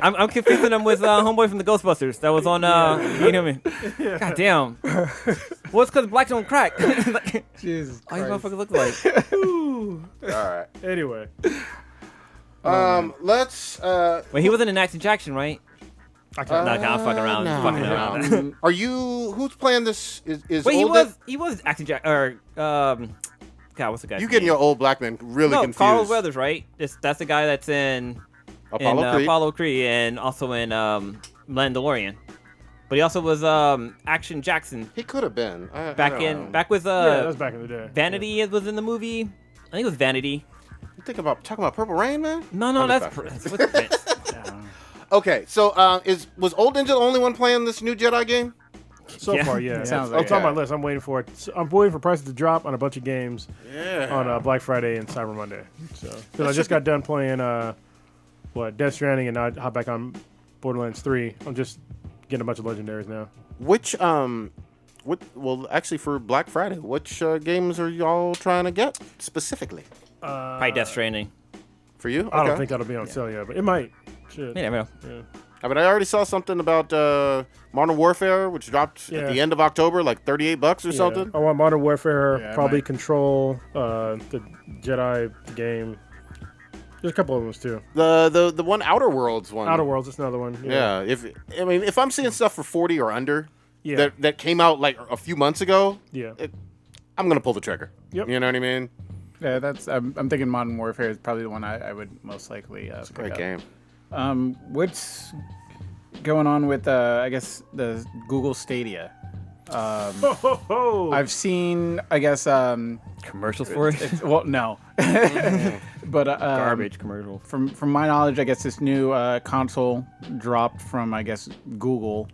I'm confusing him with homeboy from the Ghostbusters that was on. You know me. God damn. Well, it's because blacks don't crack. Like, Jesus all you Christ. motherfuckers look like. All right. Anyway. Let's. Wait, he wasn't in Action Jackson, right? I can't. No, I'm fucking around. no. Fucking around. Are you? Who's playing this? Is Wait, old he was Action Jackson, or God, what's the guy? You getting your old black man really no, confused? Carl Weathers, right? That's the guy that's in Apollo Creed. Creed, and also in Mandalorian. But he also was Action Jackson He could have been. I back don't in know. back with Yeah, that was back in the day. Vanity was in the movie. I think it was Vanity. You talking about Purple Rain, man? No, that's what's Prince. Okay, so was Old Ninja the only one playing this new Jedi game? So far, yeah. Sounds like it's on my list. I'm waiting for it. I'm waiting for prices to drop on a bunch of games on Black Friday and Cyber Monday. So, because I just got done playing Death Stranding, and now I hop back on Borderlands 3. I'm just getting a bunch of legendaries now. Which actually for Black Friday, which games are y'all trying to get specifically? Probably Death Stranding. For you? I don't think that'll be on sale yet, but it might. Shit. You never know. Yeah. I mean, I already saw something about Modern Warfare, which dropped at the end of October, like $38 or something. I want Modern Warfare, Yeah, probably might. Control, the Jedi game. There's a couple of them too. The one Outer Worlds one. Outer Worlds, that's another one. Yeah. If I'm seeing stuff for 40 or under Yeah. that came out like a few months ago, Yeah. I'm gonna pull the trigger. Yep. You know what I mean? Yeah, that's. I'm thinking Modern Warfare is probably the one I would most likely. It's a great game. What's going on with I guess the Google Stadia? I've seen, I guess, Commercials for it? well, no, but Garbage commercial. From my knowledge, I guess this new console dropped from, I guess, Google.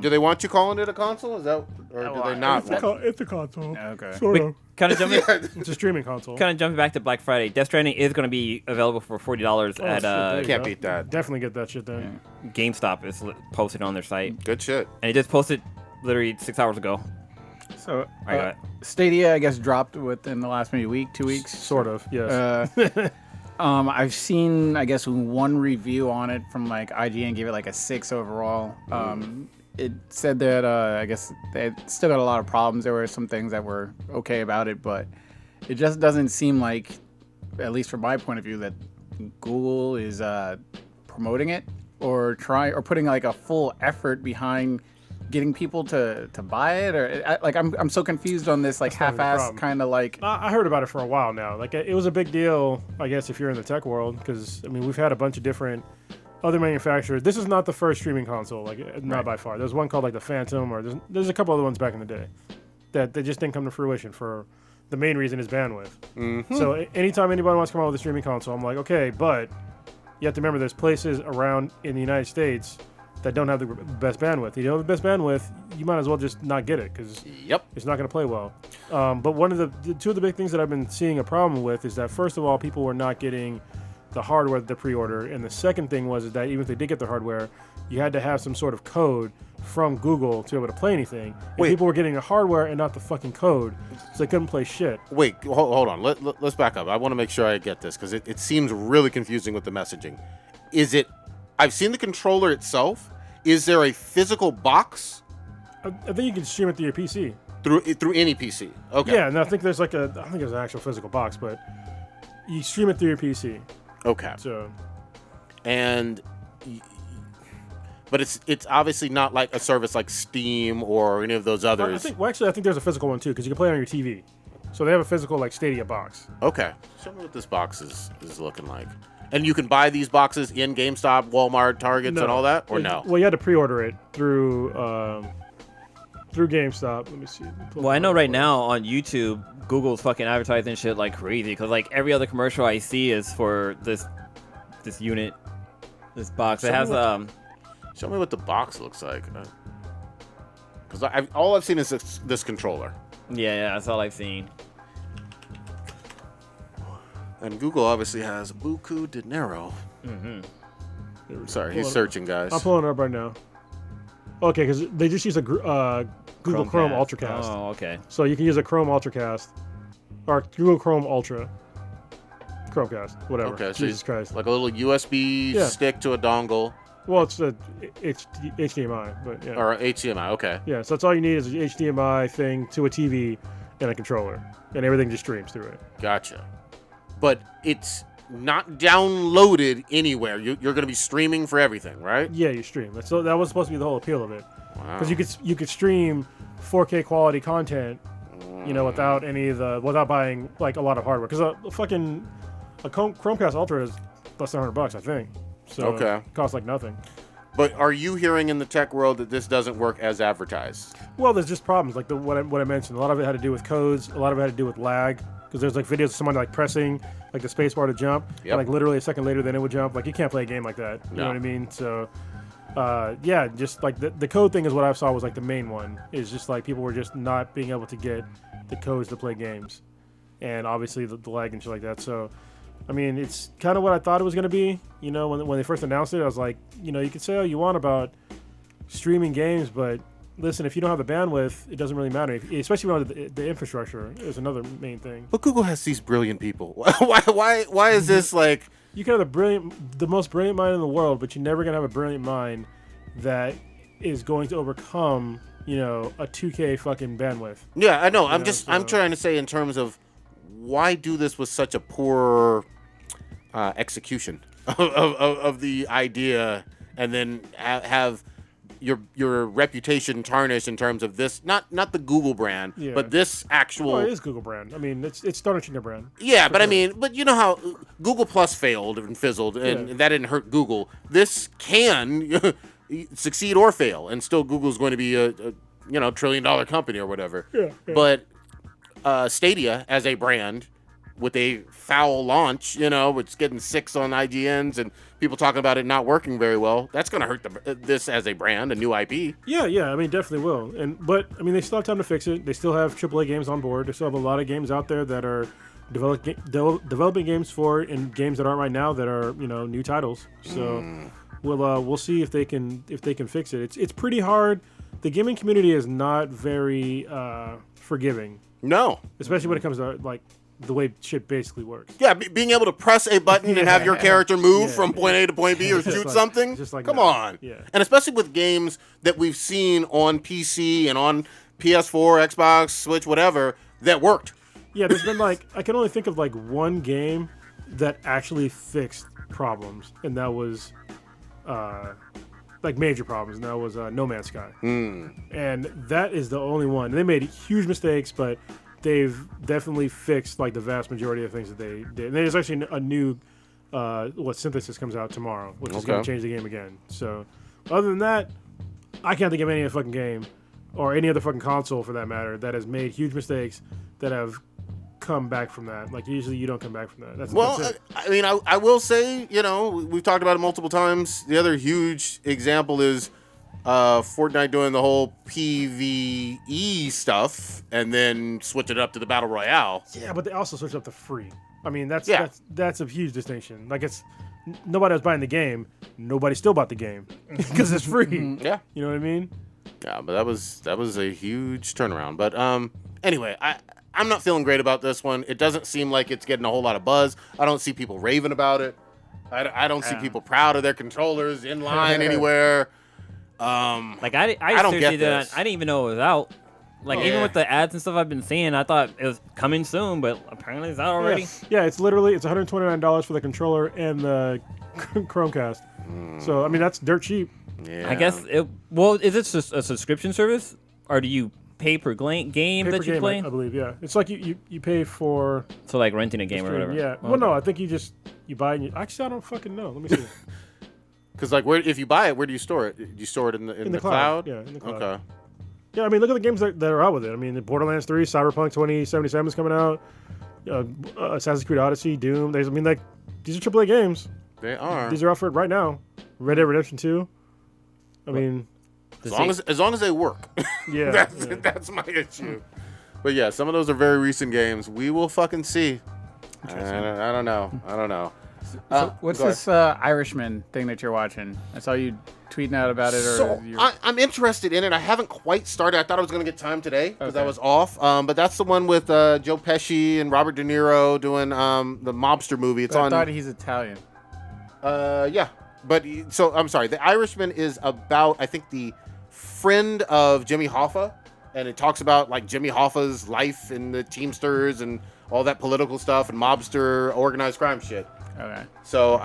Do they want you calling it a console? Is that, or do they not? It's a console. Okay. Sort of. Kind of jumping. It's a streaming console. Kind of jumping back to Black Friday. Death Stranding is going to be available for $40 Oh, at shit, there you Can't go. beat that. Definitely get that shit then. GameStop. It's posted on their site, Good shit. and it just posted literally 6 hours ago. So I got it. Stadia, I guess, dropped within the last maybe week, 2 weeks. Sort of, yes. I've seen, I guess, one review on it from like IGN, gave it like a 6 overall. It said that I guess they still got a lot of problems. There were some things that were okay about it, but it just doesn't seem like, at least from my point of view, that Google is promoting it or putting like a full effort behind getting people to buy it. Or I'm so confused on this like not even the half-assed problem. kind of like. I heard about it for a while now. Like, it was a big deal, I guess, if you're in the tech world, because I mean, we've had a bunch of different other manufacturers. This is not the first streaming console, like, not by far. There's one called like the Phantom, or there's a couple other ones back in the day that they just didn't come to fruition for the main reason is bandwidth. So anytime anybody wants to come out with a streaming console, I'm like, okay, but you have to remember there's places around in the United States that don't have the best bandwidth. You know, the best bandwidth, you might as well just not get it because Yep. it's not going to play well. But one of the two of the big things that I've been seeing a problem with is that, first of all, people were not getting the hardware that they pre-order, and the second thing was that even if they did get the hardware, you had to have some sort of code from Google to be able to play anything. And Wait. people were getting the hardware and not the fucking code, so they couldn't play shit. Wait, hold on. Let's back up. I want to make sure I get this because it seems really confusing with the messaging. Is it? I've seen the controller itself. Is there a physical box I think you can stream it through your PC. through any PC? Okay. Yeah, and I think there's I think there's an actual physical box, but you stream it through your PC. Okay. So But it's obviously not like a service like Steam or any of those others. I think there's a physical one too, because you can play it on your TV. So they have a physical like Stadia box. Okay. Show me what this box is looking like. And you can buy these boxes in GameStop, Walmart, Targets, and all that, or no? Well, you had to pre-order it through GameStop. Let me see. Well, I know right now on YouTube, Google's fucking advertising shit like crazy because like every other commercial I see is for this unit, this box. It has Show me what the box looks like. Because all I've seen is this controller. yeah, that's all I've seen. And Google obviously has buku dinero. Sorry, he's searching, guys. I'm pulling it up right now. Okay, because they just use a Google Chrome Ultracast. Oh, okay. So you can use a Chrome Ultracast or Google Chrome Ultra. Chromecast, whatever. Okay, so Jesus Christ. like a little USB stick to a dongle. Well, it's a HDMI, but yeah. Or HDMI, okay. Yeah, so that's all you need is an HDMI thing to a TV and a controller, and everything just streams through it. Gotcha. But it's not downloaded anywhere. You're going to be streaming for everything, right? Yeah, you stream. So that was supposed to be the whole appeal of it, Wow. because you could stream 4K quality content, without without buying like a lot of hardware. Because a Chromecast Ultra is less than $100, I think. So Okay. it costs like nothing. But are you hearing in the tech world that this doesn't work as advertised? Well, there's just problems like what I mentioned. A lot of it had to do with codes. A lot of it had to do with lag, because there's like videos of someone like pressing like the space bar to jump, and like literally a second later then it would jump. Like you can't play a game like that. You know what I mean? So yeah, just like the code thing is what I saw was like the main one. Is just like people were just not being able to get the codes to play games, and obviously the lag and shit like that. So I mean, it's kind of what I thought it was going to be. You know, when they first announced it, I was like, you know, you can say all you want about streaming games, but listen, if you don't have the bandwidth, it doesn't really matter. Especially when the infrastructure is another main thing. But Google has these brilliant people. Why is this like? You can have the most brilliant mind in the world, but you're never gonna have a brilliant mind that is going to overcome, you know, a 2K fucking bandwidth. Yeah, I know. I'm trying to say in terms of why do this with such a poor execution of the idea, and then have your reputation tarnished in terms of this, not the Google brand, but this actual. Well, it is Google brand. I mean, it's tarnishing their brand. Yeah, but sure. I mean, but you know how Google Plus failed and fizzled, and that didn't hurt Google. This can succeed or fail, and still Google's going to be a $1 trillion company or whatever. Yeah. But Stadia as a brand with a foul launch, it's getting 6 on IGNs and people talking about it not working very well. That's going to hurt this as a brand, a new IP. Yeah, I mean, definitely will. But I mean, they still have time to fix it. They still have AAA games on board. They still have a lot of games out there that are developing games and games that aren't right now that are new titles. So we'll see if they can fix it. It's pretty hard. The gaming community is not very forgiving. No, especially when it comes to like the way shit basically works. Yeah, being able to press a button and have your character move from point A to point B or shoot something. Just like Come on. Yeah. And especially with games that we've seen on PC and on PS4, Xbox, Switch, whatever, that worked. Yeah, there's been I can only think of one game that actually fixed problems, and that was major problems, and that was No Man's Sky. And that is the only one. And they made huge mistakes, but they've definitely fixed the vast majority of things that they did. And there's actually a new Synthesis comes out tomorrow, which is going to change the game again. So other than that, I can't think of any other fucking game or any other fucking console for that matter that has made huge mistakes that have come back from that. Usually you don't come back from that. That's it. I mean, I will say, we've talked about it multiple times. The other huge example is Fortnite doing the whole PvE stuff and then switch it up to the Battle Royale. Yeah, but they also switched up to free. I mean, that's a huge distinction. It's nobody was buying the game. Nobody still bought the game because it's free. Yeah. You know what I mean? Yeah, but that was a huge turnaround. But anyway, I'm not feeling great about this one. It doesn't seem like it's getting a whole lot of buzz. I don't see people raving about it. I don't see people proud of their controllers in line anywhere. I don't get this. I didn't even know it was out. Even with the ads and stuff I've been seeing, I thought it was coming soon, but apparently it's out already. Yeah, it's $129 for the controller and the Chromecast. So I mean that's dirt cheap. Yeah. I guess is it just a subscription service, or do you pay per game that you play? I believe, yeah. It's like you pay for renting a game or whatever. Yeah. Well, no, I think you buy it. Actually, I don't fucking know. Let me see. Because if you buy it, where do you store it? Do you store it in the cloud? Yeah, in the cloud. Okay. Yeah, I mean, look at the games that are out with it. I mean, Borderlands 3, Cyberpunk 2077 is coming out. Assassin's Creed Odyssey, Doom. These are AAA games. They are. These are out for it right now. Red Dead Redemption 2. I mean, as long as they work. Yeah, that's my issue. But yeah, some of those are very recent games. We will fucking see. I don't know. So what's this Irishman thing that you're watching? I saw you tweeting out about it. I'm interested in it. I haven't quite started. I thought I was going to get time today because I was off. But that's the one with Joe Pesci and Robert De Niro doing the mobster movie. I thought he's Italian. Yeah. But so I'm sorry. The Irishman is about, I think, the friend of Jimmy Hoffa, and it talks about Jimmy Hoffa's life in the Teamsters and all that political stuff and mobster organized crime shit. Okay. So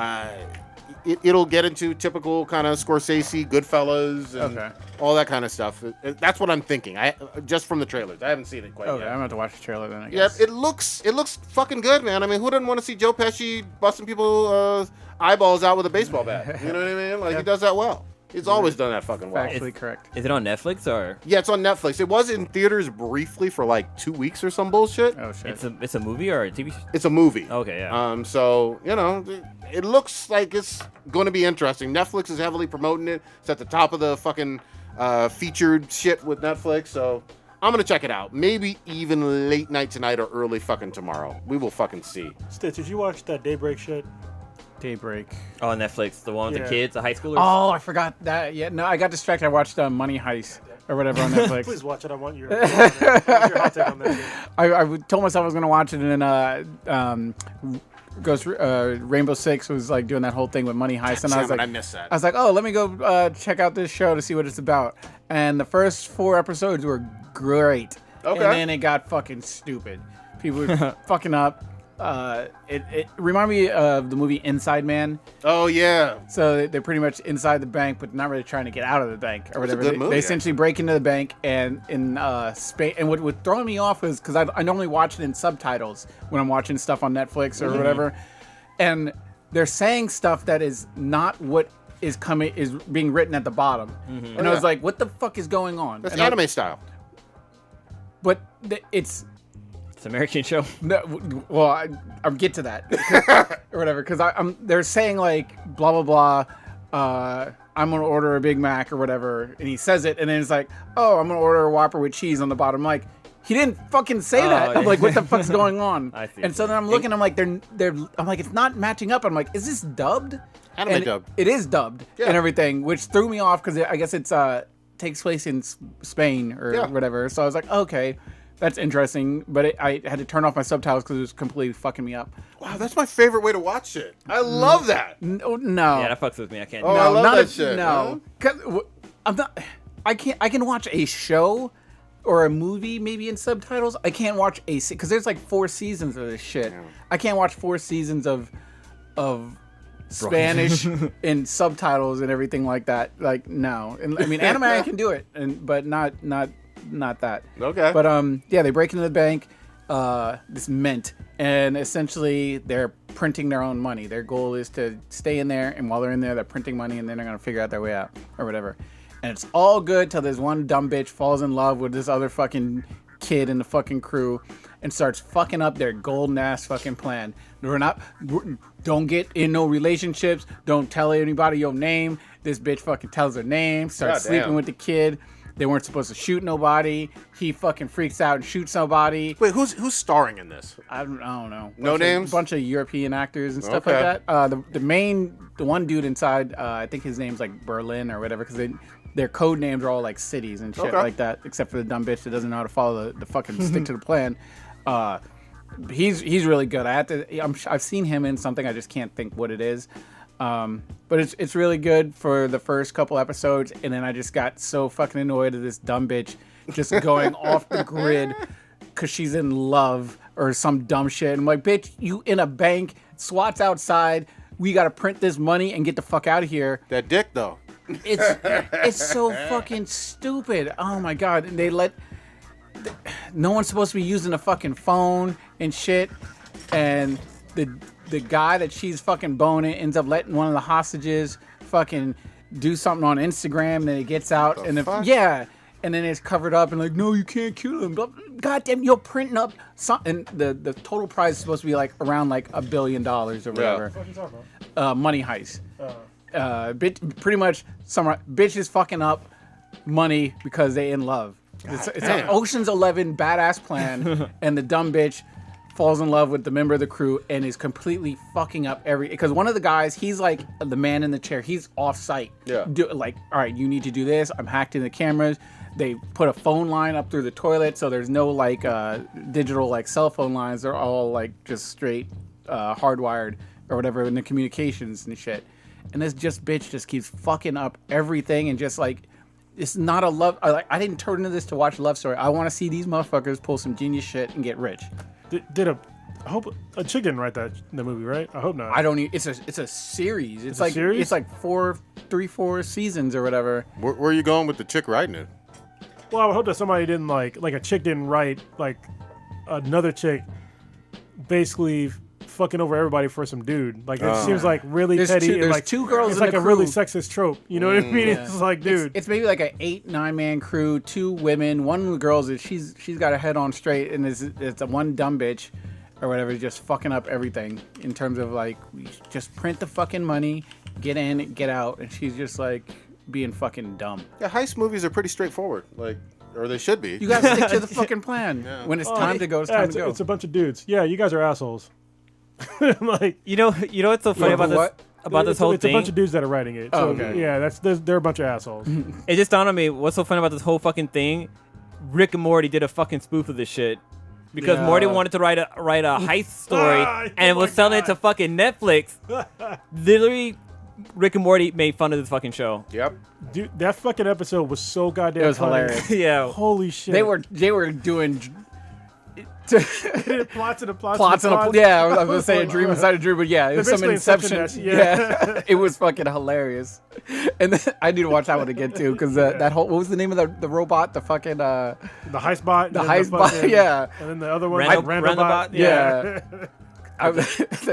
it'll get into typical kind of Scorsese, Goodfellas, and all that kind of stuff. That's what I'm thinking. Just from the trailers. I haven't seen it quite yet. I'm going to watch the trailer then, I guess. Yeah, it looks fucking good, man. I mean, who doesn't want to see Joe Pesci busting people eyeballs out with a baseball bat? You know what I mean? He does that well. He's always done that fucking well. Factually correct. Is it on Netflix or? Yeah, it's on Netflix. It was in theaters briefly for like 2 weeks or some bullshit. Oh shit. It's a movie or a TV show? It's a movie. Okay, yeah. So, you know, it looks like it's going to be interesting. Netflix is heavily promoting it. It's at the top of the fucking featured shit with Netflix. So I'm going to check it out. Maybe even late night tonight or early fucking tomorrow. We will fucking see. Stitch, did you watch that Daybreak shit? Daybreak. Oh, on Netflix, the one with Yeah. the kids, the high schoolers. Oh, I forgot that. Yeah, no, I got distracted. I watched Money Heist or whatever on Netflix. Please watch it. I want your hot take on that shit. I told myself I was gonna watch it, and then Rainbow Six was like doing that whole thing with Money Heist, and I was like, I missed that. I was like, oh, let me go check out this show to see what it's about. And the first 4 episodes were great. Okay. And then it got fucking stupid. People were fucking up. It reminded me of the movie Inside Man. Oh, yeah. So they're pretty much inside the bank, but not really trying to get out of the bank or whatever. a good movie, They essentially break into the bank, and in Spain. And what throwing me off was because I normally watch it in subtitles when I'm watching stuff on Netflix or whatever, and they're saying stuff that is not what is being written at the bottom. And I was like, what the fuck is going on? That's And anime style. but it's. It's an American show. No, well, I'll get to that or whatever, because they're saying like blah blah blah. I'm gonna order a Big Mac or whatever, and he says it, and then it's like, oh, I'm gonna order a Whopper with cheese on the bottom. I'm like, he didn't fucking say that. yeah. I'm like, what the fuck's going on? I see. And so then I'm looking, I'm like, I'm like, it's not matching up. I'm like, is this dubbed? Anime And dubbed. It is dubbed Yeah. and everything, which threw me off because I guess it's takes place in Spain or whatever. So I was like, okay. That's interesting, but I had to turn off my subtitles because it was completely fucking me up. Wow, that's my favorite way to watch it. I love that. No. Yeah, that fucks with me. I can't. Oh, do I that. love not that a- shit, No, 'cause I'm not. I can watch a show or a movie maybe in subtitles. I can't watch because there's like 4 seasons of this shit. I can't watch 4 seasons of Spanish in subtitles and everything like that. Like no, and I mean anime I can do it, but not that. Okay. But yeah, they break into the bank, this mint, and essentially they're printing their own money. Their goal is to stay in there, and while they're in there, they're printing money, and then they're gonna figure out their way out or whatever. And it's all good till this one dumb bitch falls in love with this other fucking kid in the fucking crew and starts fucking up their golden ass fucking plan. Don't get in no relationships. Don't tell anybody your name. This bitch fucking tells her name. Starts Goddamn. sleeping with the kid. They weren't supposed to shoot nobody. He fucking freaks out and shoots somebody. Wait, who's starring in this? I don't know. No names? A bunch of European actors and stuff Okay. like that. The one dude inside, I think his name's like Berlin or whatever, because their code names are all like cities and shit Okay. like that, except for the dumb bitch that doesn't know how to follow the fucking stick to the plan. He's really good. I've seen him in something. I just can't think what it is. But it's really good for the first couple episodes, and then I just got so fucking annoyed at this dumb bitch just going off the grid because she's in love or some dumb shit. I'm like, bitch, you in a bank, SWAT's outside, we gotta print this money and get the fuck out of here. That dick, though. It's so fucking stupid. Oh my god. And no one's supposed to be using a fucking phone and shit, and the guy that she's fucking boning ends up letting one of the hostages fucking do something on Instagram, and then it gets out, and and then it's covered up, and like, no, you can't kill him. God damn, you're printing up something. The total prize is supposed to be like around like $1 billion or whatever. What are you talking about? Money Heist. Pretty much, bitch is fucking up money because they in love. It's an Ocean's 11 badass plan, and the dumb bitch falls in love with the member of the crew and is completely fucking up because one of the guys, he's like the man in the chair. He's off site. Yeah. Like, all right, you need to do this. I'm hacked in the cameras. They put a phone line up through the toilet, so there's no like digital like cell phone lines. They're all like just straight hardwired or whatever in the communications and shit. And this bitch just keeps fucking up everything, and just like, it's not a love. I didn't turn into this to watch a love story. I want to see these motherfuckers pull some genius shit and get rich. I hope a chick didn't write the movie, right? I hope not. I don't. It's a series. It's a like series? it's like 4 seasons or whatever. Where are you going with the chick writing it? Well, I would hope that somebody didn't like a chick didn't write like another chick basically fucking over everybody for some dude. Like it seems like really There's petty. two- and, there's like, two girls It's in like the a really crew. sexist trope. You know what I mean? It's like, dude. It's maybe like an 8-9 man crew, 2 women. One of the girls is she's got her head on straight, and it's a one dumb bitch or whatever, just fucking up everything in terms of like just print the fucking money, get in, get out, and she's just like being fucking dumb. Yeah, heist movies are pretty straightforward, like, or they should be. You gotta stick to the fucking plan. When it's time to go, it's time to go. It's a bunch of dudes. Yeah, you guys are assholes. Like, You know what's so funny about this? what? About this whole it's thing? a bunch of dudes that are writing it. So, okay. yeah, they're a bunch of assholes. It just dawned on me. What's so funny about this whole fucking thing? Rick and Morty did a fucking spoof of this shit because Yeah. Morty wanted to write a heist story and was selling it to fucking Netflix. Literally, Rick and Morty made fun of this fucking show. Yep. Dude, that fucking episode was so goddamn It was funny. hilarious. Yeah. Holy shit. They were doing plots and plots. plots and on a plots. yeah. I was gonna say a dream inside a dream, but yeah, it was some basically Inception. Inception, Yeah, it was fucking hilarious. And then, I need to watch that one again too, because that whole what was the name of the robot? The fucking The heist bot. the and then heist bot. fucking- Yeah, And then the other one, Randobot? yeah. That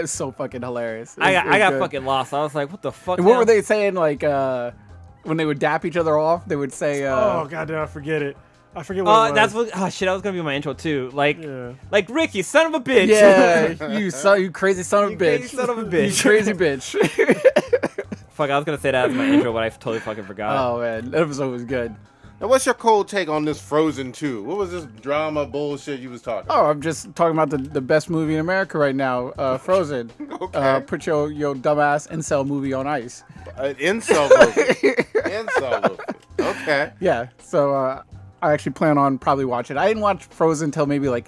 was so fucking hilarious. I It was got good. fucking lost. I was like, what the fuck? And what now? were they saying? Like when they would dap each other off, they would say, Oh goddamn, I forget it. I forget what it was. That's what. Oh shit, that was gonna be my intro too. Like, Yeah. like Rick, you son of a bitch. "Yeah, you crazy son of a You bitch, crazy son of a bitch." you crazy bitch." Fuck, I was gonna say that as my intro, but I totally fucking forgot. Oh man, that episode was good. Now, what's your cold take on this Frozen 2? What was this drama bullshit you was talking about? Oh, I'm just talking about the best movie in America right now, Frozen. Okay. Put your dumbass incel movie on ice. An incel movie. Incel movie. Okay. Yeah, so I actually plan on probably watching it. I didn't watch Frozen until maybe I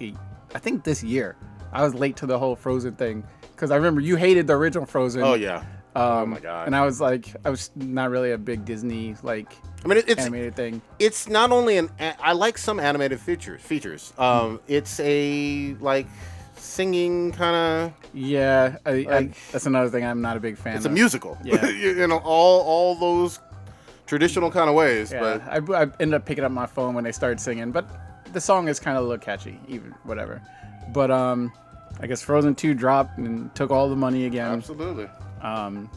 think this year. I was late to the whole Frozen thing because I remember you hated the original Frozen. Oh, yeah. Oh, my God. And I was not really a big Disney I mean, it's animated thing. it's not only I like some animated features. It's a, like, singing kind of... Yeah, that's another thing I'm not a big fan It's of. a musical. Yeah. You know, all those traditional kind of ways. Yeah, But I ended up picking up my phone when they started singing, but the song is kind of a little catchy, even whatever. But I guess Frozen 2 dropped and took all the money again. absolutely.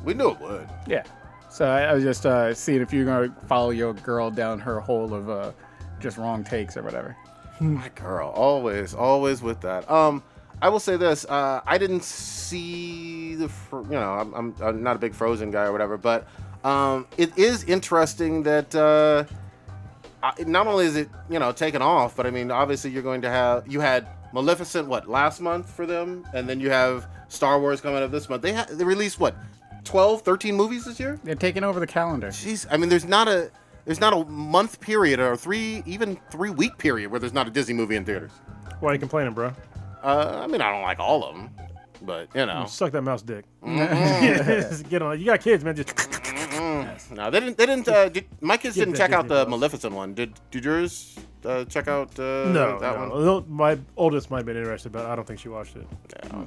We knew it would. Yeah. So I was just seeing if you're going to follow your girl down her hole of just wrong takes or whatever. My girl, always with that. I will say this: I didn't see I'm not a big Frozen guy or whatever, but it is interesting that not only is it taken off, but I mean, obviously you had Maleficent last month for them, and then you have Star Wars coming up this month. They released 12, 13 movies this year. They're taking over the calendar. Jeez, I mean, there's not a month period or 3 week period where there's not a Disney movie in theaters. Why are you complaining, bro? I mean, I don't like all of them, but Suck that mouse dick. Just get on. You got kids, man. Just no, they didn't. My kids Get didn't that check out Disney the Plus. Maleficent one. Did yours check out no. that one? No. My oldest might have been interested, but I don't think she watched it. Yeah.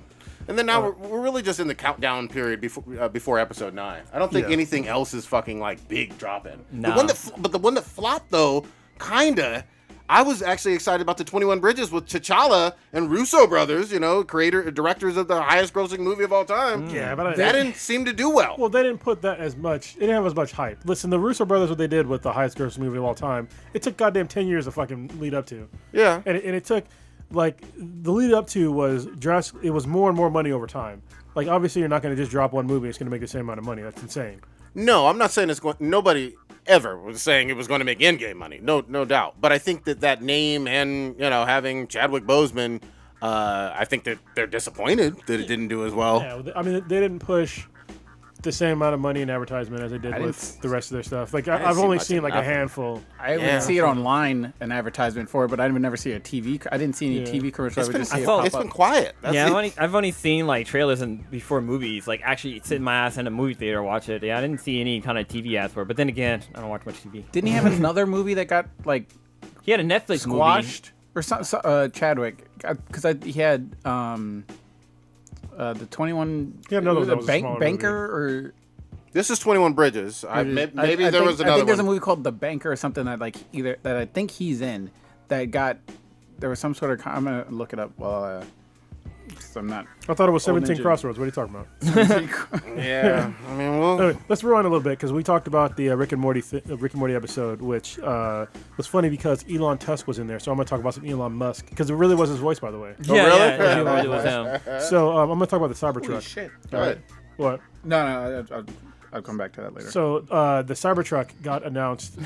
And then now we're really just in the countdown period before episode 9. I don't think Yeah. anything else is fucking like big dropping. No. The one that flopped though, kinda. I was actually excited about the 21 Bridges with T'Challa and Russo brothers, directors of the highest grossing movie of all time. Yeah, but That didn't seem to do well. Well, they didn't put that as much. It didn't have as much hype. Listen, the Russo brothers, what they did with the highest grossing movie of all time, it took goddamn 10 years to fucking lead up to. Yeah. And it took, the lead up to was it was more and more money over time. Like, obviously, you're not going to just drop one movie. It's going to make the same amount of money. That's insane. No, I'm not saying it's going. Nobody ever was saying it was going to make Endgame money. No doubt. But I think that name and having Chadwick Boseman, I think that they're disappointed that it didn't do as well. Yeah, I mean, they didn't push the same amount of money in advertisement as they did with the rest of their stuff. Like, I've only seen like a handful. I would see it online, an advertisement for it, but I would never see a TV. I didn't see any TV commercials. I would just see it pop It's up. been quiet. That's Yeah, it. I've only seen like trailers and before movies. Like actually sit my ass in a movie theater and watch it. Yeah, I didn't see any kind of TV ads for it. But then again, I don't watch much TV. Didn't he have another movie that got He had a Netflix squashed or something? Chadwick, because he had the 21. He had another one that was a bank, smaller banker or. This is 21 Bridges. Maybe there was I another think there's a one. movie called The Banker or something that that I think he's in that got. There was some sort of. I'm gonna look it up while 'Cause I'm not. I thought it was 17 Ninja. Crossroads. What are you talking about? Yeah, I mean, well, Anyway, let's rewind a little bit because we talked about the Rick and Morty episode, which was funny because Elon Tusk was in there. So I'm going to talk about some Elon Musk because it really was his voice, by the way. Yeah, really? yeah, it really was him. So I'm going to talk about the Cybertruck. Holy shit. go ahead. What? No, I'll come back to that later. So the Cybertruck got announced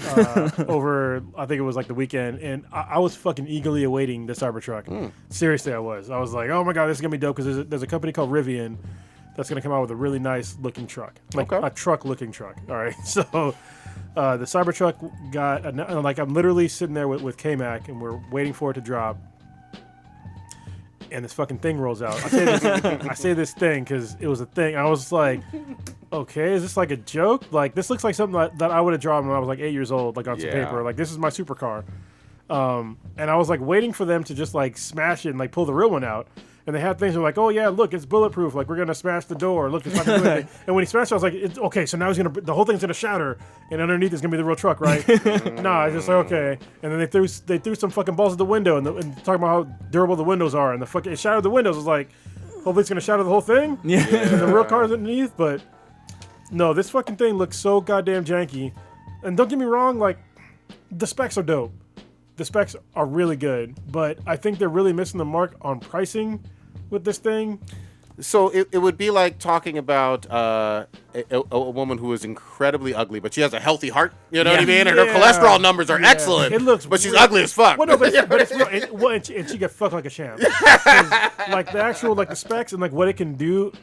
over, I think it was like the weekend, and I was fucking eagerly awaiting the Cybertruck. Seriously, I was. I was like, oh my god, this is gonna be dope because there's a company called Rivian that's gonna come out with a really nice looking truck, like Okay. a truck looking truck. All right, so the Cybertruck got like I'm literally sitting there with K-Mac and we're waiting for it to drop. And this fucking thing rolls out. I say this thing because it was a thing. I was like, okay, is this like a joke? Like, this looks like something that I would have drawn when I was like 8 years old, like on some Yeah. paper. Like, this is my supercar. And I was like waiting for them to just like smash it and like pull the real one out. And they had things that were like, oh yeah, look, it's bulletproof. Like, we're gonna smash the door. Look, it's not gonna do anything. And when he smashed it, I was like, okay, so now the whole thing's gonna shatter, and underneath is gonna be the real truck, right? Nah, it's just like, okay. And then they threw some fucking balls at the window and talking about how durable the windows are, and it shattered the windows. I was like, hopefully it's gonna shatter the whole thing. Yeah. And the real car's underneath, but no, this fucking thing looks so goddamn janky. And don't get me wrong, like, the specs are dope. The specs are really good, but I think they're really missing the mark on pricing with this thing. So it would be like talking about a woman who is incredibly ugly, but she has a healthy heart. You know what I mean? And her Yeah. cholesterol numbers are Yeah. excellent. It looks but she's real- ugly as fuck. Well, no, but it's real. And she get fucked like a champ. 'Cause, like the actual the specs and like what it can do,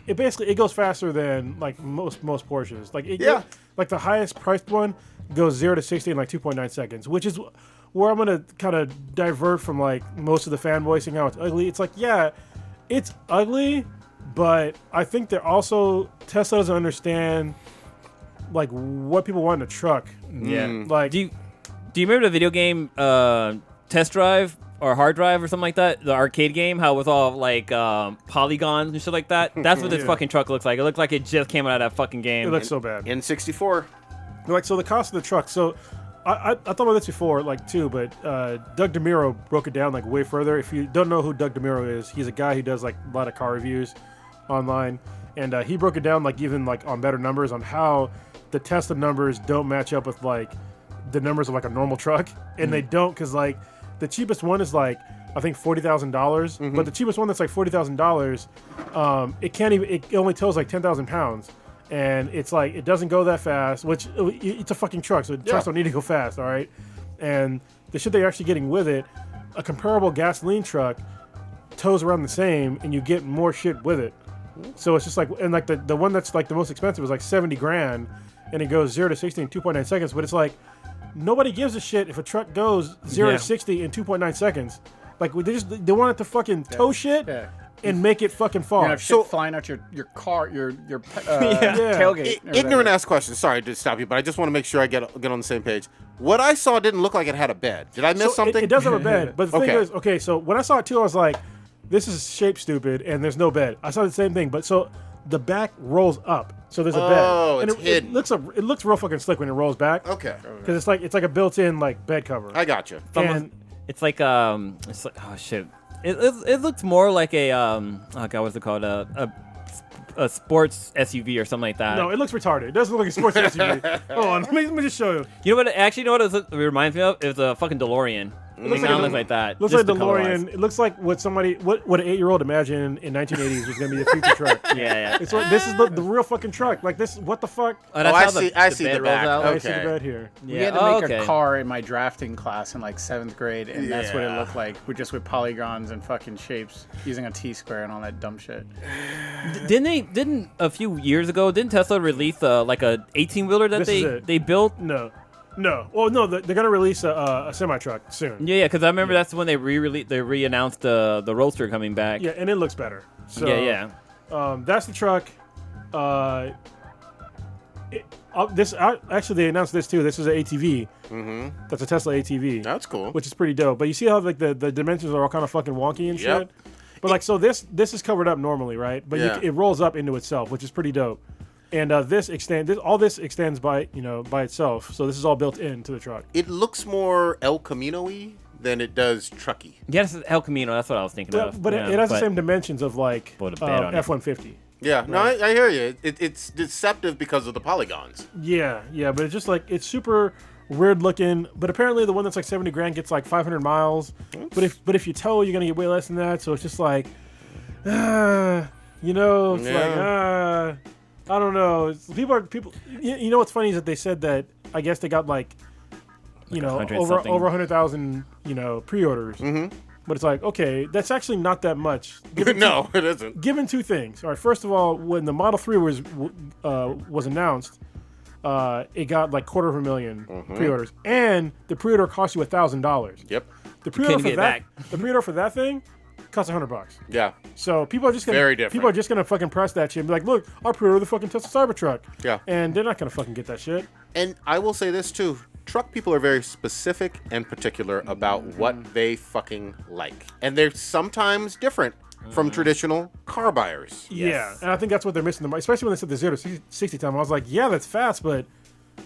it goes faster than like most Porsches. Like like the highest priced one goes 0 to 60 in like 2.9 seconds, which is where I'm gonna kind of divert from like most of the fanboys how it's ugly. It's like, yeah, it's ugly, but I think they're also Tesla doesn't understand like what people want in a truck. Yeah. Like, Do you remember the video game Test Drive or Hard Drive or something like that? The arcade game, how it was all like polygons and shit like that. That's what this Yeah. fucking truck looks like. It looks like it just came out of that fucking game. it looks so bad. N64. Like, so the cost of the truck. So I thought about this before, like, too, but Doug DeMuro broke it down like way further. If you don't know who Doug DeMuro is, he's a guy who does like a lot of car reviews online, and he broke it down like even like on Better Numbers on how the Tesla numbers don't match up with like the numbers of like a normal truck, and they don't because like the cheapest one is like I think $40,000, but the cheapest one that's like $40,000, it can't even. It only tows like 10,000 pounds. And it's like, it doesn't go that fast, which it's a fucking truck, so trucks don't need to go fast, all right? And the shit they're actually getting with it, a comparable gasoline truck tows around the same, and you get more shit with it. So it's just like, and like the one that's like the most expensive is like 70 grand, and it goes 0 to 60 in 2.9 seconds, but it's like, nobody gives a shit if a truck goes 0 to 60 in 2.9 seconds. Like, they want it to fucking tow shit. Yeah. And make it fucking fall. You're gonna have shit flying out your car, your tailgate. or Ignorant whatever. ass question. Sorry to stop you, but I just want to make sure I get on the same page. What I saw didn't look like it had a bed. Did I miss So something? It does have a bed, but the thing Okay. is, okay, so when I saw it too, I was like, this is shaped stupid, and there's no bed. I saw the same thing, but so the back rolls up, so there's a bed. Oh, and it's it hidden. It looks real fucking slick when it rolls back. Okay. Because it's like a built-in like bed cover. I got you. And It's like oh shit. It looks more like a oh god, what's it called? A sports SUV or something like that. no, it looks retarded. It doesn't look like a sports SUV. Hold on, let me just show you. You know what? Actually, you know what it reminds me of? It was a fucking DeLorean. It looks like looks like that. Looks just like the color-wise. DeLorean. It looks like what an 8-year-old imagined in 1980s was going to be a future truck. Yeah. It's what, this is the real fucking truck. Like this, what the fuck? Oh, that's I how see- the, I the see bed the rolls back. out. I see the Okay. bed here. We had to make okay. a car in my drafting class in like 7th grade, and that's what it looked like, with polygons and fucking shapes, using a T-square and all that dumb shit. Didn't a few years ago, didn't Tesla release like a 18-wheeler that This is it. they built? No. Well, no, they're going to release a semi-truck soon. Yeah, because I remember that's when they re-announced the Roadster coming back. Yeah, and it looks better. So, yeah. that's the truck. Actually, they announced this too. This is an ATV. Mm-hmm. That's a Tesla ATV. That's cool. Which is pretty dope. But you see how like the dimensions are all kind of fucking wonky and shit. Yep. But like, so this is covered up normally, right? But Yeah. it rolls up into itself, which is pretty dope. And this extends by itself. So this is all built into the truck. It looks more El Camino-y than it does trucky. Yeah, it's El Camino. That's what I was thinking of. But it has the same dimensions of like Put a bet on it. F-150. Yeah, no, I hear you. It's deceptive because of the polygons. Yeah, but it's just like it's super weird looking. But apparently the one that's like 70 grand gets like 500 miles. But if you tow, you're gonna get way less than that. So it's just like, it's like I don't know. People. You know what's funny is that they said that I guess they got like over 100,000 pre-orders. Mm-hmm. But it's like, okay, that's actually not that much. No, it isn't. Given two things. All right, first of all, when the Model 3 was announced, it got like 250,000 pre-orders, and the pre-order cost you $1,000. Yep. The pre-order for that thing costs $100. Yeah. So people are just gonna fucking press that shit and be like, look, I'll pre-order the fucking Tesla Cybertruck. Yeah. And they're not gonna fucking get that shit. And I will say this too. Truck people are very specific and particular about what they fucking like. And they're sometimes different from traditional car buyers. Yeah, and I think that's what they're missing, especially when they said the 0 to 60 time. I was like, yeah, that's fast, but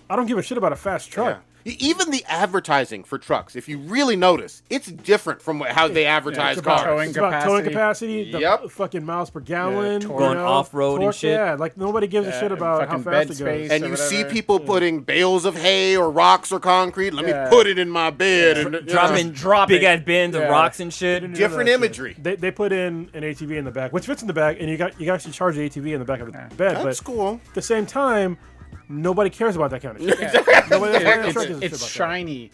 I don't give a shit about a fast truck. Yeah. Even the advertising for trucks, if you really notice, it's different from how they advertise cars. It's about towing capacity, the fucking miles per gallon, going off-road and shit. Yeah, like nobody gives a shit about how fast it goes. And you see people putting bales of hay or rocks or concrete. Let me put it in my bed. And dropping big-ass bins of rocks and shit. Different imagery. They put in an ATV in the back, which fits in the back, and you actually charge the ATV in the back of the bed. That's cool. At the same time, nobody cares about that kind of shit. It's shiny.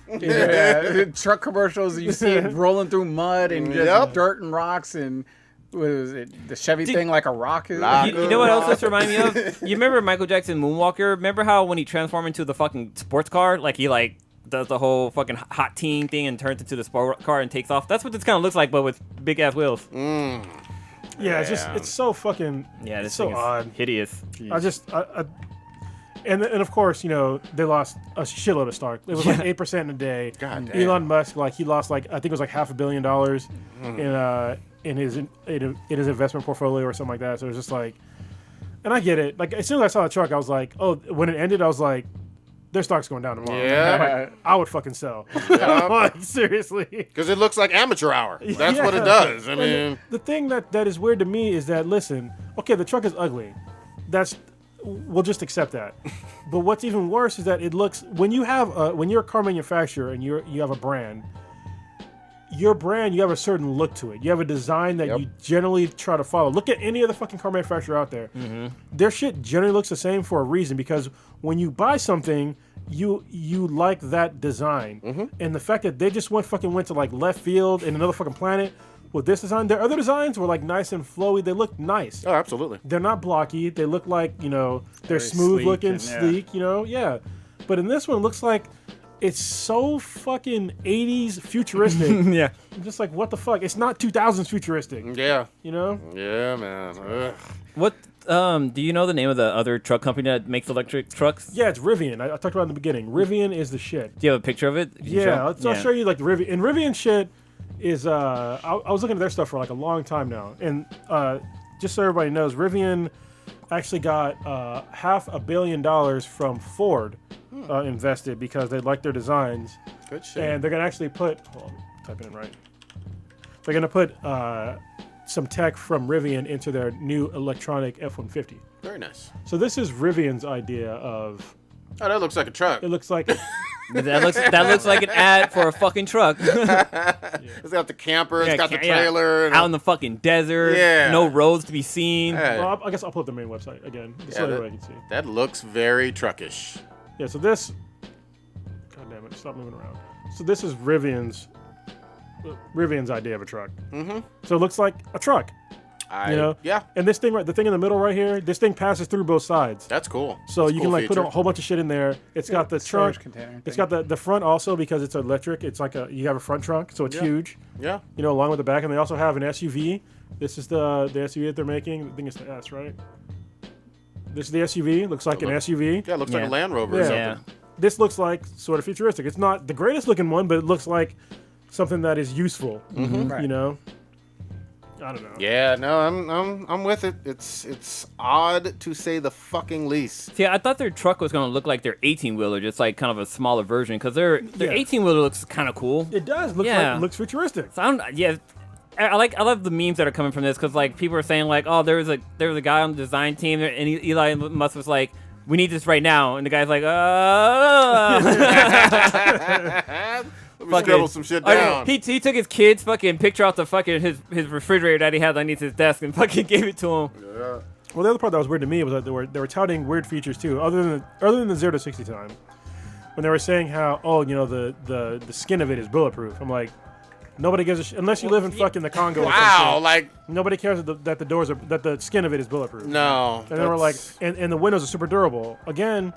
Truck commercials, you see it rolling through mud and just dirt and rocks, and what was it? The Chevy thing like a rock. You know what else this reminded me of? You remember Michael Jackson Moonwalker? Remember how when he transformed into the fucking sports car, like he like does the whole fucking hot teen thing and turns into the sport car and takes off? That's what this kind of looks like, but with big ass wheels. Yeah, it's so fucking. Yeah, this so thing is odd. Hideous. And of course, they lost a shitload of stock. It was like 8% in a day. God damn. Elon Musk, he lost I think it was like $500 million in his investment portfolio or something like that. So it was just like, and I get it. Like as soon as I saw the truck, I was like, oh, when it ended, I was like, their stock's going down tomorrow. Yeah. I would fucking sell. Like, seriously. Because it looks like amateur hour. That's what it does. I mean, the thing that is weird to me is that, listen, okay, the truck is ugly. We'll just accept that. But what's even worse is that it looks, when you're a car manufacturer and you have a brand, you have a certain look to it. You have a design that you generally try to follow. Look at any other fucking car manufacturer out there. Mm-hmm. Their shit generally looks the same for a reason, because when you buy something, you like that design. Mm-hmm. And the fact that they just went to like left field in another fucking planet with this design, their other designs were like nice and flowy. They look nice. Oh, absolutely. They're not blocky. They look like, they're smooth looking, sleek, But in this one, it looks like it's so fucking 80s futuristic. Yeah. I'm just like, what the fuck? It's not 2000s futuristic. Yeah. Yeah, man. Ugh. What, do you know the name of the other truck company that makes electric trucks? Yeah, it's Rivian. I talked about it in the beginning. Rivian is the shit. Do you have a picture of it? I'll show you like the Rivian. And Rivian shit is, I was looking at their stuff for like a long time now. And just so everybody knows, Rivian actually got $500 million from Ford invested because they like their designs. Good shit. And they're going to actually put, hold on, type it in right. They're going to put some tech from Rivian into their new electronic F-150. Very nice. So this is Rivian's idea of... Oh, that looks like a truck. It looks like... that looks like an ad for a fucking truck. It's got the camper, it's got the trailer. Out in the fucking desert. Yeah. No roads to be seen. Well, I guess I'll put up the main website again, so everybody can see. That looks very truckish. Yeah, so this... God damn it, stop moving around. So this is Rivian's idea of a truck. Mm-hmm. So it looks like a truck. Yeah. And this thing, the thing in the middle right here, this thing passes through both sides. That's cool. So That's you a can cool put a whole bunch of shit in there. It's got the trunk. It's got the front also, because it's electric. It's like you have a front trunk, so it's huge. Yeah. Along with the back, and they also have an SUV. This is the SUV that they're making. I think it's the S, right? This is the SUV. Looks like an SUV. Yeah, it looks like a Land Rover or something. Yeah. This looks like sort of futuristic. It's not the greatest looking one, but it looks like something that is useful. Mm-hmm. Right. I don't know. Yeah, no, I'm with it. It's odd to say the fucking least. See, I thought their truck was gonna look like their 18-wheeler, just like kind of a smaller version, because their 18-wheeler looks kind of cool. It does. Looks futuristic. So I love the memes that are coming from this, because like people are saying like, oh, there was a guy on the design team, and Eli Musk was like, we need this right now, and the guy's like, Let me scribble some shit down. He took his kid's fucking picture off the fucking his refrigerator that he had underneath his desk and fucking gave it to him. Yeah. Well, the other part that was weird to me was that they were touting weird features too, other than the 0 to 60 time, when they were saying how the skin of it is bulletproof. I'm like, nobody gives a shit unless you live in fucking the Congo. Wow, or some shit. like Nobody cares that the skin of it is bulletproof. no. And they were like, and the windows are super durable. Again,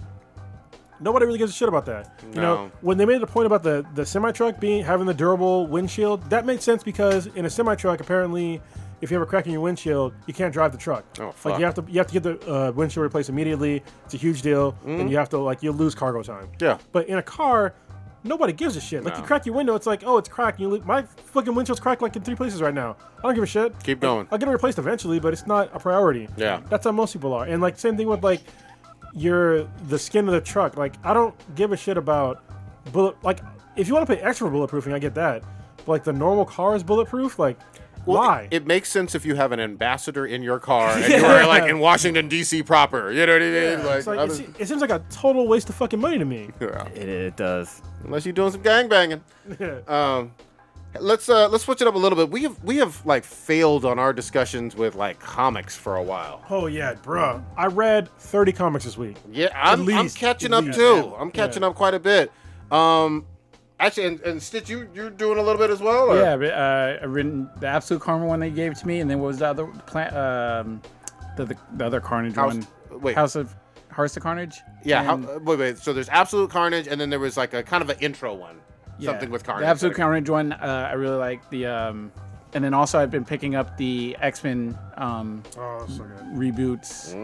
nobody really gives a shit about that. You know, when they made the point about the semi-truck having the durable windshield, that made sense because in a semi-truck, apparently, if you have a crack in your windshield, you can't drive the truck. Oh, fuck. Like you have to get the windshield replaced immediately. It's a huge deal, and you have to you'll lose cargo time. Yeah. But in a car, nobody gives a shit. Like you crack your window, it's like, oh, it's cracked. My fucking windshield's cracked like in 3 places right now. I don't give a shit. Keep going. I'll get it replaced eventually, but it's not a priority. Yeah. That's how most people are. And like same thing with like the skin of the truck. Like I don't give a shit about bullet. Like if you want to pay extra for bulletproofing, I get that. But like the normal car is bulletproof. Like why? It makes sense if you have an ambassador in your car and you are like in Washington D.C. proper. You know what I mean? Yeah, it's like, it seems like a total waste of fucking money to me. Yeah. It does. Unless you're doing some gangbanging. Let's switch it up a little bit. We have like failed on our discussions with like comics for a while. Oh yeah, bro. I read 30 comics this week. Yeah, I'm catching up too. I'm catching up quite a bit. Actually, and Stitch, you're doing a little bit as well? Or? Yeah, I've written the Absolute Karma one they gave to me, and then what was the other the other Carnage one? Wait. House of Carnage? Yeah, And- wait. So there's Absolute Carnage, and then there was like a kind of an intro one. Something with Carnage. The Absolute Carnage one, I really like the. And then also I've been picking up the X-Men Oh, so good. reboots,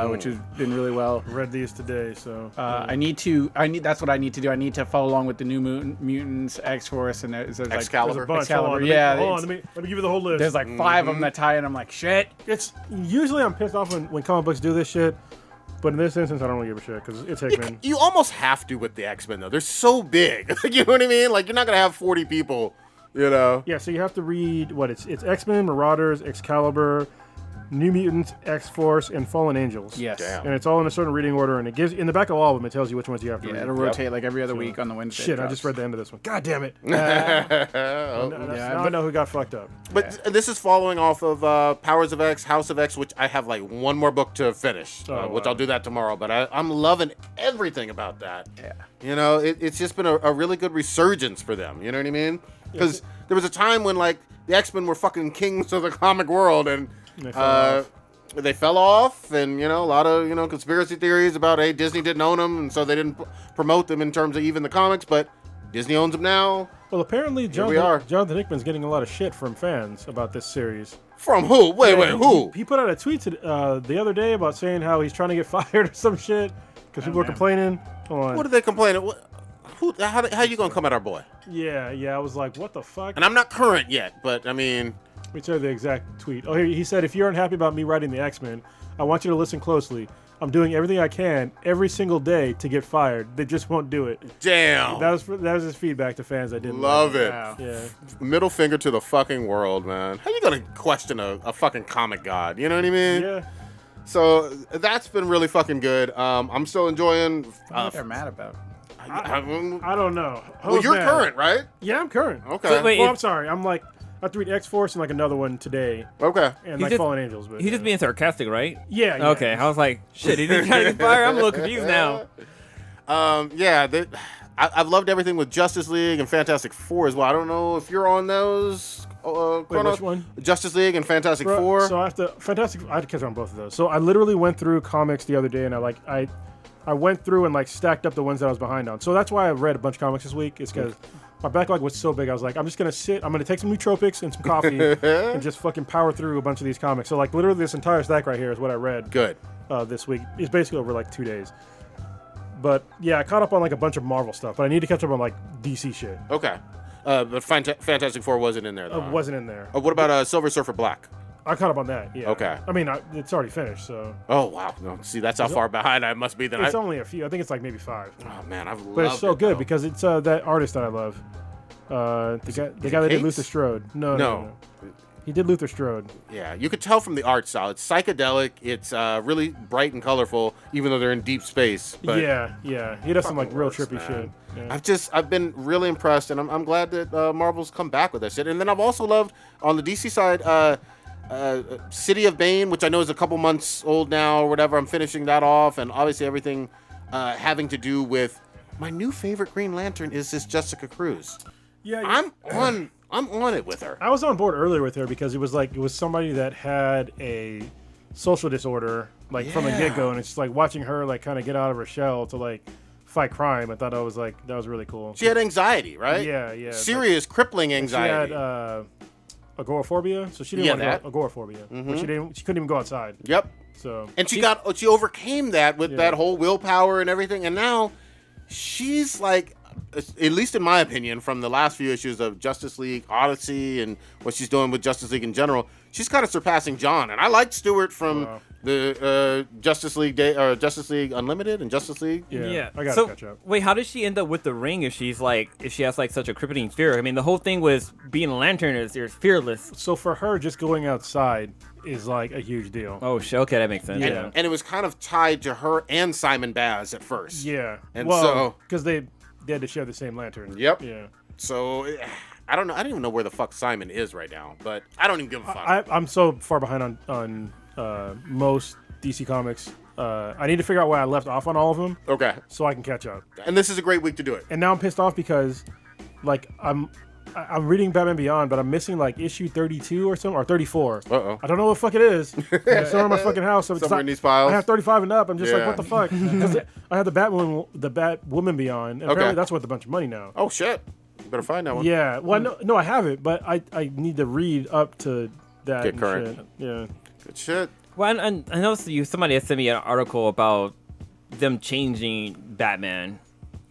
which has been really well. Read these today, so That's what I need to do. I need to follow along with the New Mutants, X-Force, and there's like Excalibur. There's a bunch. Excalibur. Hold on, let me give you the whole list. there's like 5 of them that tie in. I'm like, shit. It's usually I'm pissed off when comic books do this shit, but in this instance I don't really give a shit because it's Hickman. You almost have to with the X-Men though. They're so big. You know what I mean? Like you're not gonna have 40 people. You know. Yeah, so you have to read it's X-Men, Marauders, Excalibur, New Mutants, X-Force, and Fallen Angels. Yes. Damn. And it's all in a certain reading order, and it gives in the back of all of them it tells you which ones you have to Yeah, read. it'll rotate like every other week on the Wednesday. Shit, I just read the end of this one. God damn it. Now I know who got fucked up. But this is following off of Powers of X, House of X, which I have like one more book to finish, which I'll do that tomorrow. But I'm loving everything about that. Yeah. You know, it's just been a really good resurgence for them. You know what I mean? Because there was a time when like the X-Men were fucking kings of the comic world, and they fell off, and you know, a lot of conspiracy theories about hey, Disney didn't own them, and so they didn't promote them in terms of even the comics. But Disney owns them now. Well, apparently Jonathan Hickman's getting a lot of shit from fans about this series. From who? Wait, who? He put out a tweet the other day about saying how he's trying to get fired or some shit because people are complaining. Hold on. What are they complaining? How you gonna come at our boy? Yeah, I was like, what the fuck? And I'm not current yet, but I mean, Let me tell you the exact tweet. Oh, here he said, if you're unhappy about me writing the X-Men, I want you to listen closely. I'm doing everything I can every single day to get fired. They just won't do it. damn. That was his feedback to fans that didn't Love like it. Wow. Yeah. Middle finger to the fucking world, man. How you gonna question a fucking comic god? You know what I mean? Yeah. So that's been really fucking good. I'm still enjoying. What they're mad about? I don't know. Well, you're current, right? Yeah, I'm current. Okay. So, wait, Well, I'm sorry. I'm like, I have to read X-Force and like another one today, Okay. and He's like just- Fallen Angels. But He's just being sarcastic, right? yeah. Okay, I was like, shit, he didn't try to get fired. I'm a little confused now. I've loved everything with Justice League and Fantastic Four as well. I don't know if you're on those. Chronos? which one? Justice League and Fantastic Bro, Four. So I had to catch on both of those. So I literally went through comics the other day, and I went through and like stacked up the ones that I was behind on. So that's why I read a bunch of comics this week. Is because my backlog was so big. I was like, I'm just gonna sit. I'm gonna take some nootropics and some coffee and just fucking power through a bunch of these comics. So like literally this entire stack right here is what I read. Good. This week. It's basically over like 2 days. But yeah, I caught up on like a bunch of Marvel stuff, but I need to catch up on like DC shit. Okay. But Fantastic Four wasn't in there, though. Wasn't in there. What about Silver Surfer Black? I caught up on that. Yeah. Okay. I mean, it's already finished, so. Oh, wow. No, see, that's how far behind I must be. It's only a few. I think it's like maybe 5. Oh, man, I've loved But it's so it, good though. because it's that artist that I love. The guy that did Luther Strode. No. He did Luther Strode. Yeah, you could tell from the art style. It's psychedelic. It's really bright and colorful, even though they're in deep space. But Yeah. He does some like real works, trippy man. shit. Yeah. I've been really impressed, and I'm glad that Marvel's come back with that shit. And then I've also loved on the DC side, City of Bane, which I know is a couple months old now or whatever. I'm finishing that off, and obviously everything having to do with my new favorite Green Lantern is this Jessica Cruz. Yeah. I'm on it with her. I was on board earlier with her because it was somebody that had a social disorder like from the get-go, and it's just like watching her like kind of get out of her shell to like fight crime. I thought that was really cool. She had anxiety, right? Yeah. Serious, crippling anxiety. She had agoraphobia, so she didn't want to go agoraphobia. But she couldn't even go outside. Yep. So and she overcame that with that whole willpower and everything, and now she's like, at least in my opinion, from the last few issues of Justice League Odyssey and what she's doing with Justice League in general, she's kind of surpassing John. And I liked Stewart from the Justice League Unlimited and Justice League. Yeah. I gotta catch up. Wait, how does she end up with the ring if she has like such a crippling fear? I mean, the whole thing with being a lantern is you're fearless. So for her, just going outside is like a huge deal. Oh, okay, that makes sense. Yeah. And it was kind of tied to her and Simon Baz at first. Yeah. And so because they had to share the same lantern. Yep. Yeah. So I don't know. I don't even know where the fuck Simon is right now, but I don't even give a fuck. I'm so far behind on most DC comics. I need to figure out where I left off on all of them. Okay. So I can catch up. And this is a great week to do it. And now I'm pissed off because, like, I'm reading Batman Beyond, but I'm missing like issue 32 or something, or 34. Uh-oh. I don't know what the fuck it is. It's somewhere in my fucking house. So it's Somewhere not, in these files. I have 35 and up. I'm just Yeah. like, what the fuck? Because I have the Batwoman Beyond. And apparently that's worth a bunch of money now. Oh shit! You better find that one. Yeah. Well, no, I have it, but I need to read up to that. Get and current. shit. Yeah. Good shit. Well, and I noticed somebody had sent me an article about them changing Batman,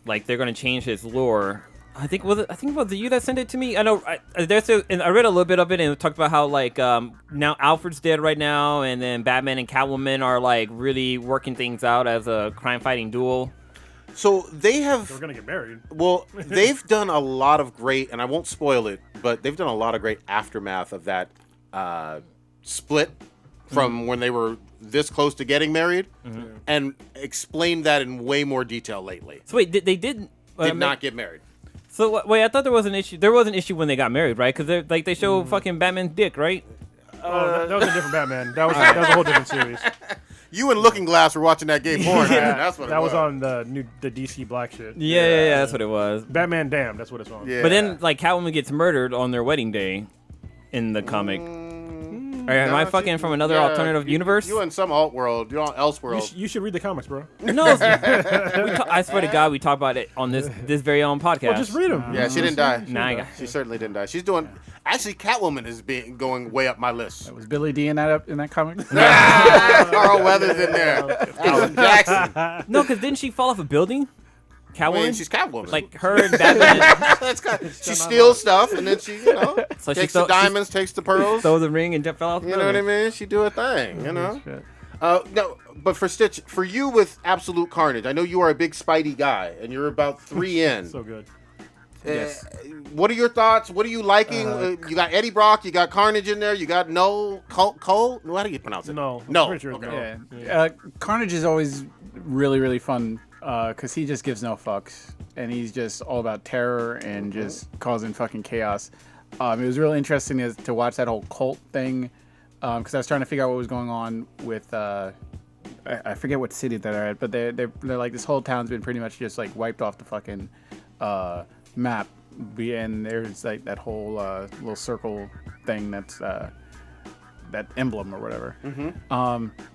like they're going to change his lore. I think it was you that sent it to me. I know. And I read a little bit of it and it talked about how like now Alfred's dead right now, and then Batman and Catwoman are like really working things out as a crime-fighting duel. So they have. We're gonna get married. Well, they've done a lot of great, and I won't spoil it, but they've done a lot of great aftermath of that split from when they were this close to getting married, and explained that in way more detail lately. So wait, they did not get married. So wait, I thought there was an issue. There was an issue when they got married, right? Because they show fucking Batman's dick, right? Oh, that was a different Batman. That was a whole different series. You and Looking Glass were watching that gay porn. Man. That's what it That was. was on the DC Black shit. Yeah, that's what it was. Batman Damn, that's what it's on. Yeah. But then, like, Catwoman gets murdered on their wedding day in the comic. Am I fucking from another alternative universe? You in some alt world. You're on Elseworld. You should read the comics, bro. No, I swear to God, we talk about it on this very own podcast. Well, just read them. Yeah, she didn't die. Nah, She certainly didn't die. She's doing. Actually, Catwoman is going way up my list. Was Billy D in that comic? Carl Weathers in there. Alan Jackson. No, because didn't she fall off a building? Catwoman? I mean, she's Catwoman. Like her and Batman. That's she steals stuff and then she, So takes the diamonds, takes the pearls. Throw the ring and fell off the You know what I mean? She do a thing, No, but for Stitch, for you with Absolute Carnage, I know you are a big Spidey guy, and you're about 3 in. So good. Yes. What are your thoughts? What are you liking? You got Eddie Brock, you got Carnage in there, you got Cole. How do you pronounce it? No. No. Pretty sure it's Okay. no. Yeah. Carnage is always really, really fun because he just gives no fucks. And he's just all about terror and just causing fucking chaos. It was really interesting to watch that whole cult thing because I was trying to figure out what was going on with... I forget what city they're at, but they're like, this whole town's been pretty much just like wiped off the fucking map. And there's like that whole little circle thing that's... that emblem or whatever.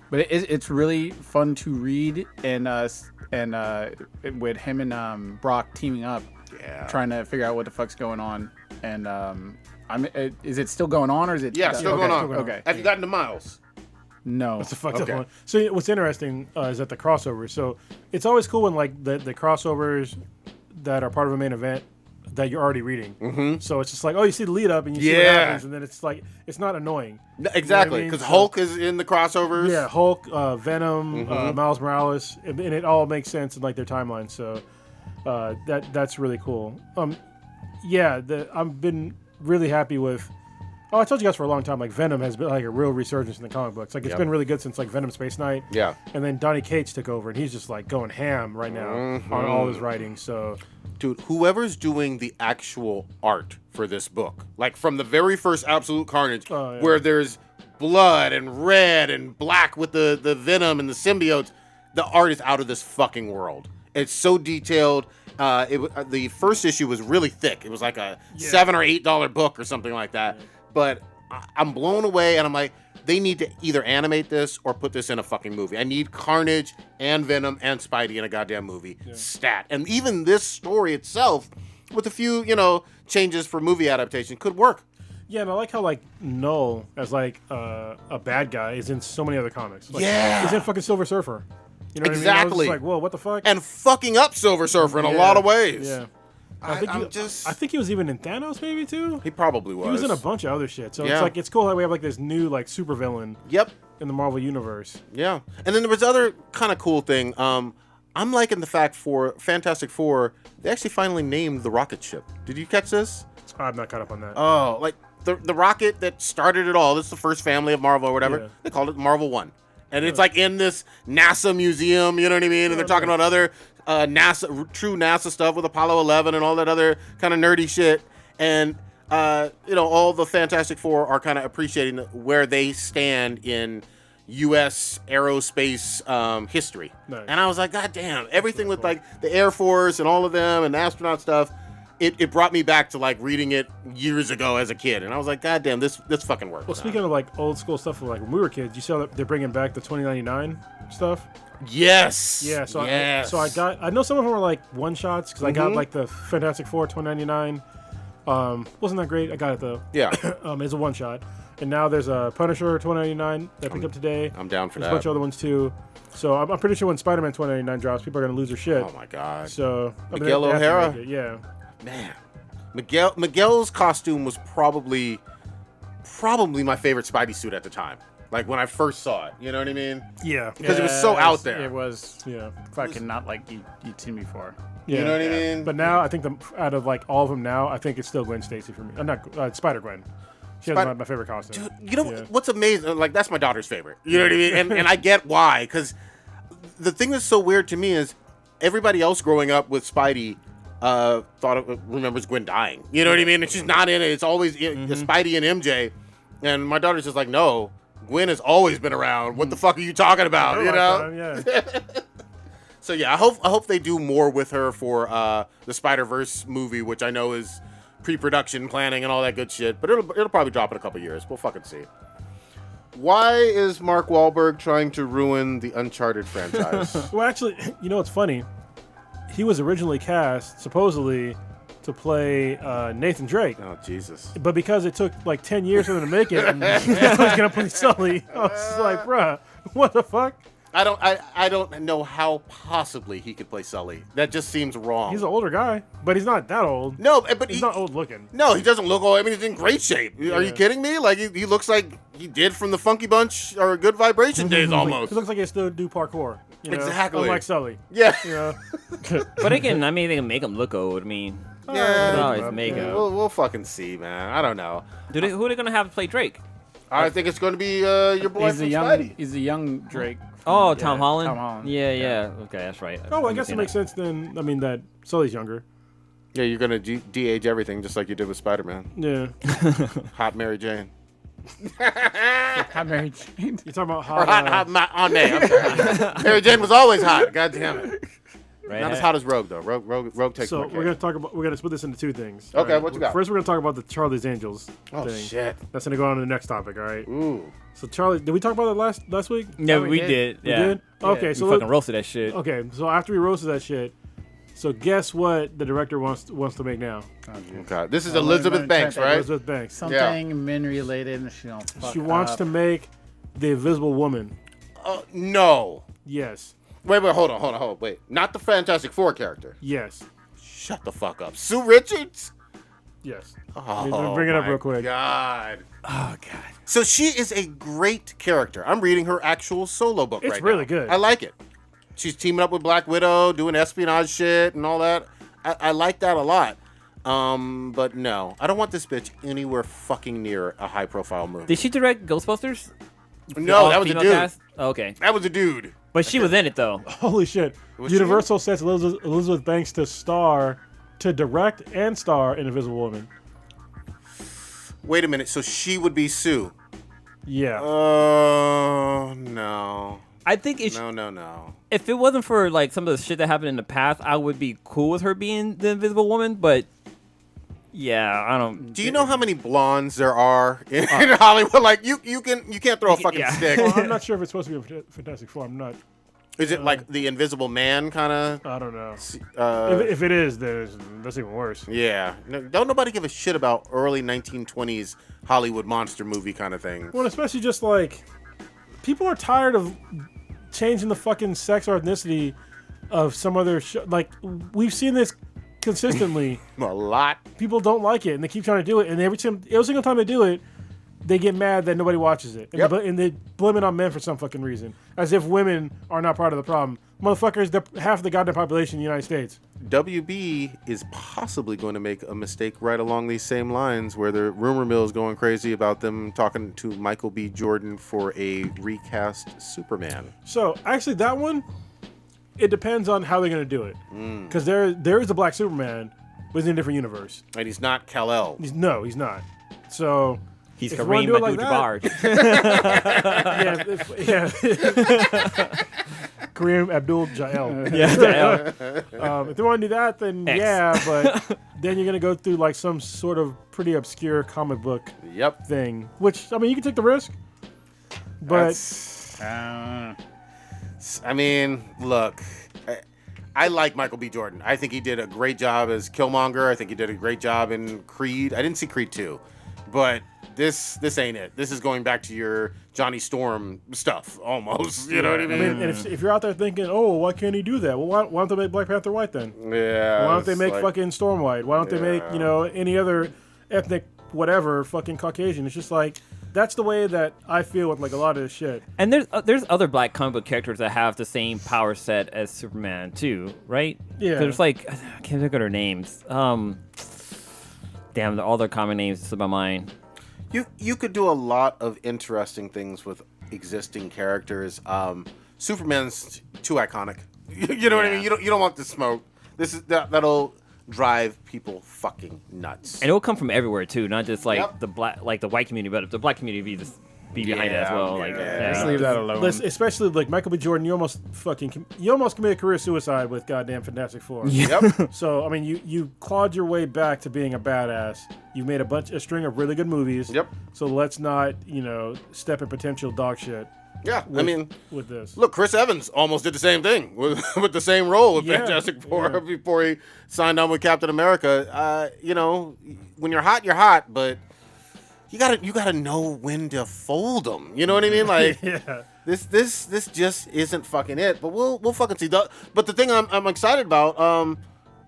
But it's really fun to read and with him and Brock teaming up, trying to figure out what the fuck's going on. And is it still going on or is it? Yeah, still going on. Okay. Have you gotten to Miles? No. That's a fucked up one. So what's interesting is that the crossovers. So it's always cool when like the crossovers that are part of a main event that you're already reading. Mm-hmm. So it's just like, oh, you see the lead up and you see what happens, and then it's like it's not annoying. Exactly, because Hulk is in the crossovers. Yeah, Hulk, Venom, Miles Morales, and it all makes sense in like their timeline. So that's really cool. I've been really happy with. Oh, I told you guys for a long time, like Venom has been like a real resurgence in the comic books. Like it's been really good since like Venom Space Knight. Yeah. And then Donny Cates took over, and he's just like going ham right now on all his writing. So, dude, whoever's doing the actual art for this book, like from the very first Absolute Carnage, where there's blood and red and black with the venom and the symbiotes, the art is out of this fucking world. It's so detailed. The first issue was really thick. It was like a $7 or $8 book or something like that. But I'm blown away, and I'm like, they need to either animate this or put this in a fucking movie. I need Carnage and Venom and Spidey in a goddamn movie. Stat. And even this story itself, with a few, changes for movie adaptation, could work. Yeah, and I like how like Null as like a bad guy is in so many other comics. Like, yeah, he's in fucking Silver Surfer. You know exactly. What I mean? I was just like, whoa, what the fuck? And fucking up Silver Surfer in a lot of ways. Yeah. I think he was even in Thanos, maybe too. He probably was. He was in a bunch of other shit. So it's cool how we have like this new like supervillain. Yep. In the Marvel universe. Yeah, and then there was other kind of cool thing. I'm liking the fact for Fantastic Four, they actually finally named the rocket ship. Did you catch this? I'm not caught up on that. Oh, like the rocket that started it all. This is the first family of Marvel or whatever. Yeah. They called it Marvel 1. And it's like in this NASA museum, you know what I mean? And they're talking about other true NASA stuff with Apollo 11 and all that other kind of nerdy shit. And, all the Fantastic Four are kind of appreciating where they stand in U.S. aerospace history. Nice. And I was like, God damn, everything with like the Air Force and all of them and the astronaut stuff, it brought me back to like reading it years ago as a kid. And I was like, God damn, this fucking works. Well, speaking of like old school stuff, like when we were kids, you saw that they're bringing back the 2099 stuff. Yes. Yeah. So I know some of them were like one shots because I got like the Fantastic Four 2099. Wasn't that great? I got it though. Yeah. It's a one shot. And now there's a Punisher 2099 that I picked up today. I'm down for there's that. A bunch of other ones too. So I'm pretty sure when Spider-Man 2099 drops, people are gonna lose their shit. Oh my god. So Miguel O'Hara. Yeah. Man, Miguel's costume was probably my favorite Spidey suit at the time. Like when I first saw it, you know what I mean? Yeah. Because it was so out there. It was fucking not like you'd seen before. Yeah. You know what I mean? But now I think out of like all of them now, I think it's still Gwen Stacy for me. Not Spider-Gwen. She has my favorite costume. Dude, you know what's amazing? Like that's my daughter's favorite. You know what I mean? And I get why. Because the thing that's so weird to me is everybody else growing up with Spidey remembers Gwen dying. You know what I mean? And she's not in it. It's always Spidey and MJ. And my daughter's just like, no, Gwen has always been around. What the fuck are you talking about? You know? So yeah, I hope they do more with her for the Spider-Verse movie, which I know is pre-production planning and all that good shit. But it'll probably drop in a couple years. We'll fucking see. Why is Mark Walberg trying to ruin the Uncharted franchise? Well, actually, you know what's funny? He was originally cast, supposedly, to play Nathan Drake. Oh, Jesus. But because it took like 10 years for them to make it, and he was going to play Sully, I was like, bruh, what the fuck? I don't know how possibly he could play Sully. That just seems wrong. He's an older guy, but he's not that old. No, but he's not old looking. No, he doesn't look old. I mean, he's in great shape. Yeah. Are you kidding me? Like he looks like he did from the Funky Bunch or Good Vibration days almost. He looks like he still do parkour. Exactly. Unlike Sully. Yeah. But again, I mean, they can make him look old. I mean, makeup. We'll fucking see, man. I don't know. Who are they gonna have to play Drake? I think it's going to be your boy from Spidey. He's a young Drake. Oh, Tom Holland? Tom Holland. Yeah. Okay, that's right. Oh, well, I guess it makes sense then. I mean, that Sully's younger. Yeah, you're going to de-age everything just like you did with Spider-Man. Yeah. Hot Mary Jane. Hot Mary Jane? You're talking about hot Aunt May. I'm sorry. Mary Jane was always hot. God damn it. Right. Not as hot as Rogue, though. Rogue takes more we're gonna split this into two things. Okay, what you got? First, we're gonna talk about the Charlie's Angels thing. Shit. That's gonna go on to the next topic, all right? Ooh. So Charlie, did we talk about that last week? Yeah, we did. We did? Okay, so we fucking roasted that shit. Okay, so after we roasted that shit, so guess what the director wants to make now? Okay, this is Elizabeth Banks, right? Elizabeth Banks. Something men related, and she don't fuck She wants to make the Invisible Woman. No. Yes. Wait, hold on. Wait, not the Fantastic Four character. Yes. Shut the fuck up. Sue Richards? Yes. Oh, Let me bring it up my real quick. God. Oh god. So she is a great character. I'm reading her actual solo book It's right really now. good. I like it. She's teaming up with Black Widow, doing espionage shit and all that. I like that a lot. But no, I don't want this bitch anywhere fucking near a high-profile movie. Did she direct Ghostbusters? No, that was a Female dude. cast? Oh, okay. That was a dude. But she was in it, though. Holy shit. Was Universal sets Elizabeth Banks to direct and star in Invisible Woman. Wait a minute. So she would be Sue. Yeah. Oh, no. I think it No. if it wasn't for like some of the shit that happened in the past, I would be cool with her being the Invisible Woman. But yeah, I don't. Do you know how many blondes there are in Hollywood? Like you can't throw a fucking Yeah. stick. Well, I'm not sure if it's supposed to be a Fantastic Four. I'm not. Is it like the Invisible Man kind of? I don't know. Uh, If it is, then that's even worse. yeah. No, don't nobody give a shit about early 1920s Hollywood monster movie kind of thing. Well, especially just like people are tired of changing the fucking sex or ethnicity of some other show. Like we've seen this consistently. A lot. People don't like it, and they keep trying to do it. And every single time they do it, they get mad that nobody watches it, and, Yep. they blame it on men for some fucking reason, as if women are not part of the problem. Motherfuckers, they're half the goddamn population in the United States. WB is possibly going to make a mistake right along these same lines, where the rumor mill is going crazy about them talking to Michael B. Jordan for a recast Superman. So actually, that one, it depends on how they're gonna do it, because there is a Black Superman, but he's in a different universe. And he's not Kal-El. He's not. So He's if you wanna Kareem do it like Abdul-Jabbar. yeah, Kareem Abdul-Jael. Yeah. If they want to do that, then X. yeah, but then you're gonna go through like some sort of pretty obscure comic book Yep. thing. Which I mean, you can take the risk, but I mean, look, I like Michael B. Jordan. I think he did a great job as Killmonger. I think he did a great job in Creed. I didn't see Creed 2, but this ain't it. This is going back to your Johnny Storm stuff, almost. You know what I mean? and if you're out there thinking, oh, why can't he do that? Well, why don't they make Black Panther white then? Yeah. Why don't they it's make like- fucking Storm white? Why don't they make any other ethnic whatever fucking Caucasian? It's just like that's the way that I feel with like a lot of this shit. And there's other Black comic book characters that have the same power set as Superman too, right? Yeah. 'Cause there's like I can't think of their names. Damn, all their common names slip my mind. You could do a lot of interesting things with existing characters. Superman's too iconic. You know what I mean? You don't want the smoke. That'll drive people fucking nuts. And it will come from everywhere too, not just like Yep. the white community, but the Black community be behind it as well. Like, Just leave that alone. Listen, especially like Michael B. Jordan, you almost committed career suicide with goddamn Fantastic Four. Yep. So I mean, you clawed your way back to being a badass. You made a string of really good movies. Yep. So let's not step in potential dog shit. Yeah. I mean, with this. look, Chris Evans almost did the same thing with the same role with Yeah, Fantastic Four yeah. before he signed on with Captain America. When you're hot, you're hot, but you gotta know when to fold them. You know what I mean? Like, Yeah. this just isn't fucking it. But we'll fucking see. But the thing I'm excited about,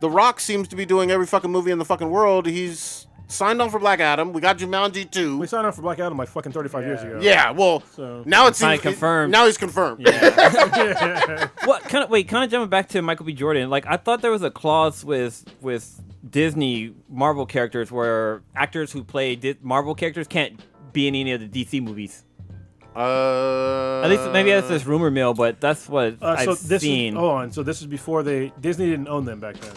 The Rock seems to be doing every fucking movie in the fucking world. He's signed on for Black Adam. We got Jumanji 2. We signed up for Black Adam like fucking 35 years ago. Yeah, well, So- now it Finally seems confirmed. Now he's confirmed. What kind of jumping back to Michael B. Jordan? Like I thought there was a clause with Disney Marvel characters where actors who play Marvel characters can't be in any of the DC movies. At least maybe that's just rumor mill, but that's what I've seen. So this is before Disney didn't own them back then.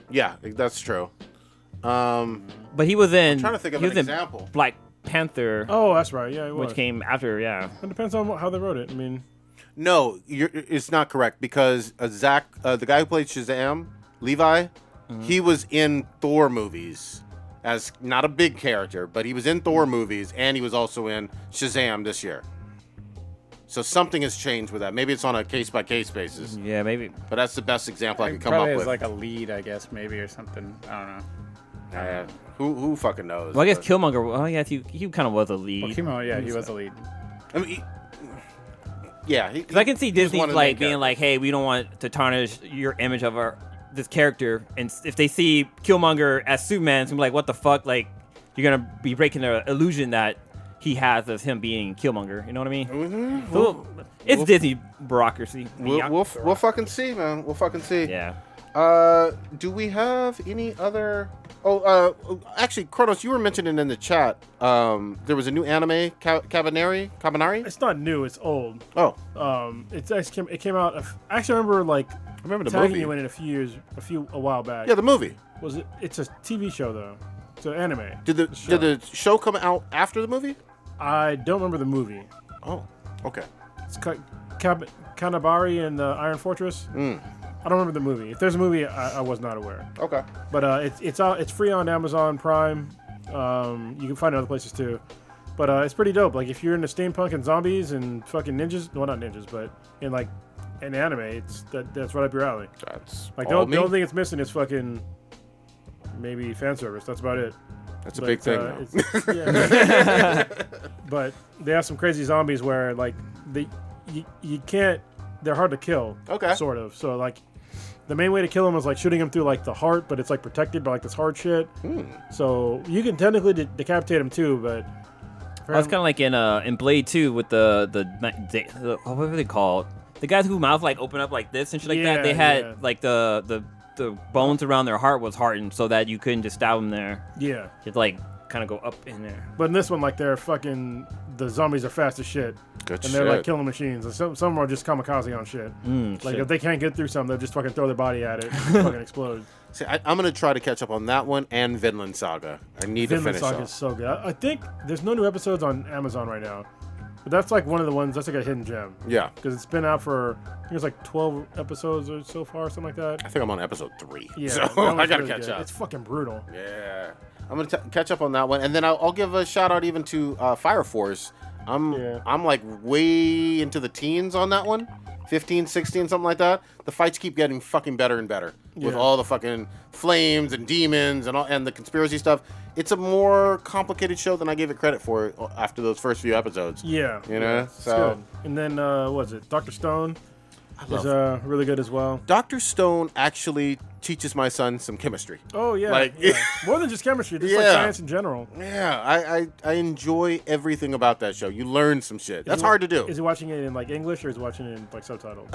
Yeah, that's true. But he was in. trying to think of he an was in example. Black Panther, Oh, that's right. Yeah, it was. which came after. Yeah. It depends on how they wrote it. I mean, No, it's not correct because Zach, the guy who played Shazam, Levi, he was in Thor movies as not a big character, but he was in Thor movies and he was also in Shazam this year. So something has changed with that. Maybe it's on a case-by-case basis, Yeah, maybe. but that's the best example I can come Probably up as with. like a lead, I guess, maybe or something. I don't know. Who fucking knows? Well, I guess But- Killmonger. Oh, yeah, he kind of was a lead. Well, Kimo, yeah, he was a lead. I mean, yeah, Because I can see he was Disney one of the like main being like, "Hey, we don't want to tarnish your image of this character, and if they see Killmonger as Superman, it's gonna be like, what the fuck? Like, you're gonna be breaking the illusion that he has of him being Killmonger. You know what I mean? Mm-hmm. So, it's Disney bureaucracy. We'll fucking see, man. We'll fucking see. Yeah. Do we have any other? Actually, Kronos, you were mentioning in the chat. There was a new anime, Cabanari. It's not new. It's old. Oh. It came out. I actually remember like. I remember the tagging movie. you in it a while back. Yeah, the movie. It's a TV show though. It's an anime. Did the show come out after the movie? I don't remember the movie. Oh, okay. It's Kanabari and the Iron Fortress. I don't remember the movie. If there's a movie, I was not aware. Okay. But it's free on Amazon Prime. You can find it other places too. But it's pretty dope. Like if you're into steampunk and zombies and fucking ninjas, well not ninjas, but in like an anime, that's right up your alley. That's like all the only thing it's missing is fucking maybe fan service. That's about it. That's a big thing. Yeah. But they have some crazy zombies where like you can't. They're hard to kill. Okay. Sort of. So like, the main way to kill them is like shooting them through like the heart, but it's like protected by like this hard shit. So you can technically decapitate them too, but. That's kind of like in Blade 2 with the what were they called? The guys whose mouth like open up like this and shit like that. They had like the bones around their heart was hardened so that you couldn't just stab them there. Yeah. You'd like kind of go up in there. But in this one, like the zombies are fast as shit. Good and they're like killing machines. And some are just kamikaze on shit. Like if they can't get through something, they'll just fucking throw their body at it and fucking explode. See, I'm gonna try to catch up on that one and Vinland Saga. I need to finish Vinland Saga is so good. I think there's no new episodes on Amazon right now. But that's like one of the ones, that's like a hidden gem. Yeah. Because it's been out for, I think it's like 12 episodes or so far, something like that. I think I'm on episode 3. Yeah. So I gotta really catch good. up. It's fucking brutal. Yeah. I'm gonna catch up on that one, and then I'll give a shout out even to Fire Force. I'm like way into the teens on that one. 15, 16, something like that. The fights keep getting fucking better and better with all the fucking flames and demons and the conspiracy stuff. It's a more complicated show than I gave it credit for after those first few episodes. Yeah. You know? Yeah, so good. And then what was it? Dr. Stone is really good as well. Dr. Stone actually teaches my son some chemistry. Oh yeah. Like more than just chemistry, just like science in general. Yeah, I enjoy everything about that show. You learn some shit. That's hard to do. Is he watching it in like English or is he watching it in like subtitles?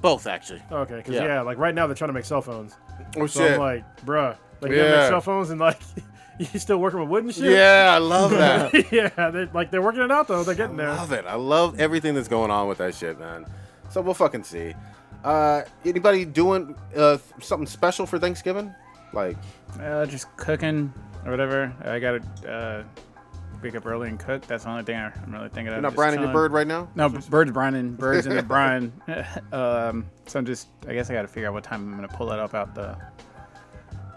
Both actually. Okay, because like right now they're trying to make cell phones. Oh so shit. I'm like, bruh, like you make cell phones and like you still working with wood and shit? Yeah, I love that. Yeah, they're working it out though. They're getting there. I love it. I love everything that's going on with that shit, man. So we'll fucking see. Anybody doing something special for Thanksgiving? Like just cooking or whatever. I gotta wake up early and cook. That's the only thing I'm really thinking of. You're not brining your bird right now? No, bird's brining. Bird's in the brine. So I guess I gotta figure out what time I'm gonna pull it up out the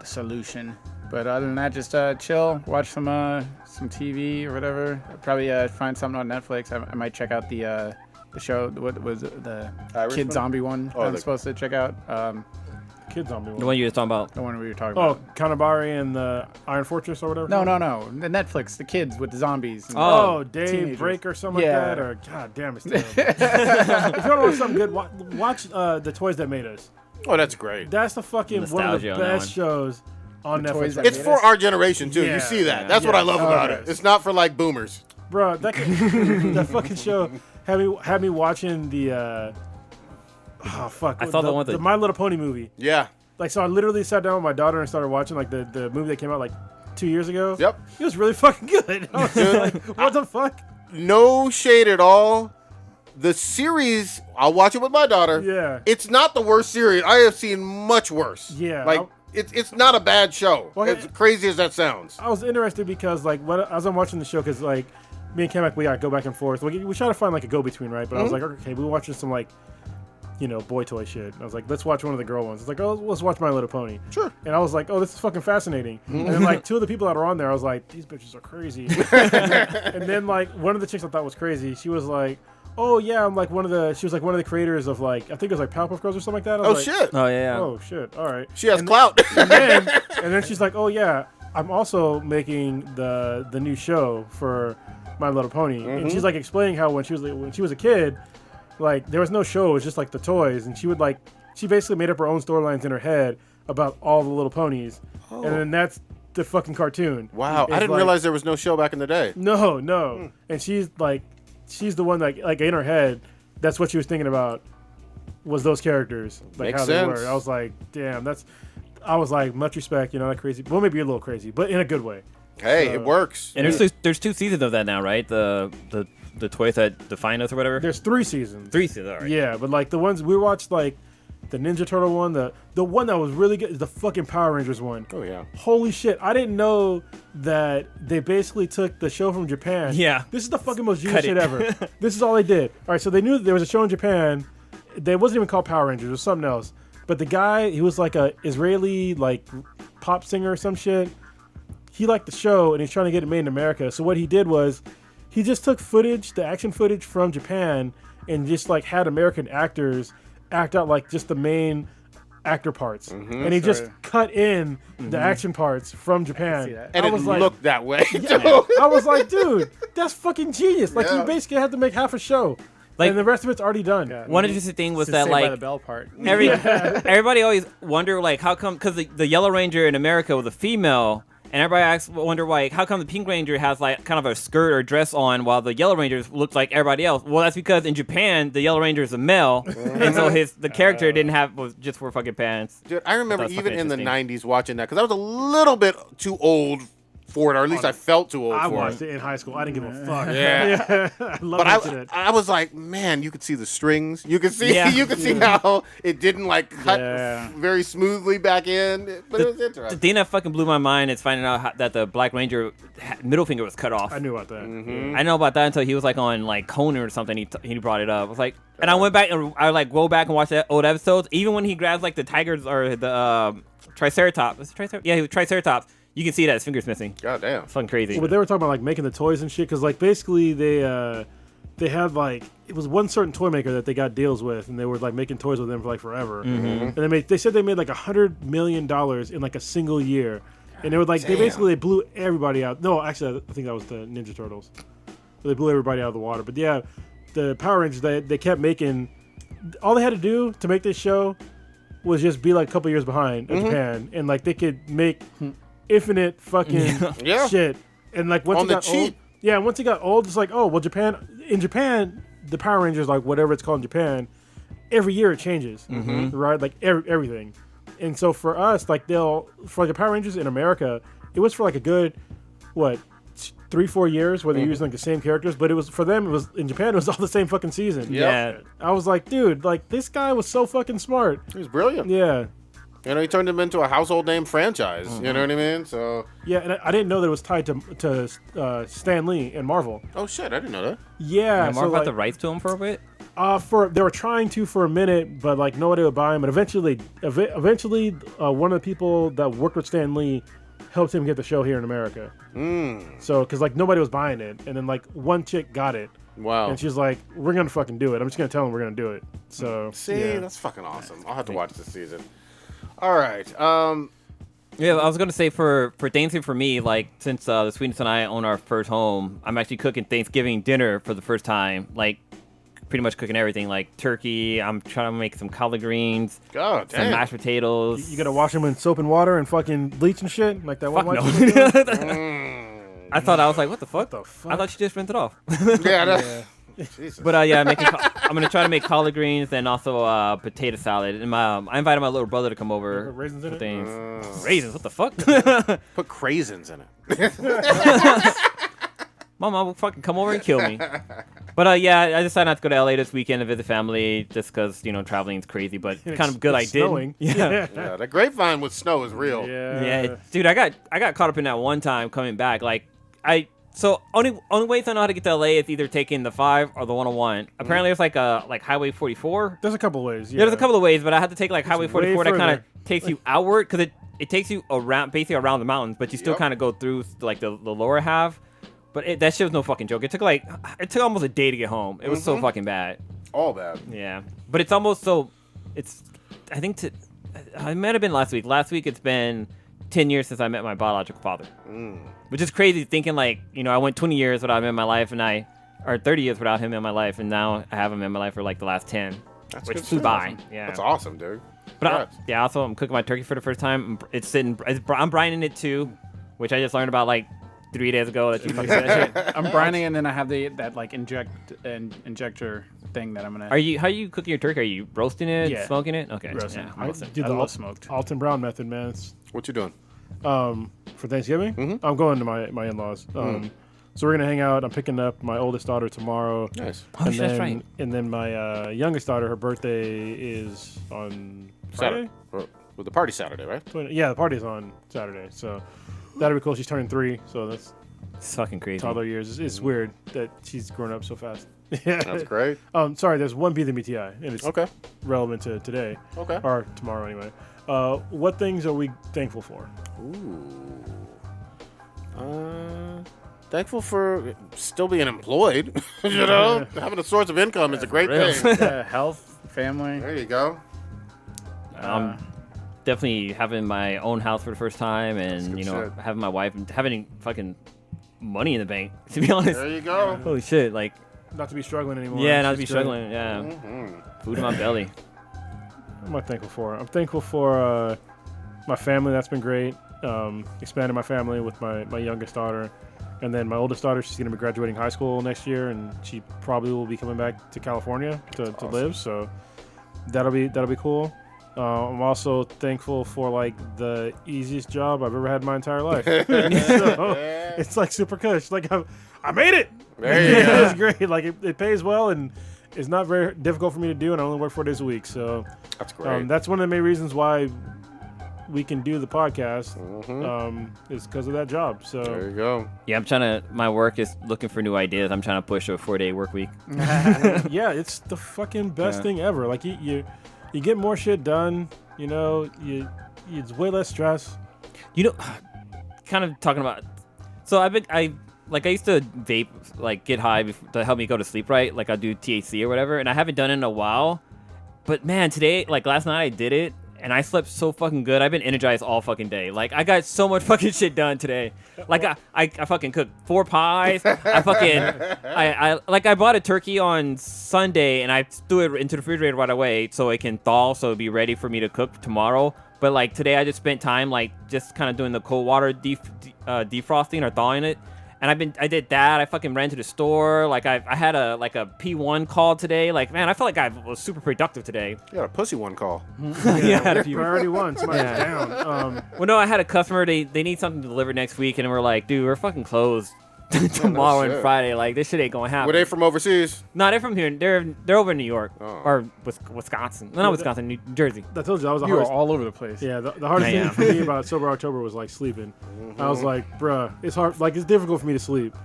solution. But other than that, just chill, watch some TV or whatever. Probably find something on Netflix. I might check out the show. What was it? The Irishman? Kid Zombie one that I'm supposed to check out. Kid Zombie one. The one you were talking about. The one we were talking about. about. Kanabari and the Iron Fortress or whatever? No. The Netflix, the kids with the zombies. Day teenagers. Break or something like that? Or, God damn, it's terrible. If you want to watch something good, watch The Toys That Made Us. Oh, that's great. That's the fucking one of the best shows on Netflix. It's for our generation, too. Yeah. You see that. That's what I love about it. It's not for, like, boomers. Bro, that fucking show had me watching the... oh, fuck. I saw the My Little Pony movie. Yeah. Like, so I literally sat down with my daughter and started watching, like, the movie that came out, like, 2 years ago. Yep. It was really fucking good. I was like, what the fuck? No shade at all. The series, I'll watch it with my daughter. Yeah. It's not the worst series. I have seen much worse. Yeah. Like, it's not a bad show. Well, as crazy as that sounds. I was interested because, like, as I'm watching the show, because, like, me and Kamak, we go back and forth. We try to find, like, a go-between, right? But I was like, okay, we were watching some, like, boy toy shit. I was like, let's watch one of the girl ones. It's like, oh, let's watch My Little Pony. Sure. And I was like, oh, this is fucking fascinating. And then, like, two of the people that are on there, I was like, these bitches are crazy. and then, like, one of the chicks I thought was crazy, she was like, oh, yeah, I'm like one of the creators of, like, I think it was like Powerpuff Girls or something like that. I was like, shit. Oh, yeah. Oh, shit. All right. She has clout. and then she's like, oh, yeah, I'm also making the new show for My Little Pony. And she's, like, explaining how when she was a kid, like, there was no show. It was just, like, the toys. And she would, like, she basically made up her own storylines in her head about all the little ponies, and then that's the fucking cartoon. Wow, I didn't realize there was no show back in the day. No, and she's the one like in her head. That's what she was thinking about. Was those characters like Makes how sense. they were? I was like, damn, I was like, much respect, that crazy. Well, maybe a little crazy, but in a good way. Hey, it works. And there's 2 seasons of that now, right? The toys that define us or whatever. There's 3 seasons. 3 seasons, all right. Yeah, but like the ones we watched, like the Ninja Turtle one, the one that was really good is the fucking Power Rangers one. Oh yeah. Holy shit! I didn't know that they basically took the show from Japan. Yeah. This is the fucking most genius Cut it. shit ever. This is all they did. All right, so they knew that there was a show in Japan. They wasn't even called Power Rangers. It was something else. But the guy, he was like a Israeli like pop singer or some shit. He liked the show and he's trying to get it made in America. So what he did was he just took the action footage from Japan, and just like had American actors act out like just the main actor parts. And he just cut in the action parts from Japan. And I it was like, looked that way. I was like, dude, that's fucking genius. Like, Yeah. you basically have to make half a show. Like- And the rest of it's already done. One interesting thing was It's that Saved by like the Bell part. everybody always wonder like how come, because the Yellow Ranger in America was a female, and everybody wonder why how come the Pink Ranger has like kind of a skirt or dress on while the Yellow Rangers look like everybody else. Well, that's because in Japan the Yellow Ranger is a male, and so the character was just for fucking pants. Dude, I remember That's even fucking in the interesting. 90s watching that, because I was a little bit too old for it, or at least I felt too old I for watched it. it in high school. I didn't give a fuck. Yeah. I love But watching it. I was like, man, you could see the strings. You could see Yeah. you could see how it didn't like cut Yeah. very smoothly back in. But it was The interesting. thing that fucking blew my mind is finding out that the Black Ranger middle finger was cut off. I knew about that. I didn't know about that until he was like on like Conan or something. He brought it up. I was like, and I went back and I like go back and watch that old episodes. Even when he grabs like the tigers or the Triceratops, was it Triceratops? Yeah, he was Triceratops. You can see that his finger's missing. God damn. It's fucking crazy. But they were talking about like making the toys and shit, because like basically they had like, it was one certain toy maker that they got deals with, and they were like making toys with them for like forever. And they said they made like $100 million in like a single year, and they were like they blew everybody out. No, actually I think that was the Ninja Turtles. They blew everybody out of the water. But yeah, the Power Rangers, they kept making. All they had to do to make this show was just be like a couple years behind Japan, and like they could make infinite fucking Yeah. shit. And like once On it the got cheap. old, yeah, once it got old, it's like, oh well, in Japan, the Power Rangers, like whatever it's called in Japan, every year it changes, right? Like everything. And so for us, like for like the Power Rangers in America, it was for like a good 3-4 years where they're using like the same characters, but it was for them. It was in Japan. It was all the same fucking season. Yeah. I was like, dude, like this guy was so fucking smart. He was brilliant. Yeah, You know, he turned him into a household name franchise. You know what I mean? So, yeah, and I didn't know that it was tied to Stan Lee and Marvel. oh shit, I didn't know that. Yeah, Marvel so got like, the rights to him for a bit. they were trying to for a minute, but like nobody would buy him. And eventually, one of the people that worked with Stan Lee helped him get the show here in America. So, because like nobody was buying it, and then like one chick got it, Wow. and she's like, "We're gonna fucking do it. I'm just gonna tell them we're gonna do it." So See, yeah. that's fucking awesome. I'll have to watch this season. All right. Yeah, I was gonna say for Thanksgiving for me, like since the Sweetness and I own our first home, I'm actually cooking Thanksgiving dinner for the first time. Like pretty much cooking everything, like turkey. I'm trying to make some collard greens, God some damn. mashed potatoes. You gotta wash them in soap and water and fucking bleach and shit, like that Fuck one. no. white chick did? I thought I was like, what the fuck? the fuck? I thought you just rinsed it off. Yeah. Jesus. But yeah, I'm gonna try to make collard greens and also potato salad. And I invited my little brother to come over. Put raisins in for it? things. Raisins? What the fuck? Put craisins in it. My mom will fucking come over and kill me. But yeah, I decided not to go to LA this weekend to visit family just because traveling is crazy. But it's kind of good I It's didn't. snowing. Yeah. Yeah, the grapevine with snow is real. Yeah, dude, I got caught up in that one time coming back. Like only ways I know how to get to LA is either taking the 5 or the 101. Apparently, it's like Highway 44. There's a couple ways. Yeah. Yeah, there's a couple of ways, but I had to take like Highway 44 that kind further. of takes you outward because it takes you basically around the mountains, but you still Yep. kind of go through like the lower half. But that shit was no fucking joke. It took almost a day to get home. It was so fucking bad. All bad. Yeah, but it's almost so. I think it might have been last week. Last week it's been 10 years since I met my biological father, which is crazy. Thinking like I went 20 years without him in my life, or 30 years without him in my life, and now I have him in my life for like the last 10. which good flew shit. by. Yeah, That's awesome, dude. But also I'm cooking my turkey for the first time. I'm brining it too, which I just learned about like 3 days ago. That you fucking said that shit. I'm brining, and then I have that like injector thing that I'm gonna. How are you cooking your turkey? Are you roasting it, Yeah. smoking it? Okay. Roasting. Yeah. I roasting. do I the love smoked. Alton Brown method, man. What you doing? For Thanksgiving, I'm going to my in-laws. So we're gonna hang out. I'm picking up my oldest daughter tomorrow. Nice. Oh, and shit, that's then, right. And then my youngest daughter, her birthday is on Friday. Saturday. Well, the party Saturday, right? Yeah, the party's on Saturday. So that'll be cool. She's turning 3, so that's It's fucking crazy. toddler years. It's weird that she's grown up so fast. Yeah. That's great. Sorry, there's one B than BTI, and it's Okay. relevant to today. Okay. Or tomorrow, anyway. What things are we thankful for? Thankful for still being employed. You know, having a source of income is a great thing. Health, family. There you go. Definitely having my own house for the first time, and good shit. having my wife and having fucking money in the bank. To be honest. There you go. Holy shit! Like, Not to be struggling anymore. yeah, not to It's be great. struggling. Yeah, food in my belly. What am I thankful for? I'm thankful for my family. That's been great. Expanding my family with my youngest daughter. And then my oldest daughter, she's going to be graduating high school next year, and she probably will be coming back to California to live. So that'll be cool. I'm also thankful for like the easiest job I've ever had in my entire life. So, it's like super cush. Like I made it. There you go. It's great. Like it pays well, and it's not very difficult for me to do, and I only work 4 days a week. So That's great. that's one of the main reasons why we can do the podcast. Is because of that job. So There you go. Yeah, my work is looking for new ideas. I'm trying to push a 4-day work week. yeah, it's the fucking best thing ever. Like you get more shit done. You know, it's way less stress. You know, kind of talking about. So I used to vape, like get high to help me go to sleep, right? Like I do THC or whatever, and I haven't done it in a while. But man, today, like last night, I did it, and I slept so fucking good. I've been energized all fucking day. Like I got so much fucking shit done today. Like I fucking cooked 4 pies. I bought a turkey on Sunday, and I threw it into the refrigerator right away so it can thaw, so it'll be ready for me to cook tomorrow. But like today, I just spent time like just kind of doing the cold water defrosting or thawing it. And I did that. I fucking ran to the store. Like I had a P1 call today. Like man, I felt like I was super productive today. You got a pussy one call. Yeah, I had a P1. Priority one. Somebody's down. Well, no, I had a customer. They need something delivered next week, and we're like, dude, we're fucking closed tomorrow and shit. Friday. Like this shit ain't gonna happen. Were they from overseas? No, they're from here. They're over in New York or Wisconsin. No, not Yeah, Wisconsin, New Jersey. I told you that was the You are hardest. all over the place. Yeah, the hardest I thing am. for me about Sober October was like sleeping. I was like, bruh, it's hard. Like it's difficult for me to sleep.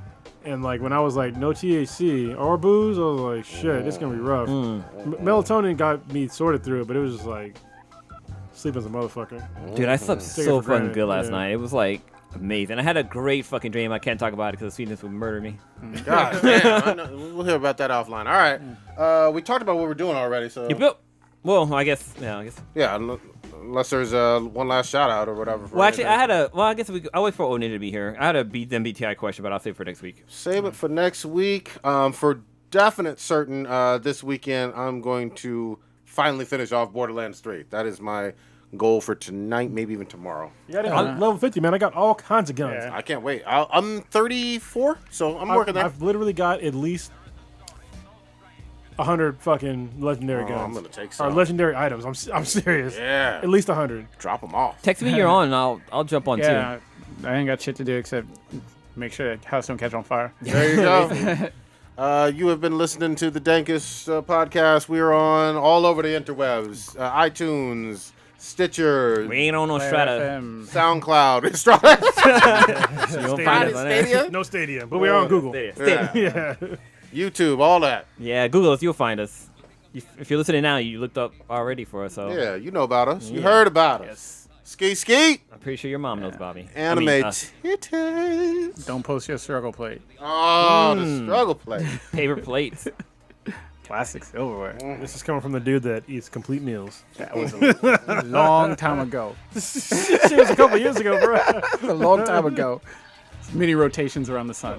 And like when I was like no THC or booze, I was like, shit, it's gonna be rough. Melatonin got me sorted through it, but it was just like sleeping as a motherfucker. Dude, I slept Take it so for fucking granted, good last yeah. night. It was like amazing. I had a great fucking dream. I can't talk about it because the sweetness would murder me. God damn. I know. We'll hear about that offline. All right. We talked about what we're doing already, so Well, I guess. yeah. Unless there's one last shout out or whatever. for Well, actually, anything. I guess I'll wait for Onin to be here. I had a MBTI question, but I'll save it for next week. Save it for next week. For definite certain, this weekend I'm going to finally finish off Borderlands 3. That is my goal for tonight, maybe even tomorrow. Yeah, I'm level 50, man. I got all kinds of guns. Yeah. I can't wait. I'm 34, so I'm working there. I've literally got at least 100 fucking legendary guns. I'm gonna take Or some. legendary items. I'm serious. Yeah. At least 100. Drop them off. Text me you're on, and I'll jump on Yeah, I ain't got shit to do except make sure that house don't catch on fire. There you go. You have been listening to the Dankest podcast. We are on all over the interwebs. iTunes, Stitcher, too. We ain't on no Player Strata. FM. SoundCloud, Strata. You won't find us on there. Stadia, No Stadia, but we are on Google. Stadia. Yeah. Yeah. YouTube, all that. Yeah, Google us. You'll find us. If you're listening now, you looked up already for us. So Yeah, you know about us. You Yeah. heard about us. Ski ski. I'm pretty sure your mom knows, Bobby. Anime us. titties. Don't post your struggle plate. Oh, the struggle play. Paper plates. Plastic silverware. This is coming from the dude that eats complete meals. That was a long time ago. Shit was a couple years ago, bro. A long time ago. Many rotations around the sun.